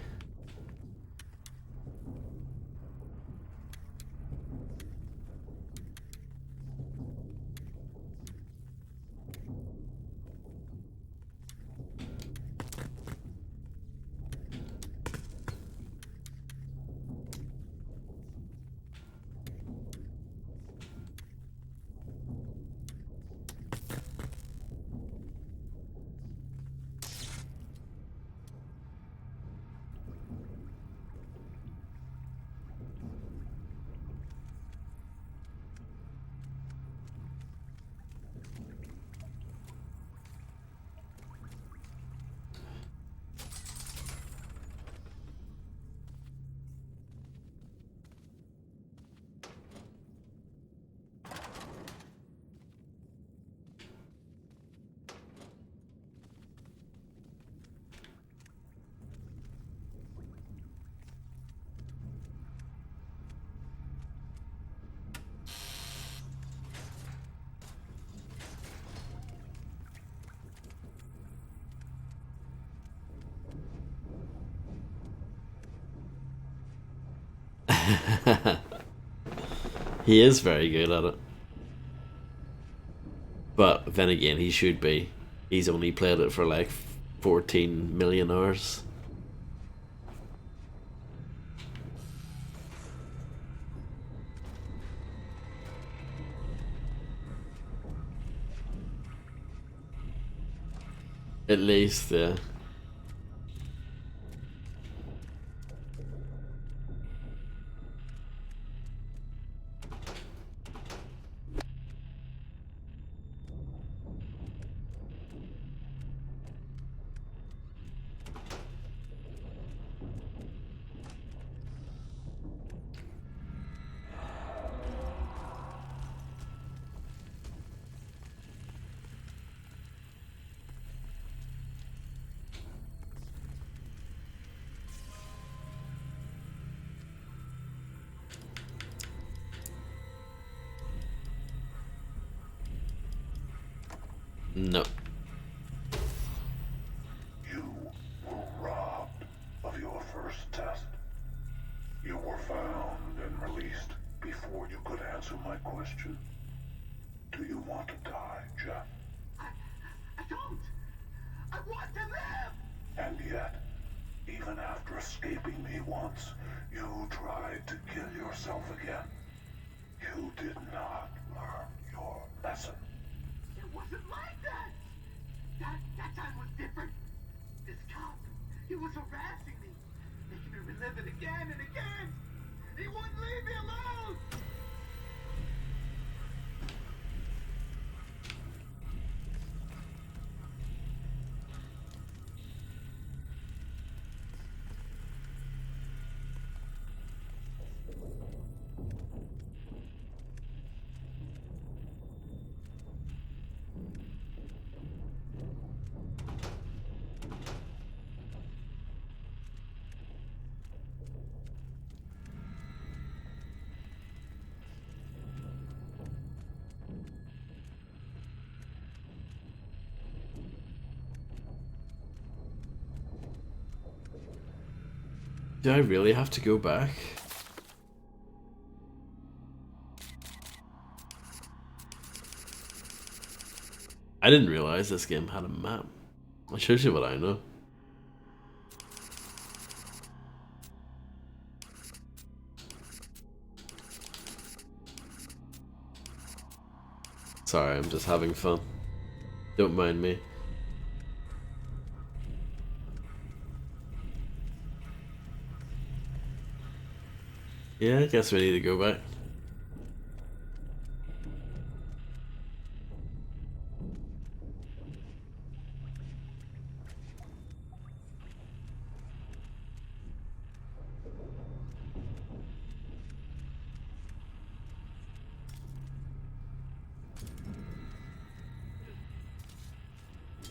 He is very good at it. But then again, he should be. He's only played it for like 14 million hours. At least, yeah. No. You were robbed of your first test. You were found and released before you could answer my question. Do you want to die, Jeff? I don't. I want to live. And yet, even after escaping me once, you tried to kill yourself again. You did not learn your lesson. It wasn't like that. That time was different. This cop, he was harassing me, making me relive it again and again. He wouldn't leave me alone. Do I really have to go back? I didn't realize this game had a map. That shows you what I know. Sorry, I'm just having fun. Don't mind me. Yeah, I guess we need to go back.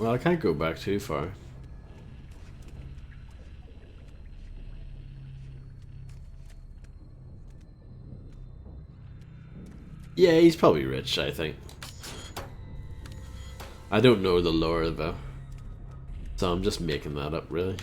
Well, I can't go back too far. Yeah, he's probably rich, I think. I don't know the lore though, so I'm just making that up, really.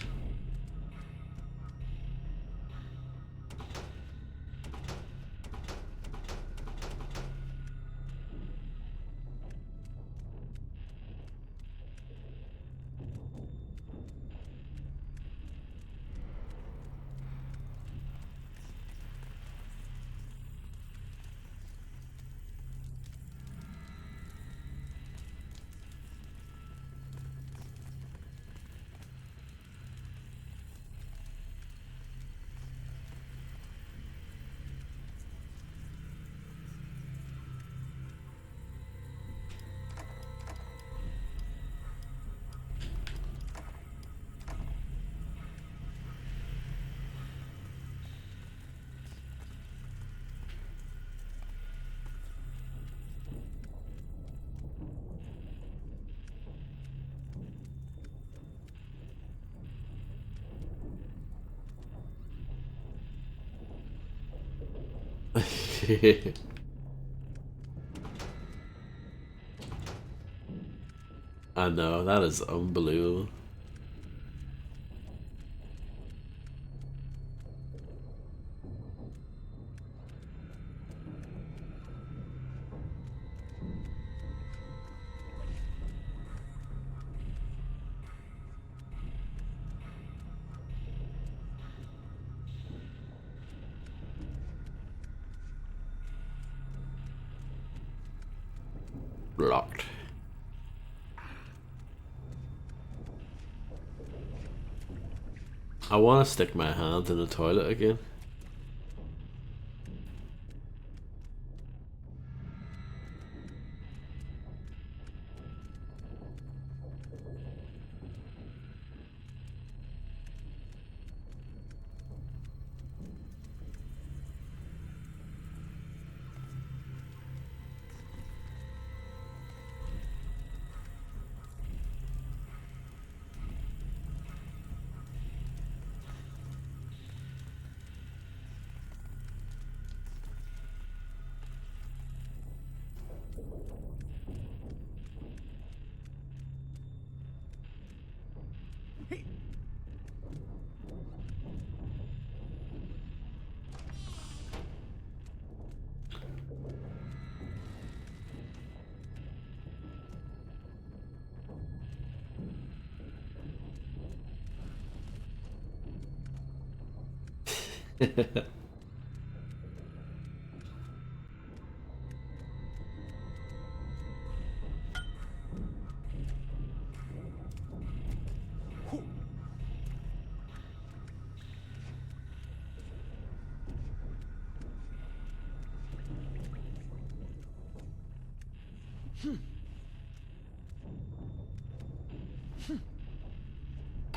I know, that is unbelievable. locked. I want to stick my hand in the toilet again.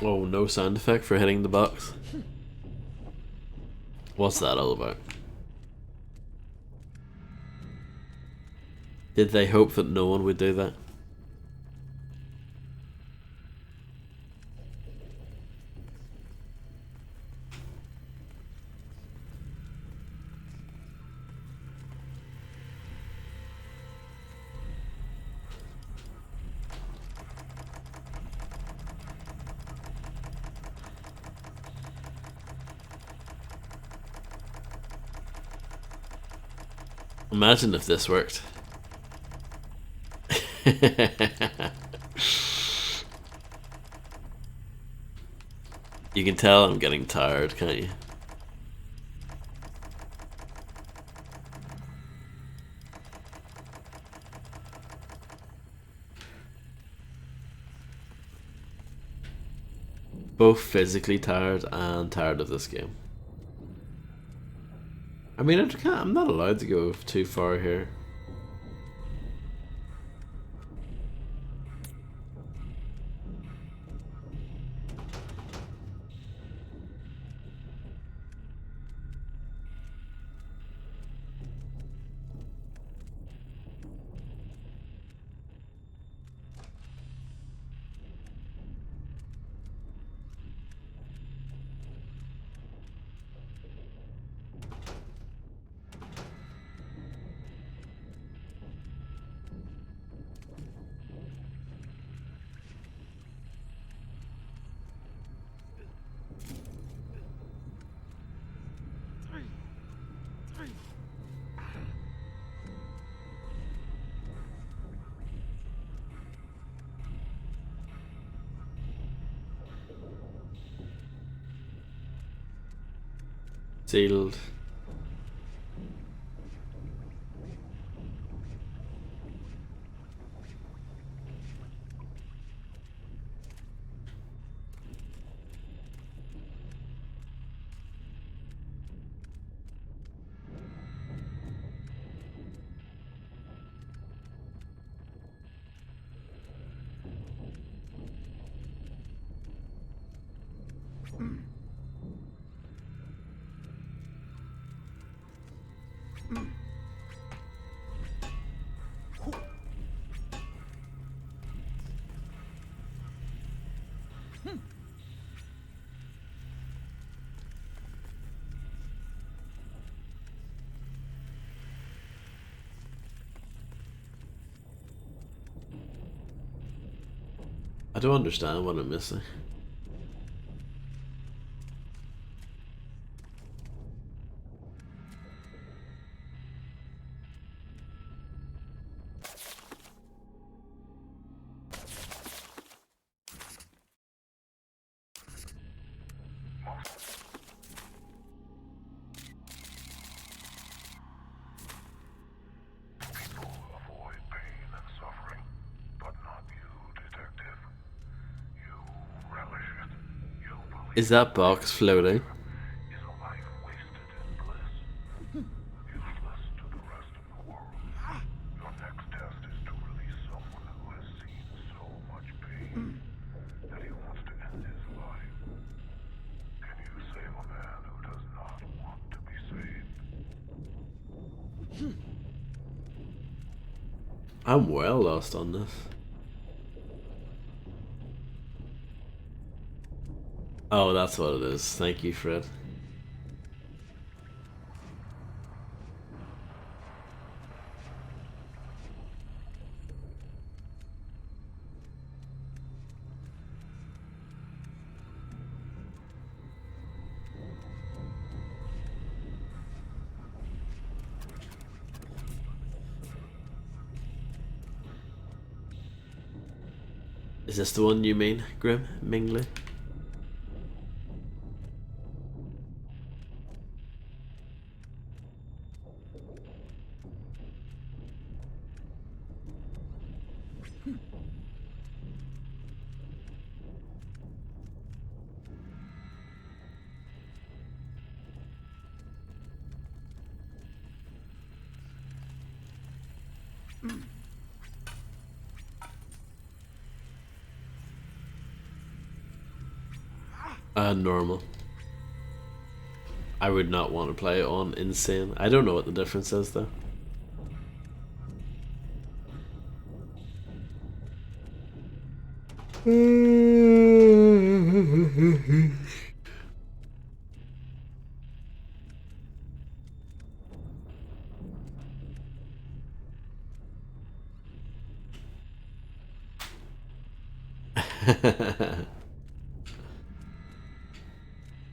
Oh, no sound effect for hitting the box. What's that all about? Did they hope that no one would do that? Imagine if this worked. You can tell I'm getting tired, can't you? Both physically tired and tired of this game. I mean, I'm not allowed to go too far here. Sealed. I don't understand what I'm missing. People avoid pain and suffering Is that box floating? Is a life wasted in bliss, useless to the rest of the world. Your next test is to release someone who has seen so much pain that he wants to end his life. Can you save a man who does not want to be saved? I'm well lost on this. Oh, that's what it is. Thank you, Fred. Is this the one you mean, Grim Mingley? Normal. I would not want to play on insane. I don't know what the difference is though.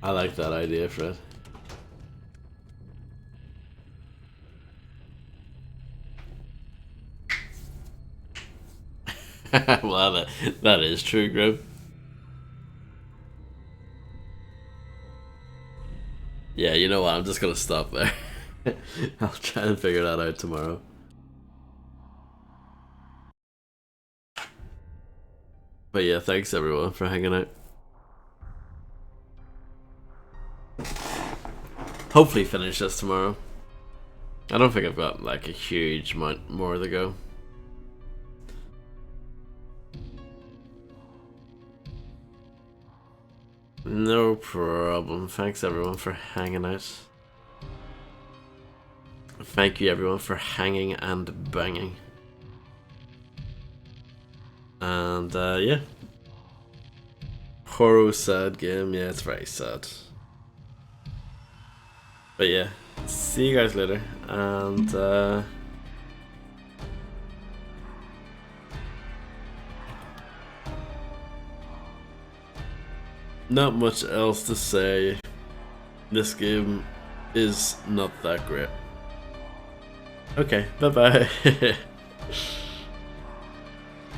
I like that idea, Fred. Well, that is true, Grim. Yeah, you know what? I'm just gonna stop there. I'll try and figure that out tomorrow. But yeah, thanks everyone for hanging out. Hopefully finish this tomorrow. I don't think I've got like a huge amount more to go. No problem. Thanks everyone for hanging out. Thank you everyone for hanging and banging. And yeah. Horror sad game. Yeah, it's very sad. But yeah, see you guys later. And not much else to say. This game is not that great. Okay, bye bye.